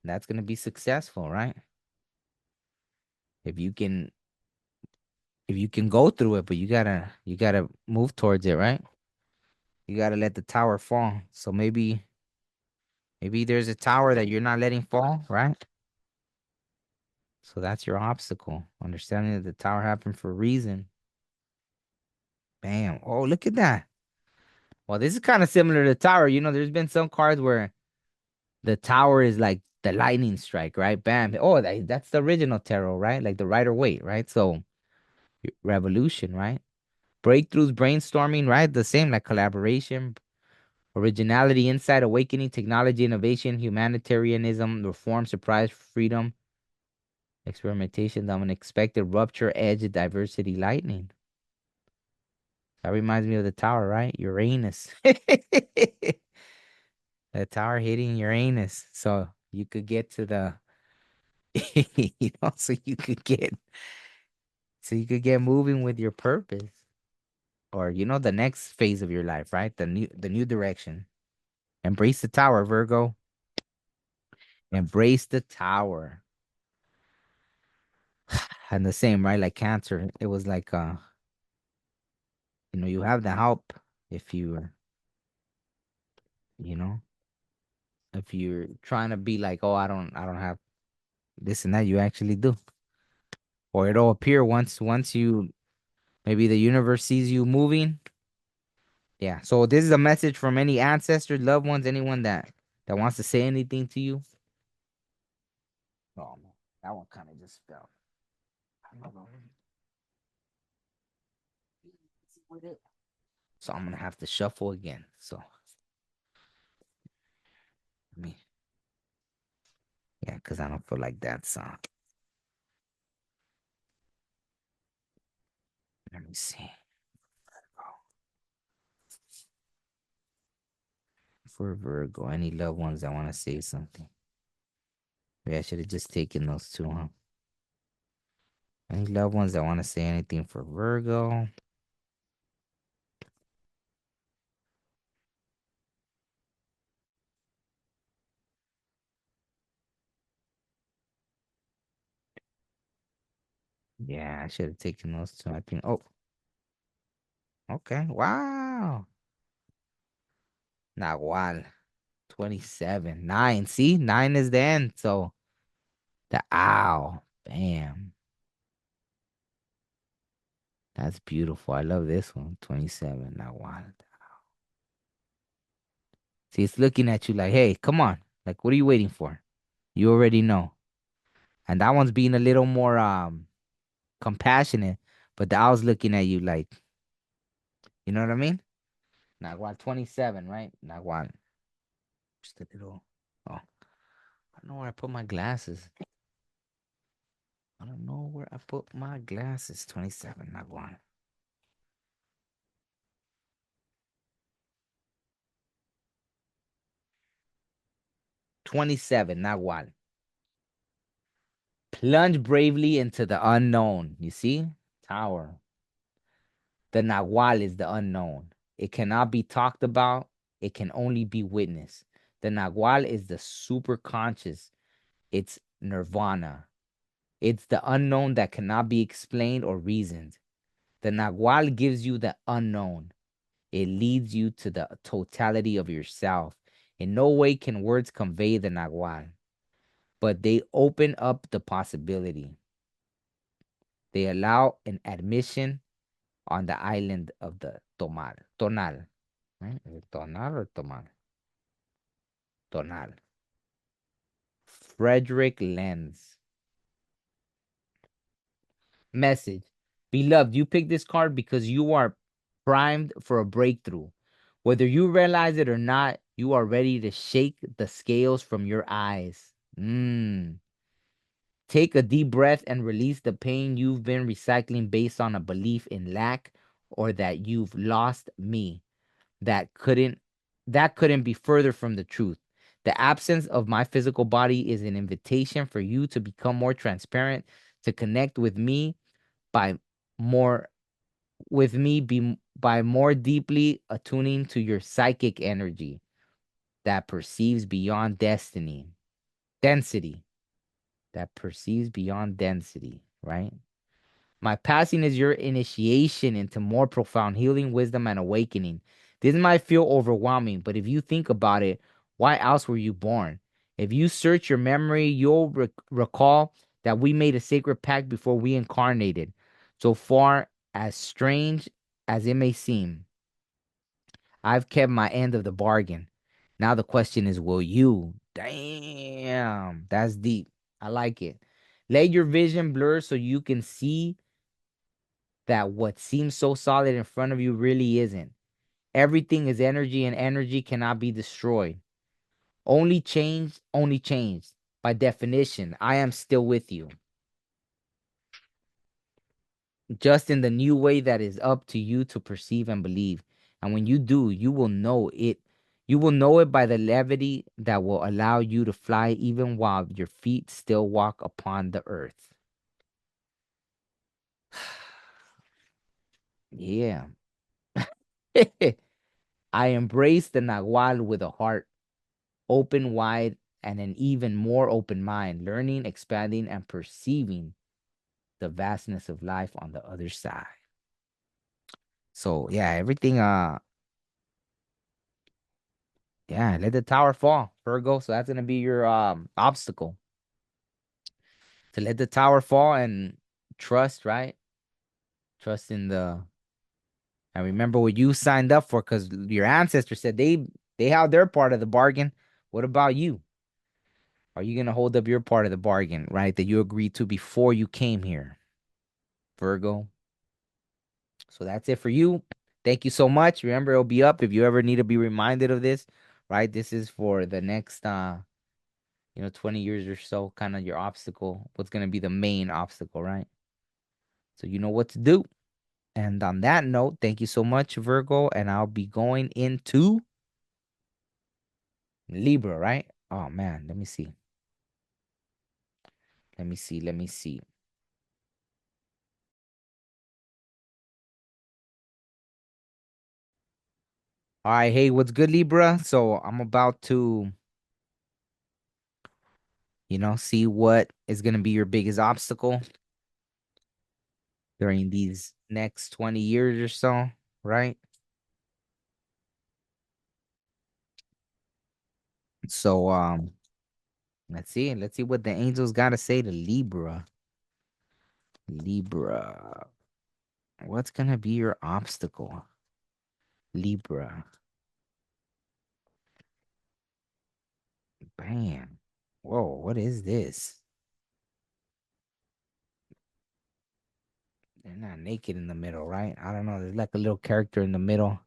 That's gonna be successful, right? If you can if you can go through it, but you gotta move towards it, right? You gotta let the tower fall. So maybe there's a tower that you're not letting fall, right? So that's your obstacle. Understanding that the tower happened for a reason. Bam. Oh, look at that. Well, this is kind of similar to the tower. You know, there's been some cards where the tower is like the lightning strike, right? Bam. Oh, that's the original tarot, right? Like the Rider Waite, right? So revolution, right? Breakthroughs, brainstorming, right? The same, like collaboration, originality, insight, awakening, technology, innovation, humanitarianism, reform, surprise, freedom, experimentation, the unexpected, rupture, edge, diversity, lightning. That reminds me of the tower, right? Uranus. The tower hitting Uranus. So you could get to the so you could get moving with your purpose. Or the next phase of your life, right? The new direction. Embrace the tower, Virgo. Embrace the tower. And the same, right? Like Cancer. It was like you have the help if you know, if you're trying to be like, oh, I don't have this and that, you actually do. Or it'll appear once you maybe the universe sees you moving. Yeah. So this is a message from any ancestors, loved ones, anyone that wants to say anything to you. Oh man, that one kind of just fell. I don't know. So I'm gonna have to shuffle again. So me, yeah, because I don't feel like that song. Let me see. For Virgo, any loved ones that want to say something. Maybe I should have just taken those two, huh? Any loved ones that want to say anything for Virgo? Yeah, I should have taken those two. I think. Oh, okay. Wow. Nagual. 27. 9. See? 9 is the end. So the owl. Bam. That's beautiful. I love this one. 27. Nagual. See, it's looking at you like, hey, come on. Like, what are you waiting for? You already know. And that one's being a little more compassionate, but the owl's looking at you like, you know what I mean? Nagual 27, right? Nagual. Just a little. Oh, I don't know where I put my glasses. I don't know where I put my glasses. 27, Nagual. 27, Nagual. Plunge bravely into the unknown. You see? Tower. The Nagual is the unknown. It cannot be talked about. It can only be witnessed. The Nagual is the super conscious. It's nirvana. It's the unknown that cannot be explained or reasoned. The Nagual gives you the unknown. It leads you to the totality of yourself. In no way can words convey the Nagual, but they open up the possibility. They allow an admission on the island of the Tonal. Right? Is it Tonal or Tomal? Tonal. Frederick Lenz. Message. Beloved, you picked this card because you are primed for a breakthrough. Whether you realize it or not, you are ready to shake the scales from your eyes. Take a deep breath and release the pain you've been recycling based on a belief in lack or that you've lost me. That couldn't that couldn't be further from the truth. The absence of my physical body is an invitation for you to become more transparent, to connect with me by more by more deeply attuning to your psychic energy that perceives beyond density, that perceives beyond density, right? My passing is your initiation into more profound healing, wisdom, and awakening. This might feel overwhelming, but if you think about it, why else were you born? If you search your memory, you'll recall that we made a sacred pact before we incarnated. So far, as strange as it may seem, I've kept my end of the bargain. Now the question is, will you? Damn, that's deep. I like it. Let your vision blur so you can see that what seems so solid in front of you really isn't. Everything is energy, and energy cannot be destroyed. Only change. By definition, I am still with you, just in the new way that is up to you to perceive and believe. And when you do, you will know it. You will know it by the levity that will allow you to fly even while your feet still walk upon the earth. Yeah. I embrace the Nahual with a heart open wide and an even more open mind, learning, expanding, and perceiving the vastness of life on the other side. So yeah, everything yeah, let the tower fall, Virgo. So that's gonna be your obstacle. To let the tower fall and trust, right? Trust in the and remember what you signed up for because your ancestors said they held their part of the bargain. What about you? Are you gonna hold up your part of the bargain, right? That you agreed to before you came here, Virgo? So that's it for you. Thank you so much. Remember, it'll be up if you ever need to be reminded of this, right? This is for the next 20 years or so, kind of your obstacle. What's gonna be the main obstacle, right? So you know what to do. And on that note, thank you so much, Virgo. And I'll be going into Libra, right? Oh man, let me see. Let me see. Let me see. All right, hey, what's good, Libra? So I'm about to, see what is gonna be your biggest obstacle during these next 20 years or so, right? So let's see what the angels gotta say to Libra. Libra. What's gonna be your obstacle? Libra. Bam. Whoa, what is this? They're not naked in the middle, right? I don't know. There's like a little character in the middle.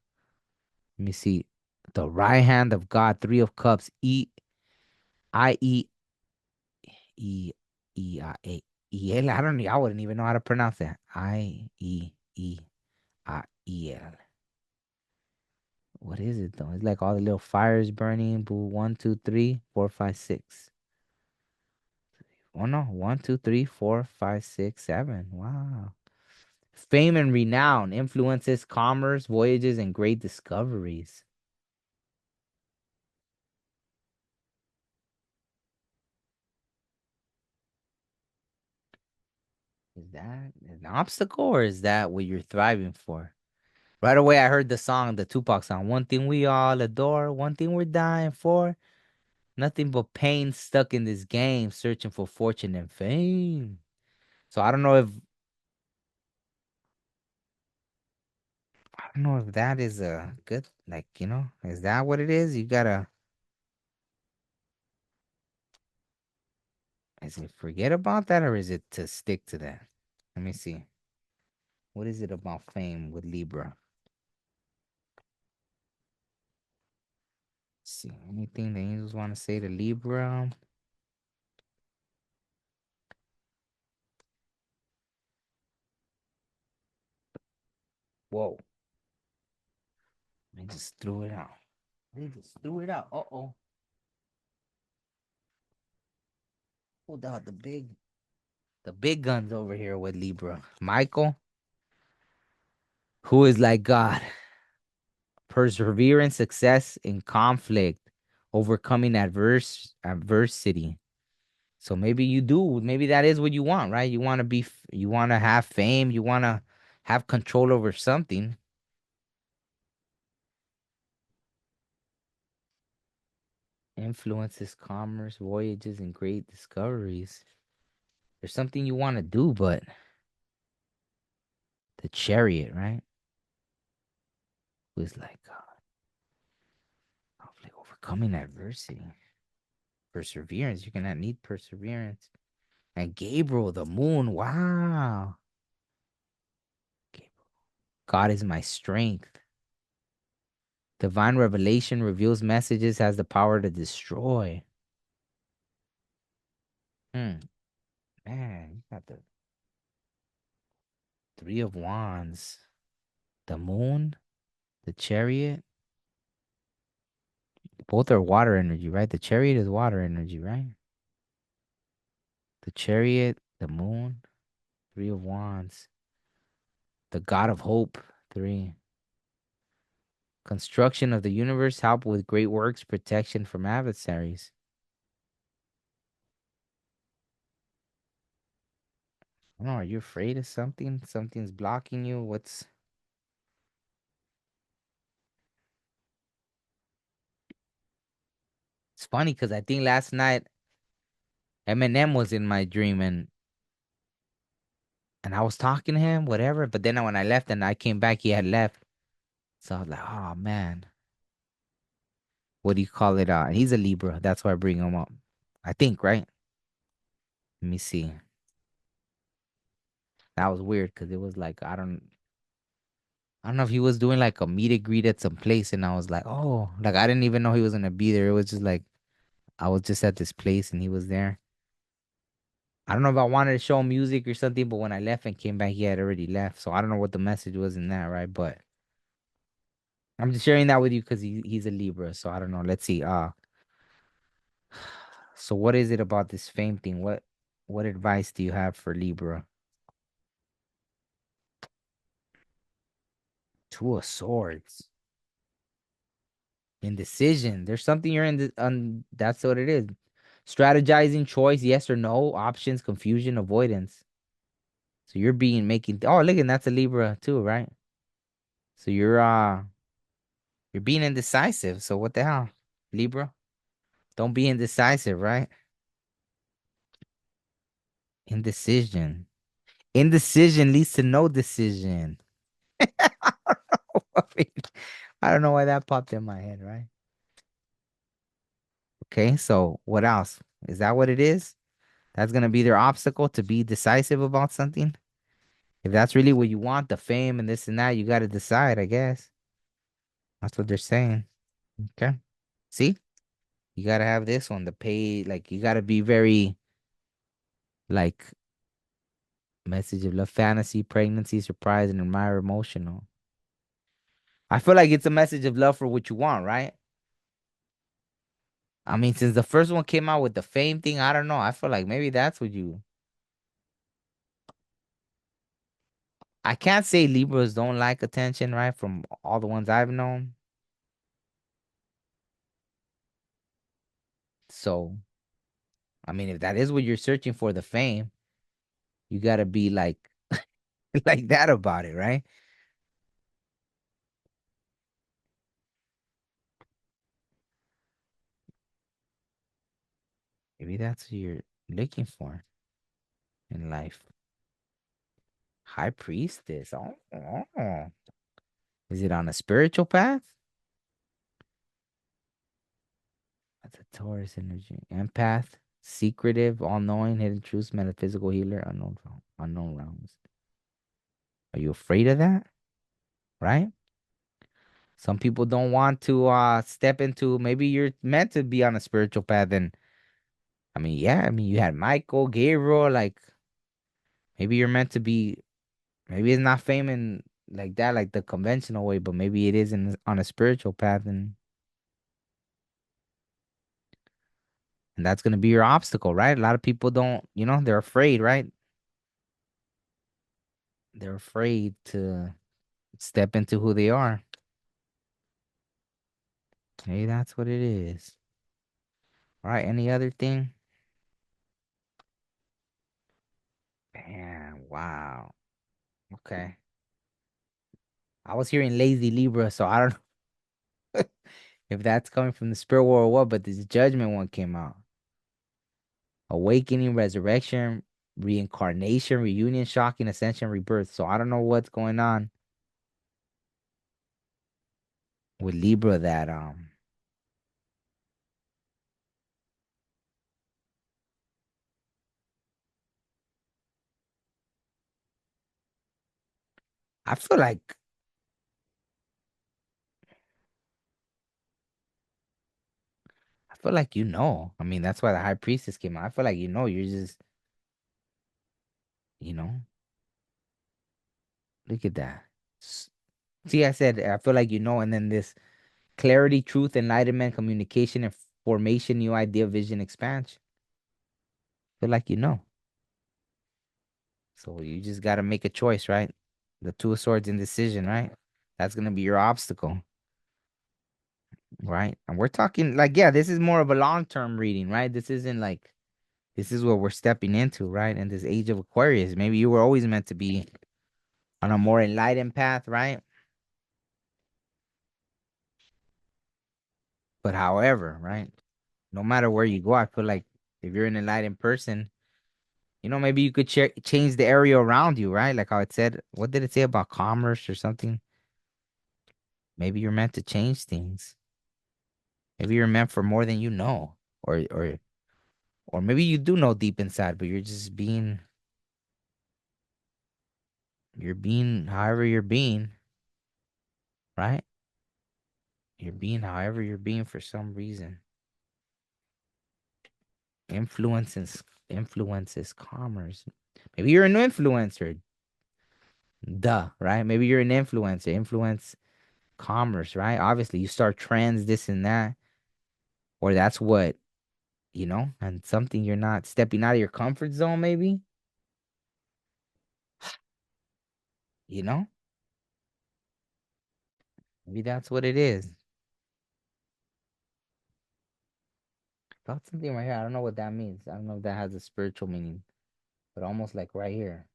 Let me see. The right hand of God, three of cups. I E E I don't know. I wouldn't even know how to pronounce that. I E I E L. What is it though? It's like all the little fires burning. Boo. One, two, three, four, five, six. Oh no. One, two, three, four, five, six, seven. Wow. Fame and renown influences commerce, voyages, and great discoveries. Is that an obstacle or is that what you're thriving for? Right away, I heard the song, the Tupac song. One thing we all adore, one thing we're dying for. Nothing but pain stuck in this game, searching for fortune and fame. So I don't know if that is a good, like, is that what it is? You gotta, is it forget about that or is it to stick to that? Let me see. What is it about fame with Libra? See, anything the angels want to say to Libra? Whoa, they just threw it out. They just threw it out. Uh-oh. Pulled out the big guns over here with Libra. Michael, who is like God, perseverance, success in conflict, overcoming adversity. So maybe you do, maybe that is what you want, right? You want to have fame, you want to have control over something. Influences commerce, voyages, and great discoveries. There's something you want to do, but the chariot, right? Was like hopefully overcoming adversity. Perseverance. You're gonna need perseverance. And Gabriel, the moon. Wow. Gabriel. God is my strength. Divine revelation reveals messages, has the power to destroy. Hmm. Man, you got the three of wands. The moon, the chariot. Both are water energy, right? The chariot is water energy, right? The chariot, the moon, three of wands. The god of hope, three. Construction of the universe, help with great works, protection from adversaries. I don't know, are you afraid of something? Something's blocking you? It's funny because I think last night Eminem was in my dream and I was talking to him, whatever. But then when I left and I came back, he had left. So I was like, oh man, what do you call it? He's a Libra. That's why I bring him up. I think, right? Let me see. That was weird because it was like I don't know if he was doing like a meet and greet at some place, and I was like, oh, like I didn't even know he was gonna be there. It was just like I was just at this place and he was there. I don't know if I wanted to show him music or something, but when I left and came back, he had already left. So I don't know what the message was in that, right? But I'm just sharing that with you because he's a Libra. So I don't know. Let's see. So what is it about this fame thing? What advice do you have for Libra? Two of Swords. Indecision. There's something you're in the that's what it is. Strategizing, choice, yes or no, options, confusion, avoidance. So you're being making oh look, and that's a Libra too, right? So you're being indecisive. So what the hell? Libra? Don't be indecisive, right? Indecision. Indecision leads to no decision. I mean, I don't know why that popped in my head, right? Okay, so what else? Is that what it is? That's gonna be their obstacle to be decisive about something? If that's really what you want, the fame and this and that, you gotta decide, I guess. That's what they're saying. Okay. See? You gotta have this one, the pay, like you gotta be very like message of love, fantasy, pregnancy, surprise, and admire emotional. I feel like it's a message of love for what you want, right? I mean, since the first one came out with the fame thing, I don't know. I feel like maybe that's what you. I can't say Libras don't like attention, right? From all the ones I've known. So, I mean, if that is what you're searching for, the fame, you gotta be like, like that about it, right? Maybe that's what you're looking for in life. High priestess. Oh. Is it on a spiritual path? That's a Taurus energy. Empath, secretive, all-knowing, hidden truths, metaphysical healer, unknown realms. Are you afraid of that? Right? Some people don't want to step into maybe you're meant to be on a spiritual path and I mean, yeah, I mean you had Michael, Gabriel, like maybe you're meant to be maybe it's not fame in like that, like the conventional way, but maybe it is on a spiritual path and that's gonna be your obstacle, right? A lot of people don't, they're afraid, right? They're afraid to step into who they are. Hey, that's what it is. All right, any other thing? Man, wow. Okay. I was hearing lazy Libra, so I don't know if that's coming from the spirit world or what, but this judgment one came out. Awakening, resurrection, reincarnation, reunion, shocking, ascension, rebirth. So I don't know what's going on with Libra that I feel like I feel like you know. I mean, that's why the high priestess came out. I feel like you're just, you know, look at that. S- See, I said I feel like you know, and then this clarity, truth, enlightenment, communication, and formation, new idea, vision, expansion. Feel like you know. So you just gotta make a choice, right? The two of swords indecision, right? That's gonna be your obstacle, right? And we're talking like, yeah, this is more of a long-term reading, right? This isn't like this is what we're stepping into, right? In this age of Aquarius. Maybe you were always meant to be on a more enlightened path, right? But however, right? No matter where you go, I feel like if you're an enlightened person, maybe you could change the area around you, right? Like how it said, what did it say about commerce or something? Maybe you're meant to change things. Maybe you're meant for more than you know. Or maybe you do know deep inside, but you're being however you're being, right? You're being however you're being for some reason. Influence and influences commerce. Maybe you're an influencer. Duh, right? Maybe you're an influencer. Influence commerce, right? Obviously, you start trends, this and that, or that's what, and something you're not stepping out of your comfort zone, maybe, you know? Maybe that's what it is. Felt something right here. I don't know what that means. I don't know if that has a spiritual meaning, but almost like right here.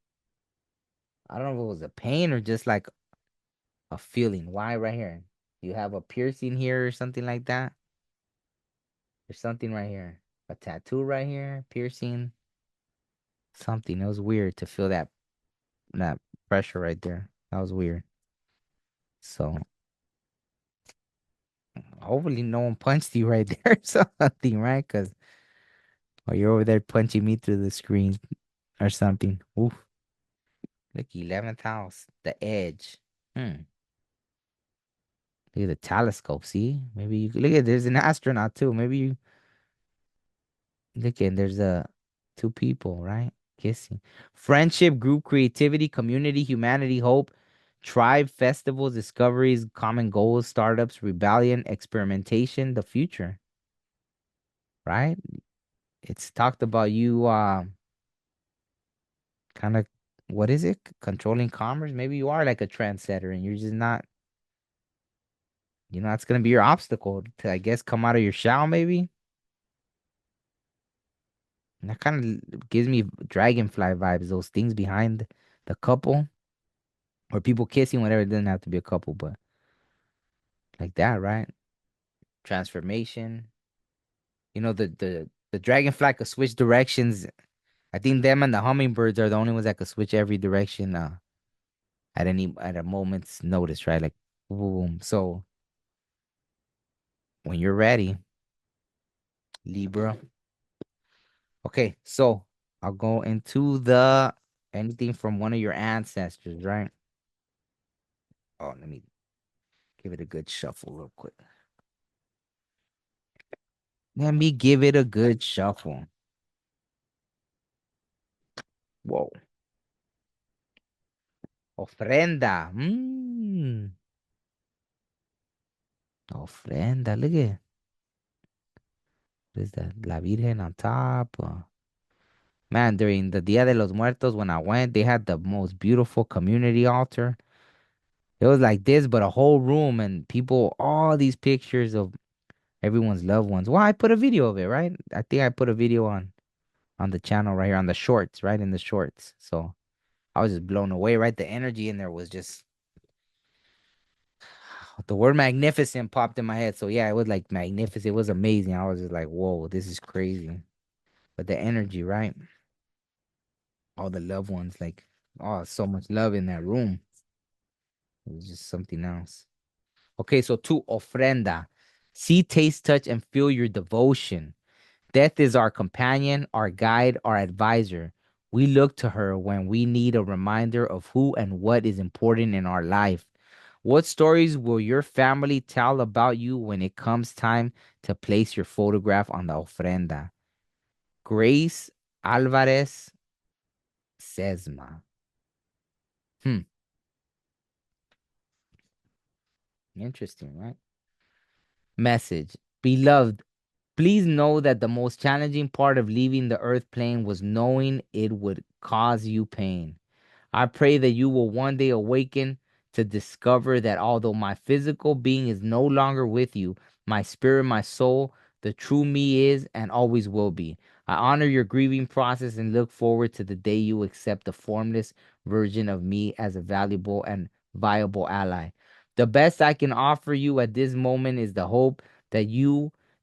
I don't know if it was a pain or just like a feeling. Why right here? You have a piercing here or something like that? There's something right here. A tattoo right here, piercing, something. It was weird to feel that pressure right there. That was weird. So hopefully no one punched you right there or something, right? Because or you're over there punching me through the screen or something. Oof. Look, 11th house, the edge. Hmm. Look at the telescope. See, maybe you look at there's an astronaut too. Maybe you look at there's a two people, right? Kissing. Friendship, group, creativity, community, humanity, hope, tribe, festivals, discoveries, common goals, startups, rebellion, experimentation, the future, right? It's talked about you kind of what is it? Controlling commerce. Maybe you are like a trendsetter and you're just not, that's gonna be your obstacle to I guess come out of your shell maybe. And that kind of gives me dragonfly vibes, those things behind the couple or people kissing, whatever. It doesn't have to be a couple, but like that, right? Transformation. The dragonfly could switch directions. I think them and the hummingbirds are the only ones that could switch every direction at a moment's notice, right? Like boom. So when you're ready, Libra. Okay, so I'll go into the anything from one of your ancestors, right? Oh, let me give it a good shuffle real quick. Let me give it a good shuffle. Whoa. Ofrenda. Ofrenda. Look at there's La Virgen on top. Man, during the Dia de los Muertos, when I went, they had the most beautiful community altar. It was like this, but a whole room and people, all these pictures of everyone's loved ones. Well, I put a video of it, right? I think I put a video on the channel right here on the shorts, right in the shorts. So I was just blown away, right? The energy in there was just the word magnificent popped in my head. So yeah, it was like magnificent. It was amazing. I was just like, whoa, this is crazy. But the energy, right? All the loved ones, like, oh, so much love in that room. It was just something else. Okay, so two, ofrenda. See, taste, touch, and feel your devotion. Death is our companion, our guide, our advisor. We look to her when we need a reminder of who and what is important in our life. What stories will your family tell about you when it comes time to place your photograph on the ofrenda? Grace Alvarez Sesma. Hmm, interesting, right? Message. Beloved, please know that the most challenging part of leaving the earth plane was knowing it would cause you pain. I pray that you will one day awaken to discover that although my physical being is no longer with you, my spirit, my soul, the true me is and always will be. I honor your grieving process and look forward to the day you accept the formless version of me as a valuable and viable ally. The best I can offer you at this moment is the hope that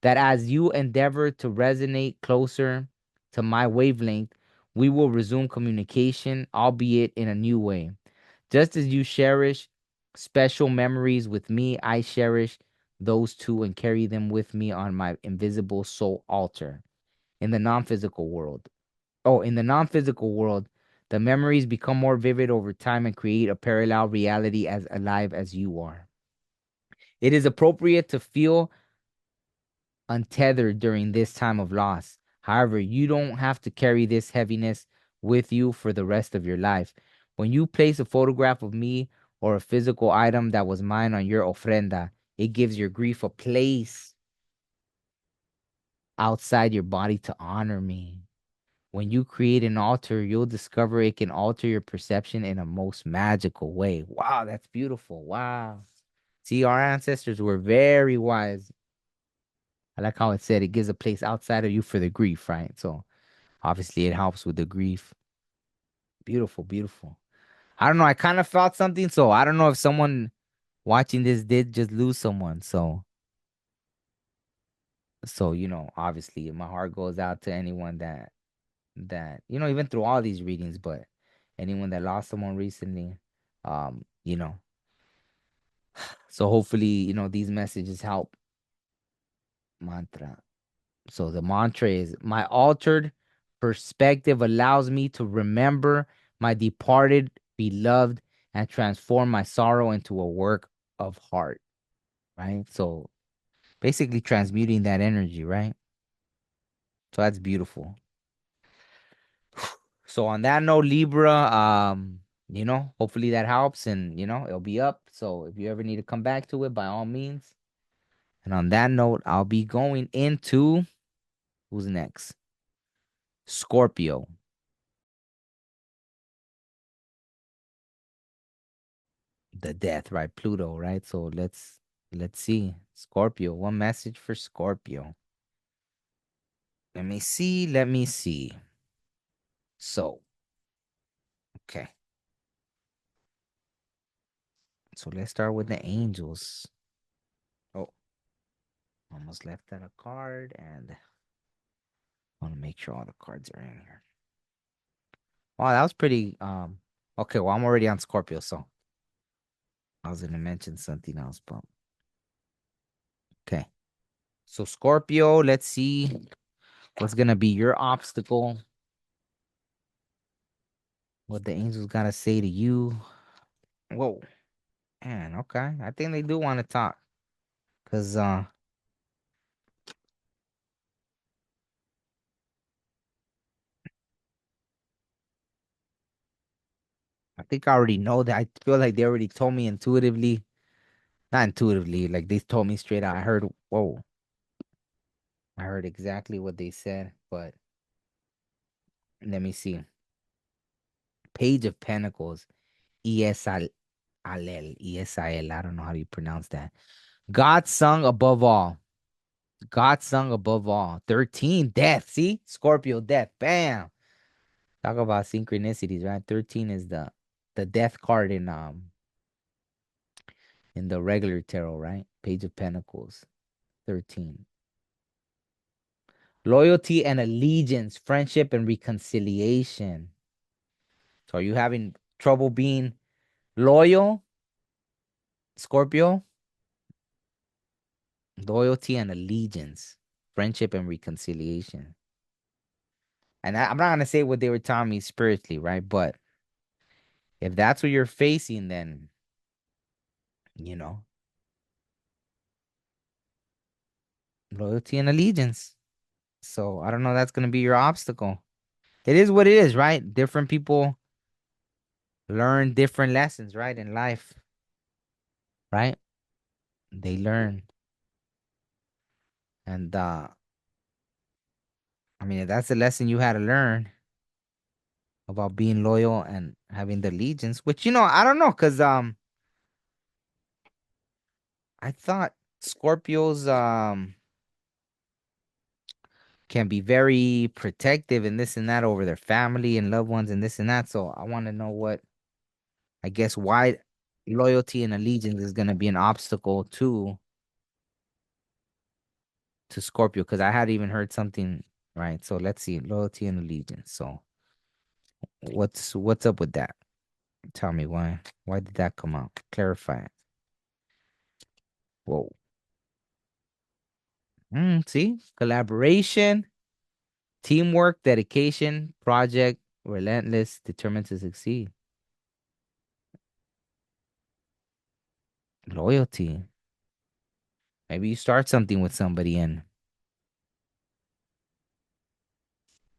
that as you endeavor to resonate closer to my wavelength, we will resume communication, albeit in a new way. Just as you cherish special memories with me, I cherish those too and carry them with me on my invisible soul altar in the non-physical world. Oh, in the non-physical world, the memories become more vivid over time and create a parallel reality as alive as you are. It is appropriate to feel untethered during this time of loss. However, you don't have to carry this heaviness with you for the rest of your life. When you place a photograph of me or a physical item that was mine on your ofrenda, it gives your grief a place outside your body to honor me. When you create an altar, you'll discover it can alter your perception in a most magical way. Wow, that's beautiful. Wow. See, our ancestors were very wise. I like how it said it gives a place outside of you for the grief, right? So obviously it helps with the grief. Beautiful, beautiful. I don't know. I kind of felt something, so I don't know if someone watching this did just lose someone. So obviously my heart goes out to anyone that even through all these readings, but anyone that lost someone recently, um, you know. So hopefully, these messages help. Mantra. So the mantra is my altered perspective allows me to remember my departed beloved and transform my sorrow into a work of heart, right? So basically transmuting that energy, right? So that's beautiful. So on that note, Libra, hopefully that helps and it'll be up. So if you ever need to come back to it, by all means. And on that note, I'll be going into who's next? Scorpio. The death, right? Pluto, right? So let's see. Scorpio. One message for Scorpio. Let me see. Let me see. So, okay. So let's start with the angels. Oh, almost left out a card and I want to make sure all the cards are in here. Wow, that was pretty okay, well I'm already on Scorpio, so I was gonna mention something else, but okay. So Scorpio, let's see what's gonna be your obstacle. What the angels gotta say to you. Whoa. Man, okay. I think they do want to talk. Cause I think I already know that. I feel like they already told me intuitively. Not intuitively, like they told me straight out. I heard exactly what they said, but let me see. Page of Pentacles. ESL Alel. ESIL. I don't know how you pronounce that. God sung above all. God sung above all. 13, death. See? Scorpio death. Bam. Talk about synchronicities, right? 13 is the death card in the regular tarot, right? Page of Pentacles, 13. Loyalty and allegiance, friendship and reconciliation. So are you having trouble being loyal, Scorpio? Loyalty and allegiance, friendship and reconciliation. And I'm not gonna say what they were telling me spiritually, right? But if that's what you're facing, then you know, loyalty and allegiance. So I don't know, that's gonna be your obstacle. It is what it is, right? Different people learn different lessons, right? In life, right? They learn. And I mean, if that's the lesson you had to learn about being loyal and having the allegiance, which I don't know, because I thought Scorpios can be very protective and this and that over their family and loved ones and this and that. So I want to know I guess why loyalty and allegiance is gonna be an obstacle to Scorpio, because I had even heard something, right? So let's see, loyalty and allegiance. So what's up with that? Tell me why. Why did that come out? Clarify it. Whoa. See? Collaboration, teamwork, dedication, project, relentless, determined to succeed. Loyalty. Maybe you start something with somebody and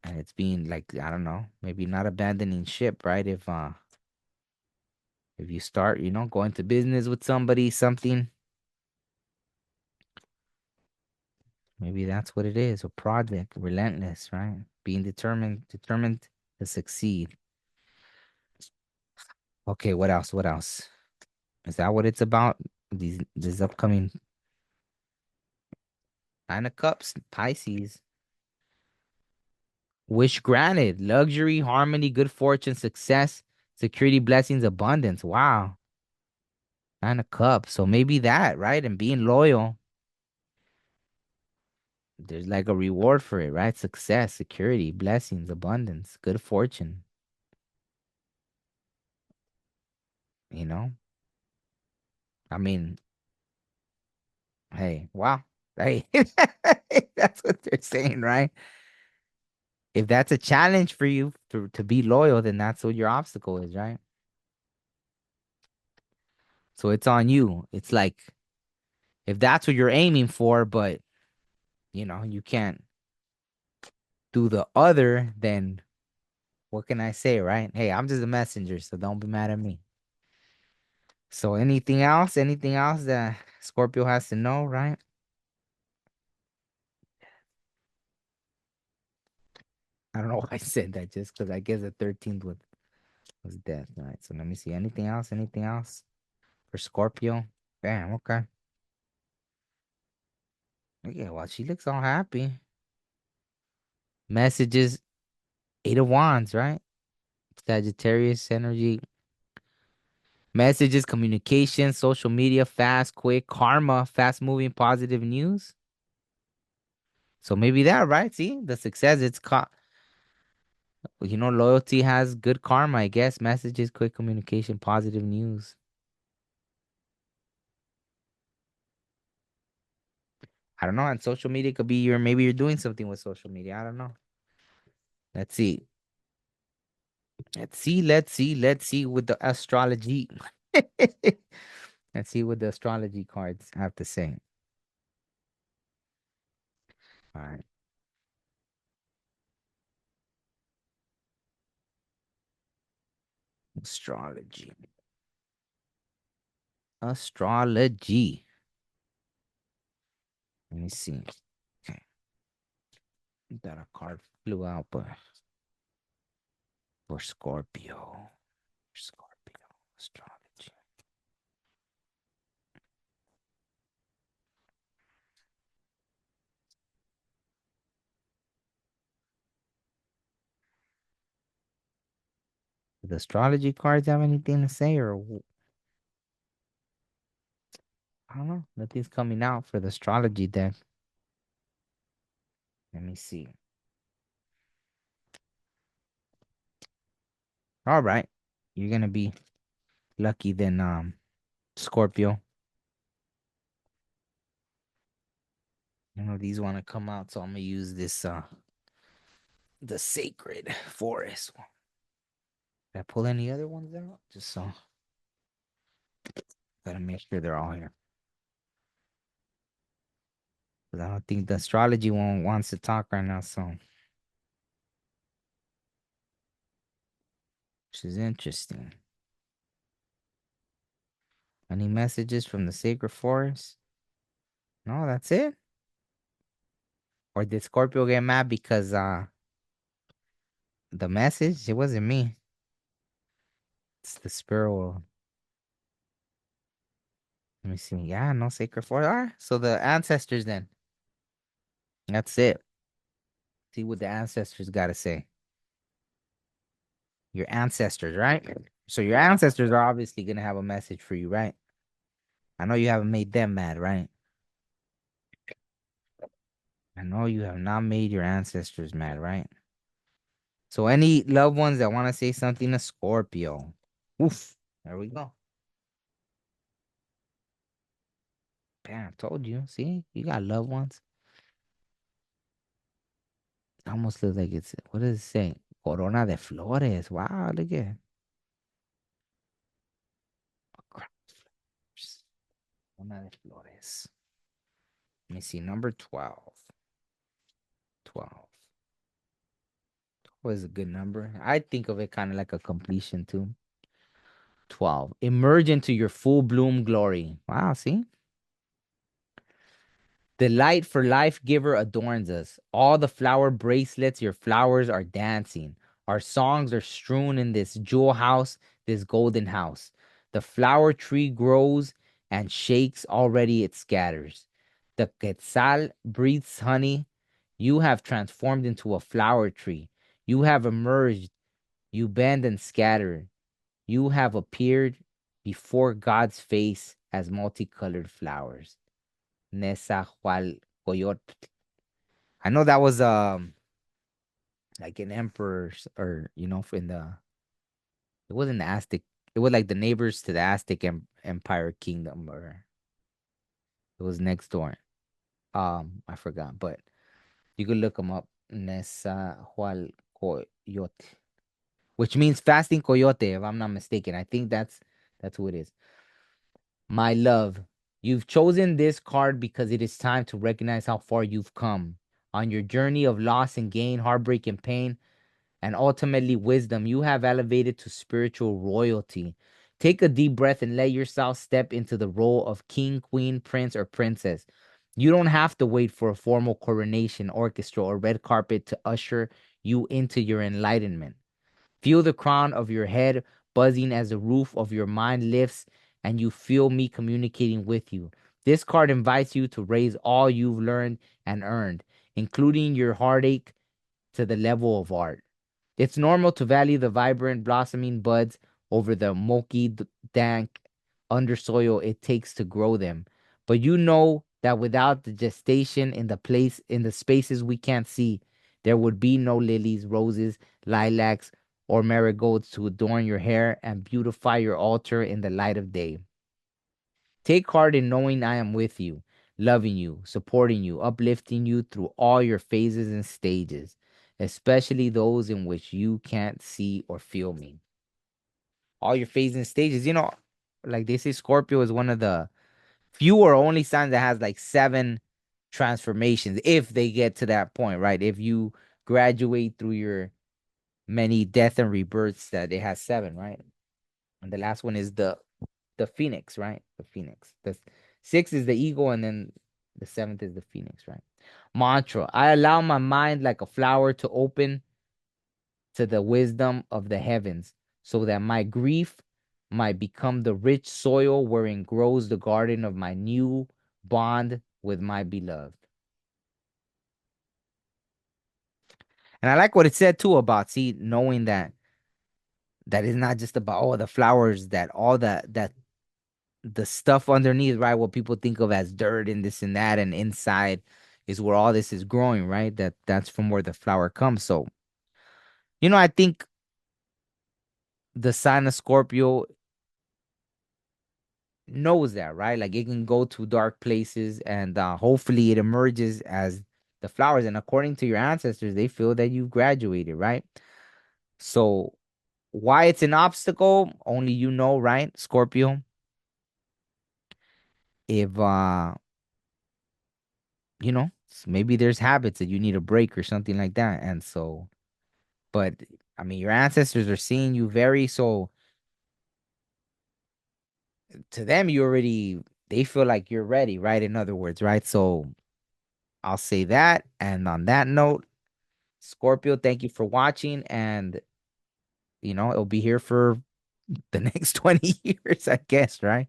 And it's being like, I don't know, maybe not abandoning ship, right? If you start, going to business with somebody, something, maybe that's what it is, a project, relentless, right? Being determined to succeed. Okay, what else? What else? Is that what it's about? This upcoming Nine of Cups, Pisces. Wish granted, luxury, harmony, good fortune, success, security, blessings, abundance. Wow. Nine of Cups. So maybe that, right? And being loyal, there's like a reward for it, right? Success, security, blessings, abundance, good fortune, you know? I mean, hey, wow. Hey, that's what they're saying, right? If that's a challenge for you to be loyal, then that's what your obstacle is, right? So it's on you. It's like if that's what you're aiming for, but you can't do the other, then what can I say, right? Hey, I'm just a messenger, so don't be mad at me. So anything else? Anything else that Scorpio has to know, right? I don't know why I said that, just because I guess the 13th was death, right? So let me see. Anything else? Anything else for Scorpio? Bam, okay. Yeah, well, she looks all happy. Messages, Eight of Wands, right? Sagittarius energy. Messages, communication, social media, fast, quick, karma, fast moving, positive news. So maybe that, right? See, the success, loyalty has good karma, I guess. Messages, quick communication, positive news. I don't know. And social media could be maybe you're doing something with social media. I don't know. Let's see. Let's see with the astrology. Let's see what the astrology cards have to say. All right. Astrology. Astrology. Let me see. Okay. That a card flew out, but for Scorpio. Scorpio. Astrology. Do the astrology cards have anything to say, or I don't know. Nothing's coming out for the astrology deck. Let me see. All right. You're gonna be lucky then, Scorpio. These want to come out, so I'm gonna use this the sacred forest. Did I pull any other ones out? Just so gotta make sure they're all here. Because I don't think the astrology one wants to talk right now, so which is interesting. Any messages from the sacred forest? No, that's it. Or did Scorpio get mad because the message? It wasn't me. It's the spirit world. Let me see. Yeah, no sacred forest. All right. So the ancestors then. That's it. See what the ancestors gotta say. Your ancestors, right? So your ancestors are obviously gonna have a message for you, right? I know you haven't made them mad, right? I know you have not made your ancestors mad, right? So any loved ones that want to say something to Scorpio. Oof. There we go. Bam, I told you. See, you got loved ones. It almost looks like what does it say? Corona de Flores. Wow, look at Corona de Flores. Let me see. Number 12. 12. Was a good number. I think of it kind of like a completion too. 12. Emerge into your full bloom glory. Wow, see? The light for life giver adorns us. All the flower bracelets, your flowers are dancing. Our songs are strewn in this jewel house, this golden house. The flower tree grows and shakes, already it scatters. The quetzal breathes honey. You have transformed into a flower tree. You have emerged. You bend and scatter. You have appeared before God's face as multicolored flowers. Nezahualcoyotl. I know that was like an emperor's, or in the, it wasn't the Aztec, it was like the neighbors to the Aztec Empire kingdom, or it was next door. I forgot, but you could look them up. Nezahualcoyotl, which means fasting coyote, if I'm not mistaken. I think that's who it is. My love, you've chosen this card because it is time to recognize how far you've come. On your journey of loss and gain, heartbreak and pain, and ultimately wisdom, you have elevated to spiritual royalty. Take a deep breath and let yourself step into the role of king, queen, prince, or princess. You don't have to wait for a formal coronation, orchestra, or red carpet to usher you into your enlightenment. Feel the crown of your head buzzing as the roof of your mind lifts, and you feel me communicating with you. This card invites you to raise all you've learned and earned, including your heartache, to the level of art. It's normal to value the vibrant, blossoming buds over the milky, dank undersoil it takes to grow them. But you know that without the gestation in the spaces we can't see, there would be no lilies, roses, lilacs, or marigolds to adorn your hair and beautify your altar in the light of day. Take heart in knowing I am with you, loving you, supporting you, uplifting you through all your phases and stages, especially those in which you can't see or feel me. All your phases and stages, like they say, Scorpio is one of the few or only signs that has like seven transformations if they get to that point, right? If you graduate through your many death and rebirths, that it has seven, right? And the last one is the phoenix, right? The phoenix. The six is the eagle, and then the seventh is the phoenix, right? Mantra. I allow my mind like a flower to open to the wisdom of the heavens, so that my grief might become the rich soil wherein grows the garden of my new bond with my beloved. And I like what it said too about, see, knowing that is not just about, the flowers, that all that the stuff underneath, right? What people think of as dirt and this and that, and inside is where all this is growing, right? That's from where the flower comes. So, I think the sign of Scorpio knows that, right? Like it can go to dark places, and hopefully it emerges as the flowers. And according to your ancestors, they feel that you've graduated, right? So, why it's an obstacle, only you know, right, Scorpio? If maybe there's habits that you need a break or something like that. And so, but I mean, your ancestors are seeing you very, so to them, they feel like you're ready, right? In other words, right? So I'll say that. And on that note, Scorpio, thank you for watching. And, it'll be here for the next 20 years, I guess, right?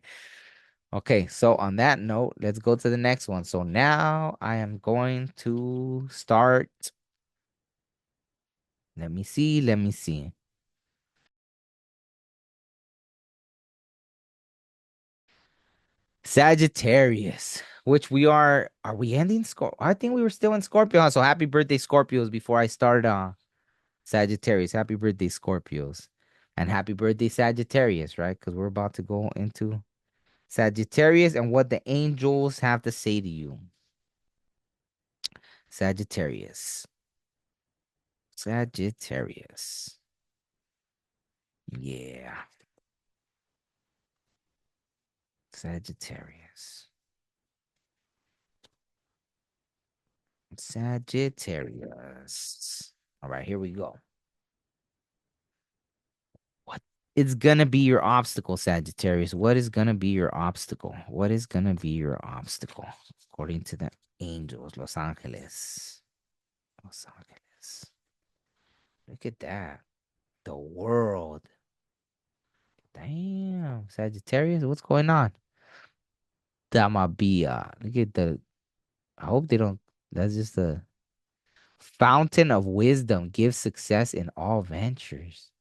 Okay. So on that note, let's go to the next one. So now I am going to start. Let me see. Let me see. Sagittarius, which are we ending Scorpio? I think we were still in Scorpio, huh? So happy birthday, Scorpios, before I start Sagittarius. Happy birthday, Scorpios. And happy birthday, Sagittarius, right? Because we're about to go into Sagittarius and what the angels have to say to you. Sagittarius. Sagittarius. Yeah. Sagittarius. Sagittarius. All right, here we go. It's gonna be your obstacle, Sagittarius? What is gonna be your obstacle? What is gonna be your obstacle? According to the angels, Los Angeles. Los Angeles. Look at that. The world. Damn, Sagittarius, what's going on? That might be look at the I hope they don't that's just the fountain of wisdom gives success in all ventures.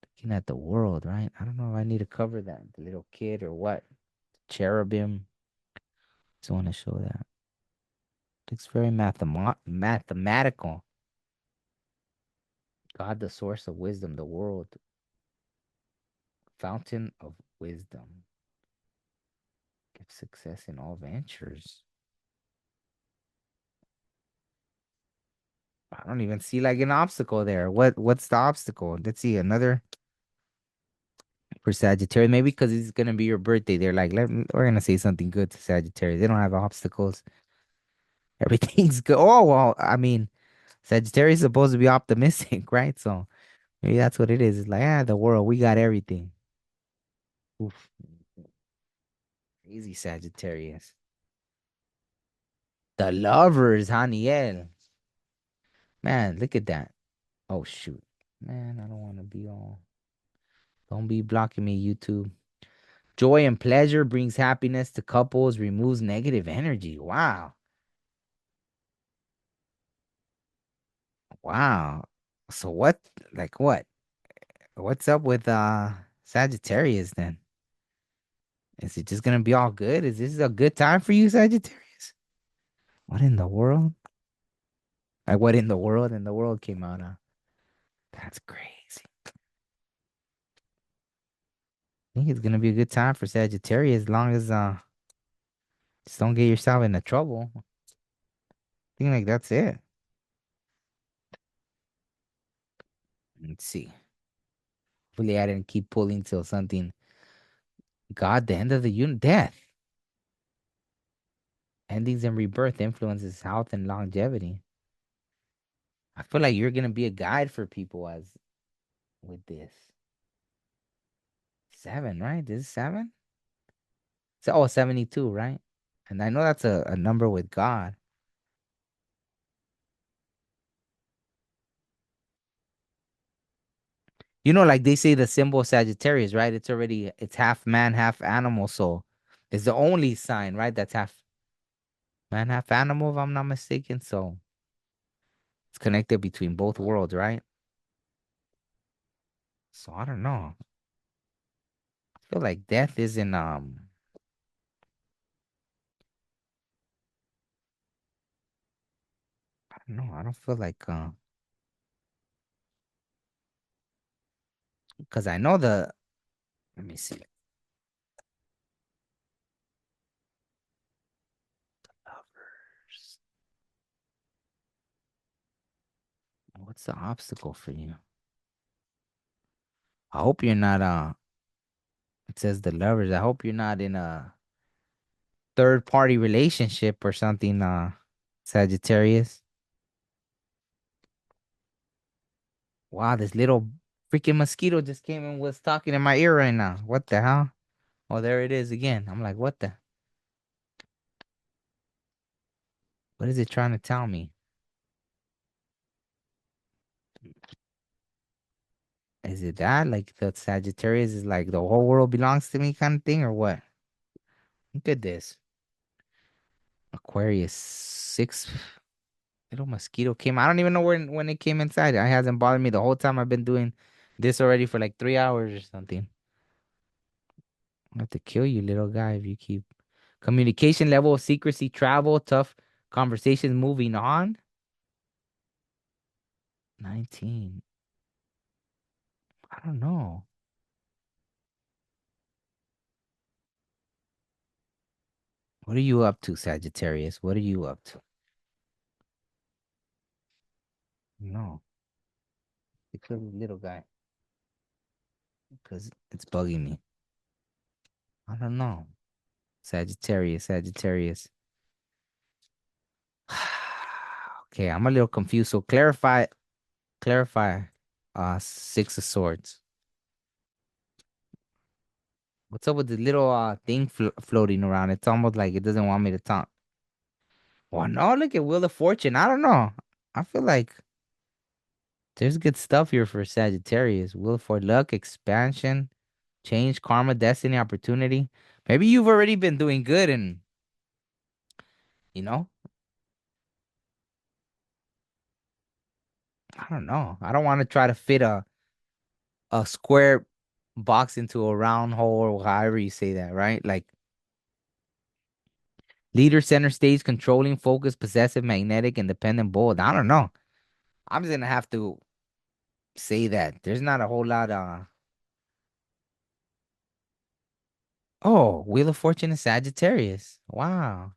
Looking at the world, right? I don't know if I need to cover that. The little kid or what? Cherubim. Just want to show that. It's very mathematical. God, the source of wisdom, the world, fountain of wisdom. Give success in all ventures. I don't even see like an obstacle there. What's the obstacle? Let's see another for Sagittarius. Maybe because it's gonna be your birthday. They're like, we're gonna say something good to Sagittarius. They don't have obstacles. Everything's good. Oh well, I mean, Sagittarius is supposed to be optimistic, right? So maybe that's what it is. It's like, the world, we got everything. Oof. Easy Sagittarius. The lovers, Haniel. Man, look at that. Oh shoot. Man, I don't want to be all. Don't be blocking me, YouTube. Joy and pleasure brings happiness to couples, removes negative energy. Wow. Wow. So what like what? What's up with Sagittarius then? Is it just gonna be all good? Is this a good time for you, Sagittarius? What in the world? Like what in the world? And the world came out. That's crazy. I think it's gonna be a good time for Sagittarius as long as just don't get yourself into trouble. I think like that's it. Let's see. Hopefully I didn't keep pulling till something. God, the end of the death. Endings and rebirth influences health and longevity. I feel like you're gonna be a guide for people as with this. 7, right? This is 7? So, 72, right? And I know that's a number with God. You know, like they say the symbol of Sagittarius, right? It's half man, half animal. So it's the only sign, right? That's half man, half animal, if I'm not mistaken. So it's connected between both worlds, right? So I don't know. I feel like death isn't I don't know. I don't feel like because I know the let me see. Lovers. What's the obstacle for you? I hope you're not it says the lovers. I hope you're not in a third party relationship or something, Sagittarius. Wow, this little freaking mosquito just came and was talking in my ear right now. What the hell? Oh, there it is again. I'm like, what is it trying to tell me? Is it that? Like the Sagittarius is like the whole world belongs to me kind of thing or what? Look at this. Aquarius 6 little mosquito came. I don't even know when it came inside. It hasn't bothered me the whole time I've been doing this already for like 3 hours or something. I have to kill you, little guy, if you keep communication level of secrecy, travel, tough conversations, moving on. 19. I don't know. What are you up to, Sagittarius? What are you up to? No, because little guy, because it's bugging me. I don't know. Sagittarius. Okay, I'm a little confused. So clarify. 6 of Swords. What's up with the little thing floating around? It's almost like it doesn't want me to talk. Well, no, look at Wheel of Fortune. I don't know. I feel like there's good stuff here for Sagittarius. Wheel for luck, expansion, change, karma, destiny, opportunity. Maybe you've already been doing good and, you know, I don't know. I don't want to try to fit a square box into a round hole or however you say that, right? Like leader, center stage, controlling, focus, possessive, magnetic, independent, bold. I don't know. I'm just gonna have to say that there's not a whole lot. Oh, Wheel of Fortune is Sagittarius. Wow,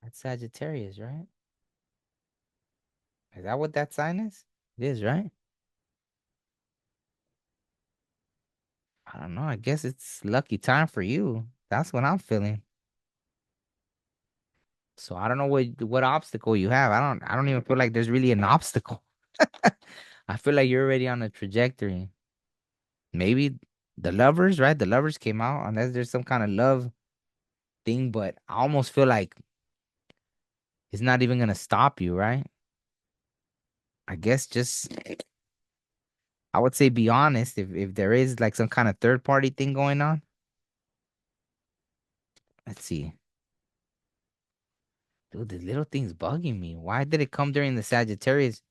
that's Sagittarius, right? Is that what that sign is? It is, right? I don't know. I guess it's lucky time for you. That's what I'm feeling. So I don't know what obstacle you have. I don't even feel like there's really an obstacle. I feel like you're already on a trajectory. Maybe the lovers, right? The lovers came out unless there's some kind of love thing, but I almost feel like it's not even gonna stop you, right? I guess just I would say be honest if there is like some kind of third party thing going on. Let's see. Dude, this little thing's bugging me. Why did it come during the Sagittarius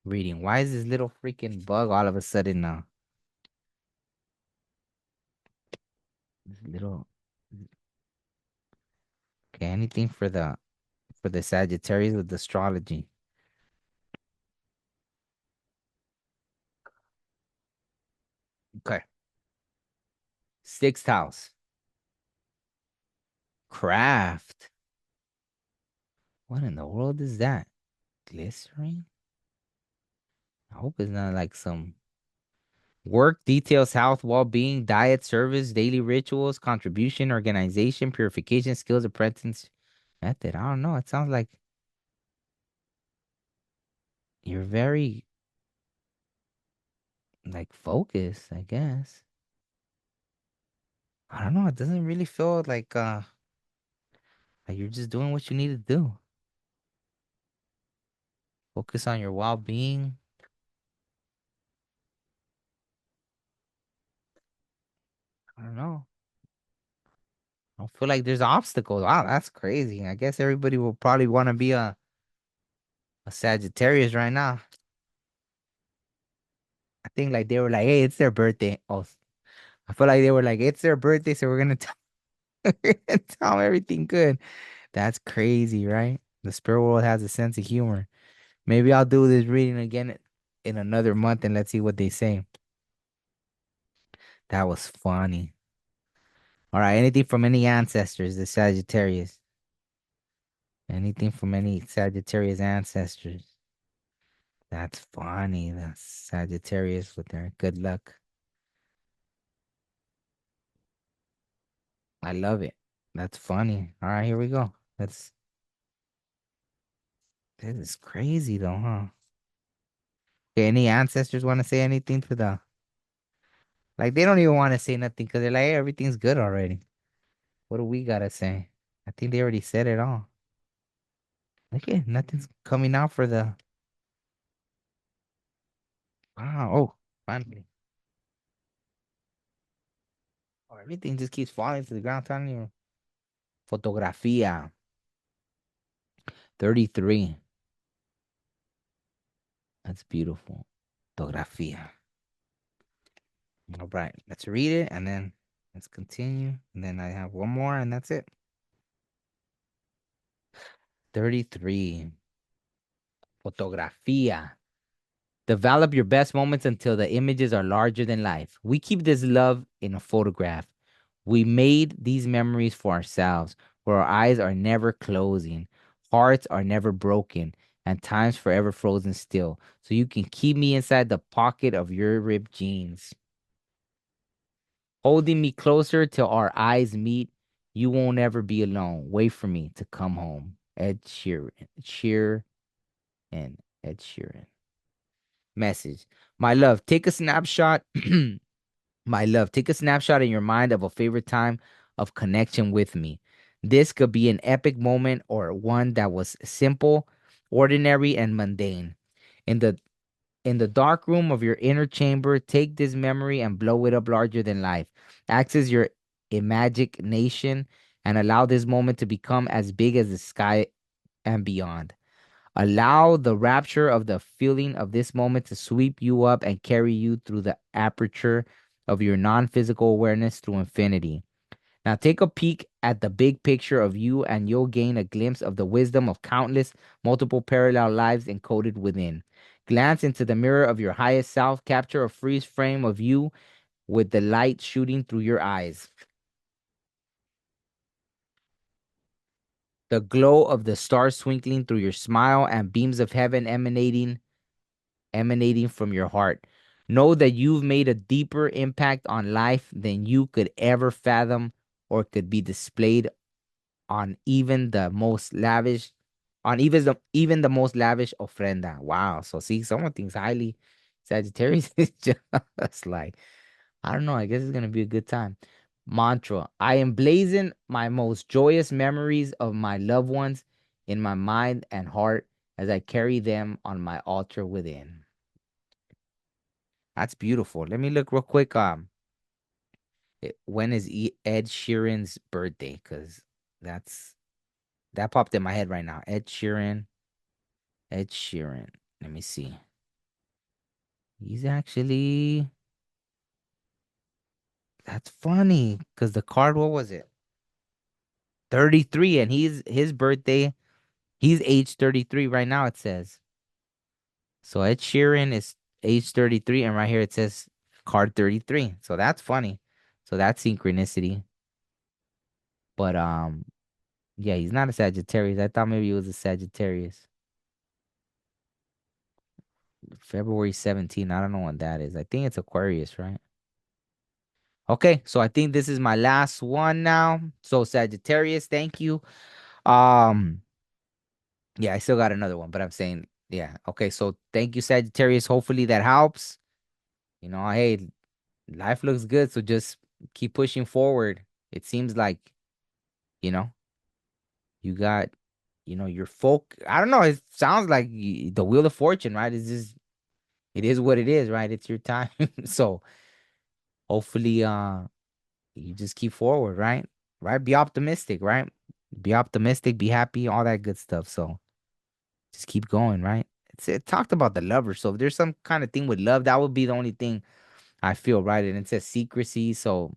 reading? Why is this little freaking bug all of a sudden this little okay, anything for the Sagittarius with astrology. Okay. Sixth house. Craft. What in the world is that? Glycerin? I hope it's not like some work, details, health, well-being, diet, service, daily rituals, contribution, organization, purification, skills, apprentice method. I don't know. It sounds like you're very like focused, I guess. I don't know. It doesn't really feel like you're just doing what you need to do. Focus on your well-being. I don't know. I don't feel like there's obstacles. Wow, that's crazy. I guess everybody will probably want to be a Sagittarius right now. I think like they were like, hey, it's their birthday. Oh, I feel like they were like, it's their birthday, so we're gonna tell, we're gonna tell them everything good. That's crazy, right? The spirit world has a sense of humor. Maybe I'll do this reading again in another month and let's see what they say. That was funny. All right, anything from any ancestors, the Sagittarius. Anything from any Sagittarius ancestors. That's funny. That's Sagittarius with their good luck. I love it. That's funny. All right, here we go. This is crazy though, huh? Okay, any ancestors want to say anything to the like they don't even want to say nothing because they're like, hey, everything's good already. What do we gotta say? I think they already said it all. Okay, nothing's coming out for the wow. Oh, finally. Oh, everything just keeps falling to the ground. Telling you. Fotografía 33. That's beautiful. Fotografía. All right, let's read it and then let's continue. And then I have one more and that's it. 33. Fotografía. Develop your best moments until the images are larger than life. We keep this love in a photograph. We made these memories for ourselves, where our eyes are never closing, hearts are never broken, and time's forever frozen still. So you can keep me inside the pocket of your ripped jeans. Holding me closer till our eyes meet. You won't ever be alone. Wait for me to come home. Ed Sheeran. Ed Sheeran. Message. My love, take a snapshot My love, take a snapshot in your mind of a favorite time of connection with me. This could be an epic moment or one that was simple, ordinary, and mundane. In the in the dark room of your inner chamber, take this memory and blow it up larger than life. Access your imagination and allow this moment to become as big as the sky and beyond. Allow the rapture of the feeling of this moment to sweep you up and carry you through the aperture of your non physical awareness through infinity. Now take a peek at the big picture of you, and you'll gain a glimpse of the wisdom of countless, multiple parallel lives encoded within. Glance into the mirror of your highest self, capture a freeze frame of you with the light shooting through your eyes. The glow of the stars twinkling through your smile and beams of heaven emanating from your heart. Know that you've made a deeper impact on life than you could ever fathom or could be displayed on even the most lavish ofrenda. Wow. So see, someone thinks highly Sagittarius is just like, I don't know, I guess it's gonna be a good time. Mantra. I emblazon my most joyous memories of my loved ones in my mind and heart as I carry them on my altar within. That's beautiful. Let me look real quick. When is Ed Sheeran's birthday? Because that's that popped in my head right now. Ed Sheeran. Ed Sheeran. Let me see. He's actually that's funny because the card, what was it? 33, and he's his birthday. He's age 33 right now, it says. So Ed Sheeran is age 33, and right here it says card 33. So that's funny. So that's synchronicity. But yeah, he's not a Sagittarius. I thought maybe he was a Sagittarius. February 17th. I don't know when that is. I think it's Aquarius, right? Okay, so I think this is my last one now. So Sagittarius, thank you. Um, yeah, I still got another one, but I'm saying, yeah. Okay, so thank you, Sagittarius. Hopefully that helps. Hey, life looks good, so just keep pushing forward. It seems like, you know, you got, your folk. I don't know. It sounds like the Wheel of Fortune, right? It is what it is, right? It's your time. So hopefully, you just keep forward, right? Right? Be optimistic, right? Be optimistic, be happy, all that good stuff. So just keep going, right? It talked about the lover. So if there's some kind of thing with love, that would be the only thing I feel, right? And it says secrecy. So,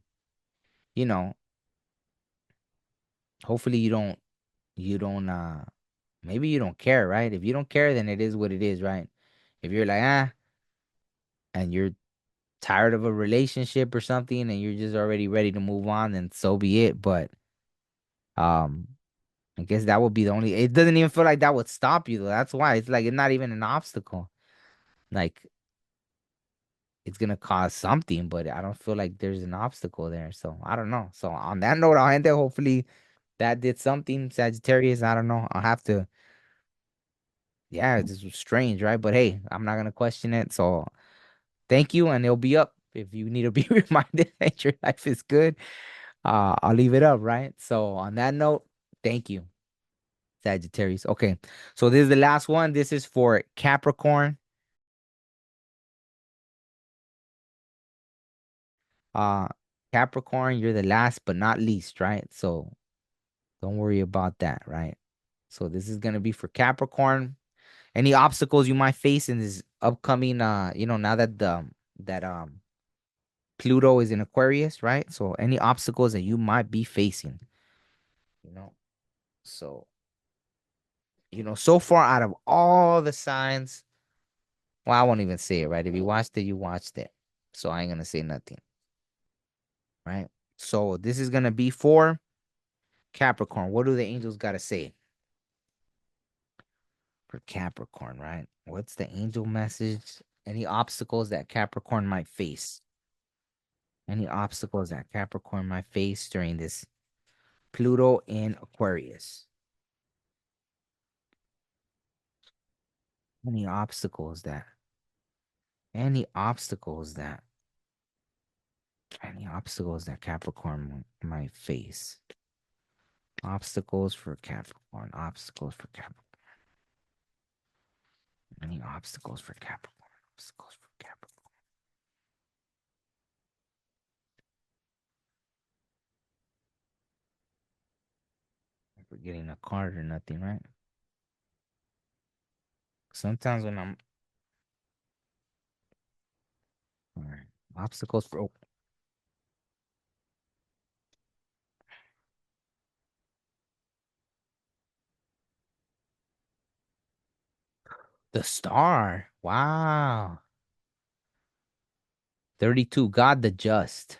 you know, hopefully you don't maybe you don't care, right? If you don't care, then it is what it is, right? If you're like, and you're tired of a relationship or something and you're just already ready to move on, then so be it. But um I guess that would be the only. It doesn't even feel like that would stop you though. That's why it's like it's not even an obstacle. Like it's gonna cause something, but I don't feel like there's an obstacle there. So I don't know. So on that note, I'll end it. Hopefully that did something, Sagittarius. I don't know. I'll have to. Yeah, this was strange, right? But hey, I'm not gonna question it. So thank you, and it'll be up if you need to be reminded that your life is good. I'll leave it up, right? So on that note, thank you. Sagittarius. Okay. So this is the last one. This is for Capricorn. Uh Capricorn, you're the last but not least, right? So don't worry about that, right? So this is gonna be for Capricorn. Any obstacles you might face in this upcoming now that the that Pluto is in Aquarius, right? So any obstacles that you might be facing, you know. So, so far out of all the signs, well, I won't even say it, right? If you watched it, you watched it. So I ain't gonna say nothing, right? So this is gonna be for Capricorn. What do the angels gotta say for Capricorn, right? What's the angel message? Any obstacles that Capricorn might face? Any obstacles that Capricorn might face during this Pluto in Aquarius? Any obstacles that? Any obstacles that Any obstacles that Capricorn might face. Obstacles for Capricorn. Obstacles for Capricorn. Any obstacles for Capricorn. Obstacles for Capricorn. We're getting a card or nothing, right? Sometimes when I'm all right. Obstacles for the star. Wow. 32. God the just.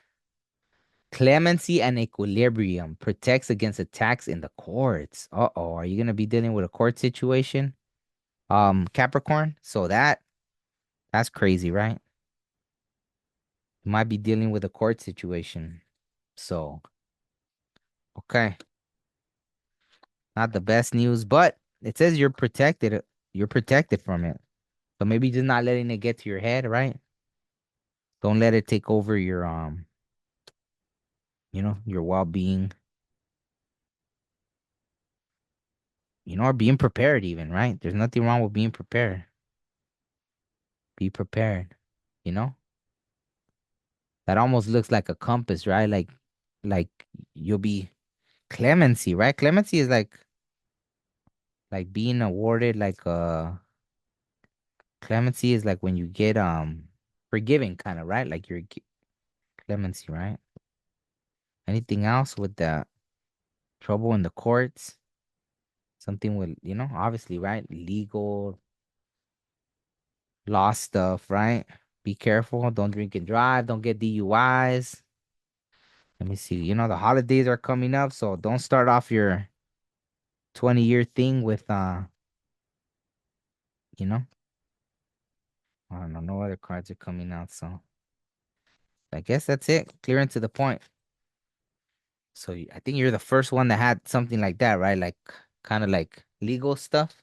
Clemency and equilibrium protects against attacks in the courts. Uh-oh. Are you gonna be dealing with a court situation? Capricorn. So that's crazy, right? You might be dealing with a court situation. So, okay. Not the best news, but it says you're protected. You're protected from it. So maybe just not letting it get to your head, right? Don't let it take over your your well-being, or being prepared even, right? There's nothing wrong with being prepared. Be prepared, you know? That almost looks like a compass, right? Like you'll be clemency, right? Clemency is like being awarded like clemency is like when you get forgiving kind of, right? Like you're clemency, right? Anything else with the trouble in the courts? Something with, obviously, right? Legal law stuff, right? Be careful. Don't drink and drive. Don't get DUIs. Let me see. The holidays are coming up, so don't start off your 20-year thing with you know, I don't know, no other cards are coming out, so I guess that's it. Clear and to the point. So I think you're the first one that had something like that, right? Like kind of like legal stuff.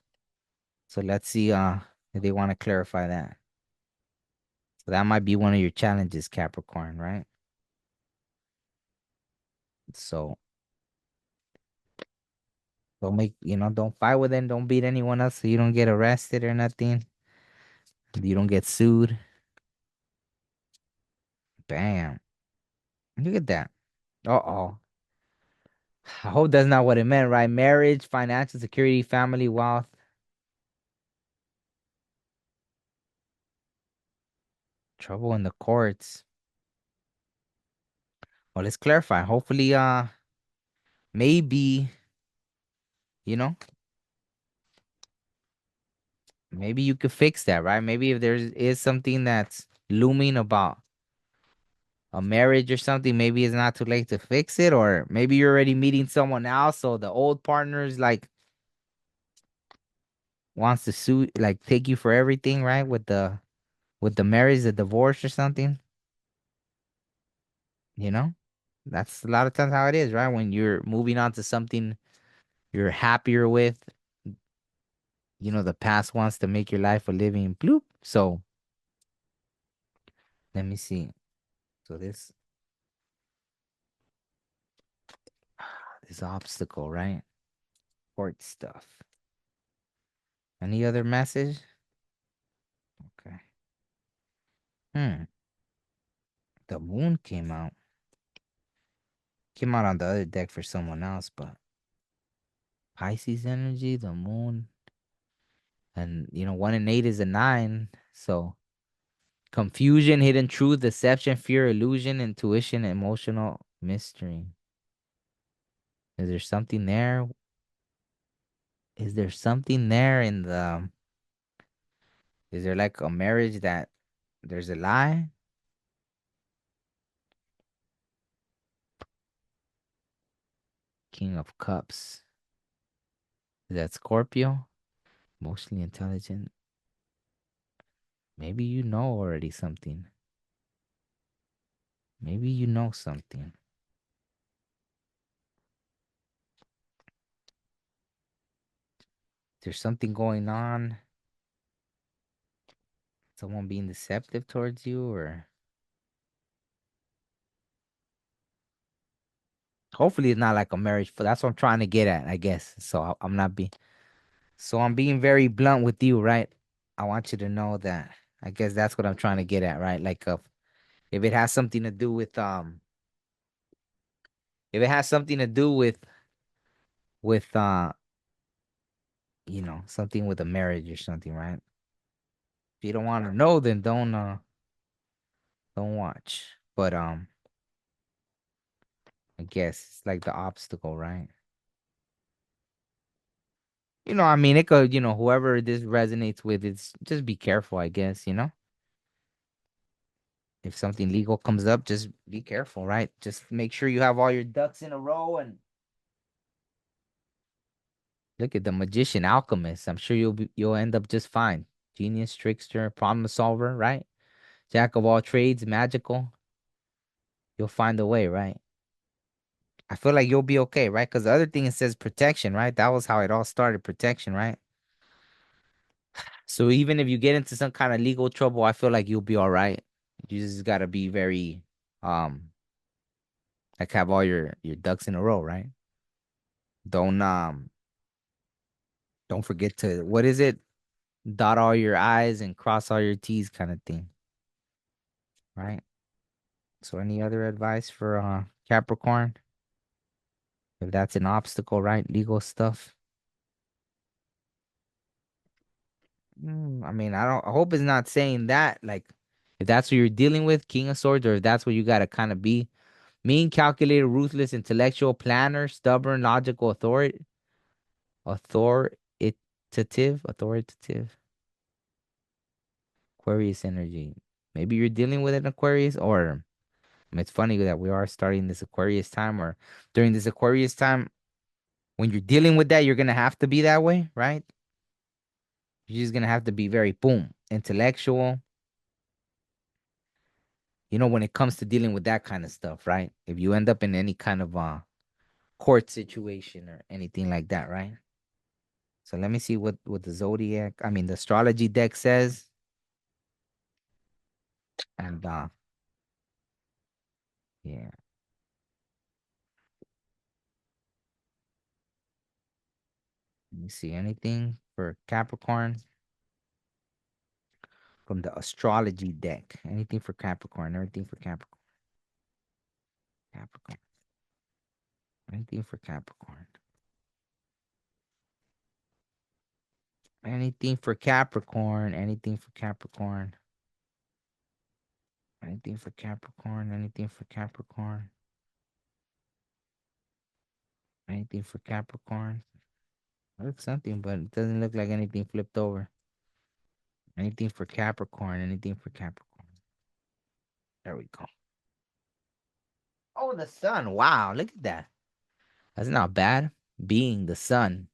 So let's see if they want to clarify that. So that might be one of your challenges, Capricorn, right? So don't fight with them, don't beat anyone else so you don't get arrested or nothing. You don't get sued. Bam. Look at that. Uh-oh. I hope that's not what it meant, right? Marriage, financial security, family, wealth, trouble in the courts. Well, let's clarify. Hopefully, maybe, you know, maybe you could fix that, right? Maybe if there is something that's looming about a marriage or something, maybe it's not too late to fix it, or maybe you're already meeting someone else, so the old partner's like wants to sue, like take you for everything, right? With the marriage, the divorce or something, you know? That's a lot of times how it is, right? When you're moving on to something you're happier with, the past wants to make your life a living bloop. So let me see. So this obstacle, right? Court stuff. Any other message? Okay. Hmm. The moon came out. Came out on the other deck for someone else, but Pisces energy, the moon, and 1 and 8 is a 9. So confusion, hidden truth, deception, fear, illusion, intuition, emotional mystery. Is there something there? Is there something there in the is there like a marriage that there's a lie? King of Cups. Is that Scorpio? Emotionally intelligent. Maybe you know already something. Maybe you know something. There's something going on. Someone being deceptive towards you, or Hopefully it's not like a marriage, but that's what I'm trying to get at, I guess. So I'm not being so I'm being very blunt with you, right? I want you to know that I guess that's what I'm trying to get at, right? Like if it has something to do with if it has something to do with something with a marriage or something, right? If you don't want to know, then don't watch. But I guess it's like the obstacle, right? I mean, it could, whoever this resonates with, it's just be careful, I guess. If something legal comes up, just be careful, right? Just make sure you have all your ducks in a row and look at the magician, alchemist. I'm sure you'll end up just fine. Genius, trickster, problem solver, right? Jack of all trades, magical. You'll find a way, right? I feel like you'll be okay, right? Because the other thing it says protection, right? That was how it all started, protection, right? So even if you get into some kind of legal trouble, I feel like you'll be all right. You just gotta be very um like have all your ducks in a row, right? Don't um don't forget to what is it? Dot all your I's and cross all your T's kind of thing, right? So any other advice for Capricorn? If that's an obstacle, right? Legal stuff. I mean, I hope it's not saying that like if that's what you're dealing with, King of Swords, or if that's what you gotta kind of be. Mean, calculated, ruthless, intellectual, planner, stubborn, logical, authoritative, Aquarius energy. Maybe you're dealing with an Aquarius, or it's funny that we are starting this Aquarius time, or during this Aquarius time, when you're dealing with that, you're gonna have to be that way, right? You're just gonna have to be very boom, intellectual. When it comes to dealing with that kind of stuff, right? If you end up in any kind of court situation or anything like that, right? So let me see what the zodiac, I mean the astrology deck says. And yeah, let me see anything for Capricorn from the astrology deck. Anything for Capricorn, everything for Capricorn. Capricorn. Anything for Capricorn. Anything for Capricorn. Anything for Capricorn. Anything for Capricorn. Anything for Capricorn. Anything for Capricorn. Looks something, but it doesn't look like anything flipped over. Anything for Capricorn. Anything for Capricorn. There we go. Oh, the sun. Wow, look at that. That's not bad. Being the sun.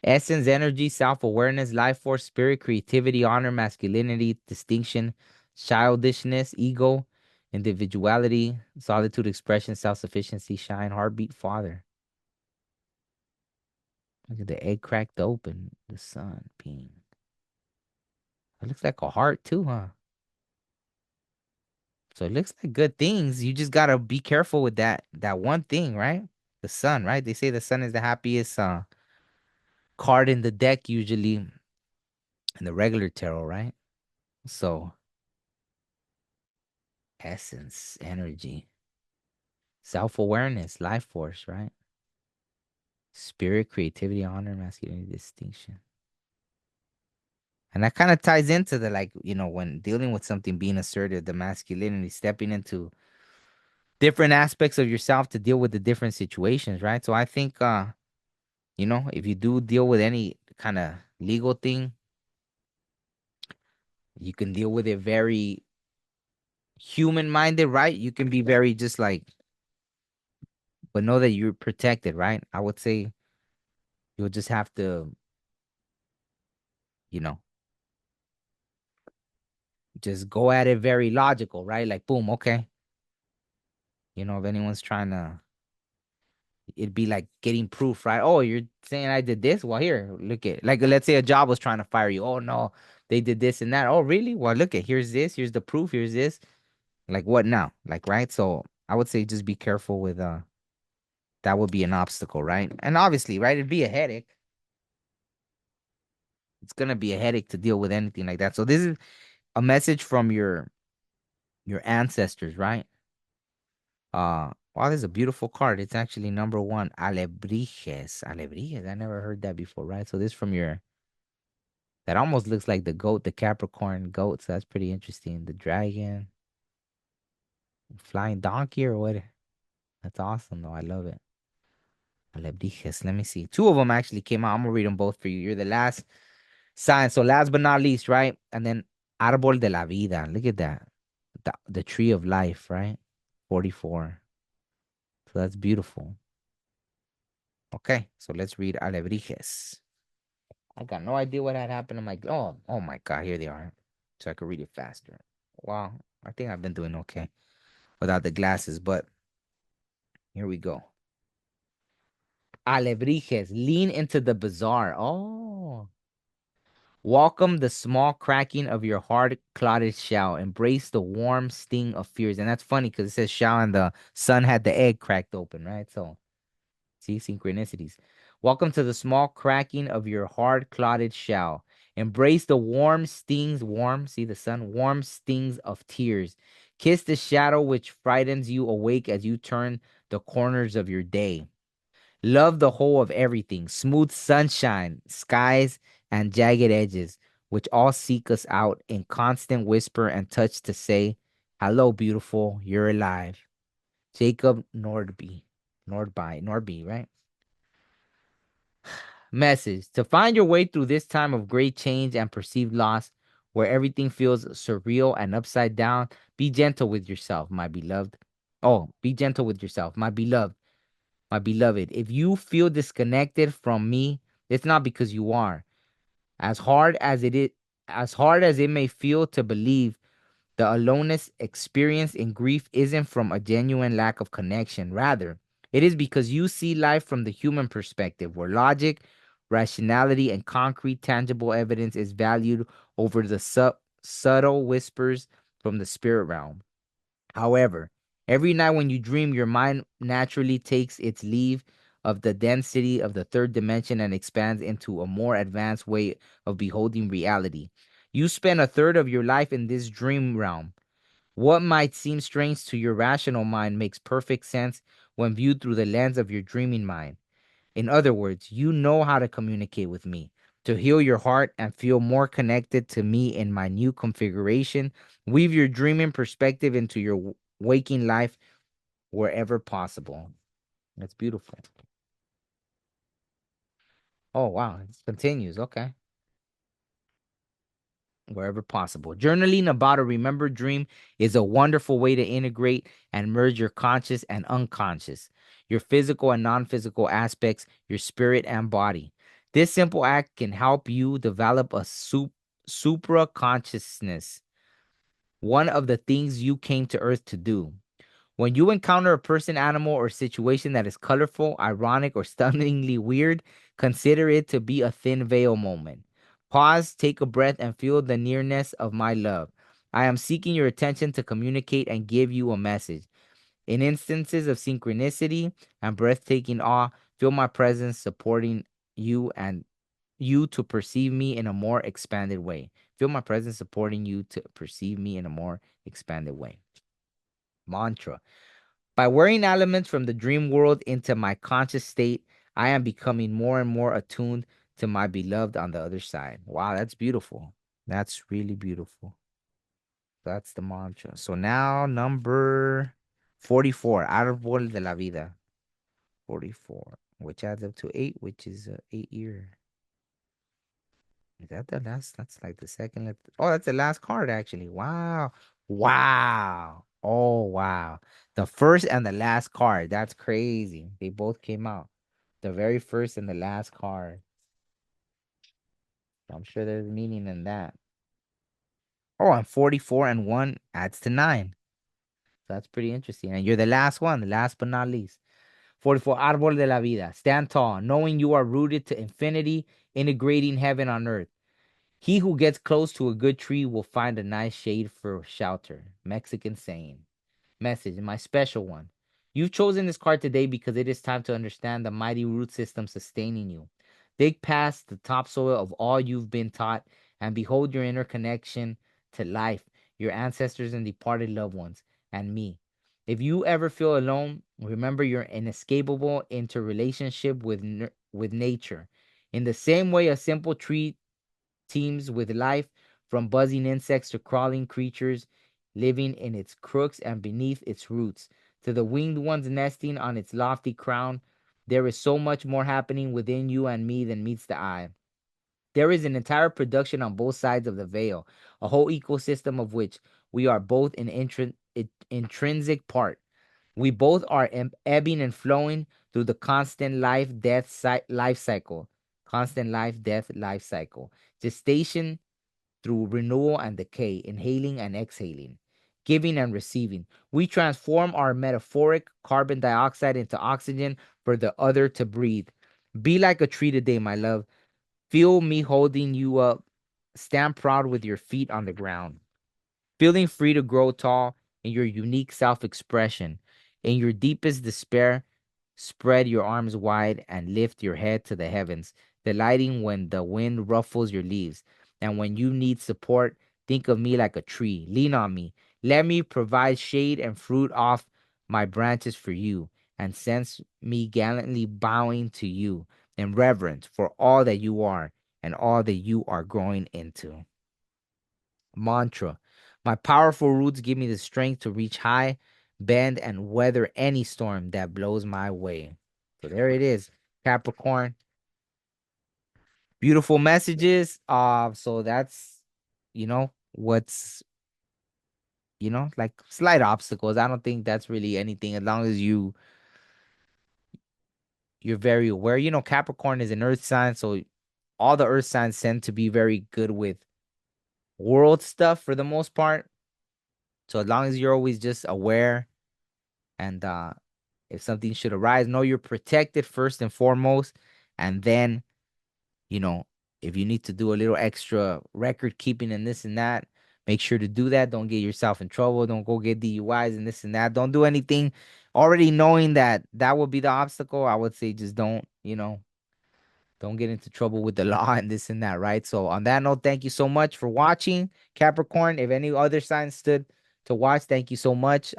Essence, energy, self awareness, life force, spirit, creativity, honor, masculinity, distinction, childishness, ego, individuality, solitude, expression, self sufficiency, shine, heartbeat, father. Look at the egg cracked open. The sun being. It looks like a heart too, huh? So it looks like good things. You just gotta be careful with that one thing, right? The sun, right? They say the sun is the happiest card in the deck usually in the regular tarot, right? So essence, energy, self-awareness, life force, right? Spirit, creativity, honor, masculinity, distinction. And that kind of ties into the like, when dealing with something, being assertive, the masculinity, stepping into different aspects of yourself to deal with the different situations, right? So I think if you do deal with any kind of legal thing, you can deal with it very human minded, right? You can be very just like, but know that you're protected, right? I would say you'll just have to, you know, just go at it very logical, right? Like, boom, okay. If anyone's trying to, it'd be like getting proof, right? Oh, you're saying I did this? Well, here, look at, like, let's say a job was trying to fire you. Oh, no, they did this and that. Oh, really? Well, look at, here's this, here's the proof, here's this. Like, what now? Like, right? So I would say just be careful with That would be an obstacle, right? And obviously, right, it'd be a headache. It's gonna be a headache to deal with anything like that. So this is a message from your ancestors, right? Wow, this is a beautiful card. It's actually number one, Alebrijes. Alebrijes. I never heard that before, right? So this from your that almost looks like the goat, the Capricorn goat. So that's pretty interesting. The dragon, flying donkey, or what? That's awesome, though. I love it. Alebrijes. Let me see. Two of them actually came out. I'm gonna read them both for you. You're the last sign. So last but not least, right? And then Árbol de la Vida. Look at that. The tree of life, right? 44. So that's beautiful. Okay, so let's read Alebrijes. I got no idea what had happened. I'm like, oh my God, here they are. So I could read it faster. Wow, I think I've been doing okay without the glasses, but here we go. Alebrijes, lean into the bazaar. Oh. Welcome the small cracking of your hard-clotted shell. Embrace the warm sting of fears. And that's funny because it says shell and the sun had the egg cracked open, right? So see, synchronicities. Welcome to the small cracking of your hard-clotted shell. Embrace the warm stings, see the sun, warm stings of tears. Kiss the shadow which frightens you awake as you turn the corners of your day. Love the whole of everything, smooth sunshine, skies, and jagged edges, which all seek us out in constant whisper and touch to say, hello, beautiful, you're alive. Jacob Nordby, right? Message. To find your way through this time of great change and perceived loss, where everything feels surreal and upside down, be gentle with yourself, my beloved. Oh, be gentle with yourself, my beloved. My beloved, if you feel disconnected from me, it's not because you are. As hard as as hard as it may feel to believe, the aloneness experienced in grief isn't from a genuine lack of connection. Rather, it is because you see life from the human perspective, where logic, rationality, and concrete, tangible evidence is valued over the subtle whispers from the spirit realm. However, every night when you dream, your mind naturally takes its leave of the density of the third dimension and expands into a more advanced way of beholding reality. You spend a third of your life in this dream realm. What might seem strange to your rational mind makes perfect sense when viewed through the lens of your dreaming mind. In other words, you know how to communicate with me, to heal your heart and feel more connected to me in my new configuration. Weave your dreaming perspective into your waking life wherever possible. That's beautiful. Oh, wow. It continues. Okay. Wherever possible. Journaling about a remembered dream is a wonderful way to integrate and merge your conscious and unconscious, your physical and non physical aspects, your spirit and body. This simple act can help you develop a supra consciousness, one of the things you came to Earth to do. When you encounter a person, animal, or situation that is colorful, ironic, or stunningly weird, consider it to be a thin veil moment. Pause, take a breath, and feel the nearness of my love. I am seeking your attention to communicate and give you a message. In instances of synchronicity and breathtaking awe, feel my presence supporting you and you to perceive me in a more expanded way. Feel my presence supporting you to perceive me in a more expanded way. Mantra. By wearing elements from the dream world into my conscious state, I am becoming more and more attuned to my beloved on the other side. Wow, that's beautiful. That's really beautiful. That's the mantra. So now number 44, Árbol de la Vida. 44, which adds up to 8, which is 8 year. Is that the last? That's like the second. Oh, that's the last card, actually. Wow. Wow. Oh, wow. The first and the last card. That's crazy. They both came out. The very first and the last card. I'm sure there's meaning in that. Oh, and 44 and 1 adds to 9. So that's pretty interesting. And you're the last one, the last but not least. 44, Árbol de la Vida. Stand tall, knowing you are rooted to infinity, integrating heaven on earth. He who gets close to a good tree will find a nice shade for shelter. Mexican saying. Message, my special one. You've chosen this card today because it is time to understand the mighty root system sustaining you. Dig past the topsoil of all you've been taught and behold your inner connection to life, your ancestors and departed loved ones, and me. If you ever feel alone, remember your inescapable interrelationship with nature. In the same way a simple tree teems with life, from buzzing insects to crawling creatures living in its crooks and beneath its roots, to the winged ones nesting on its lofty crown, there is so much more happening within you and me than meets the eye. There is an entire production on both sides of the veil, a whole ecosystem of which we are both an intrinsic part. We both are ebbing and flowing through the constant life cycle, constant life death life cycle, gestation through renewal and decay, inhaling and exhaling, giving and receiving. We transform our metaphoric carbon dioxide into oxygen for the other to breathe. Be like a tree today, my love. Feel me holding you up. Stand proud with your feet on the ground, feeling free to grow tall in your unique self expression. In your deepest despair, spread your arms wide and lift your head to the heavens, delighting when the wind ruffles your leaves. And when you need support, think of me like a tree. Lean on me. Let me provide shade and fruit off my branches for you, and sense me gallantly bowing to you in reverence for all that you are and all that you are growing into. Mantra. My powerful roots give me the strength to reach high, bend, and weather any storm that blows my way. So there it is, Capricorn. Beautiful messages. So that's what's like slight obstacles. I don't think that's really anything as long as you're very aware. Capricorn is an earth sign, so all the earth signs tend to be very good with world stuff for the most part. So as long as you're always just aware and if something should arise, know you're protected first and foremost. And then, you know, if you need to do a little extra record keeping and this and that, make sure to do that. Don't get yourself in trouble. Don't go get DUIs and this and that. Don't do anything already knowing that that will be the obstacle. I would say just don't get into trouble with the law and this and that, right? So on that note, thank you so much for watching, Capricorn. If any other signs stood to watch, thank you so much.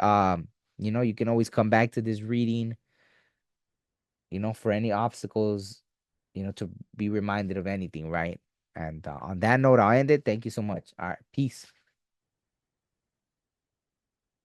You can always come back to this reading, for any obstacles, to be reminded of anything, right? And on that note, I'll end it. Thank you so much. All right, peace.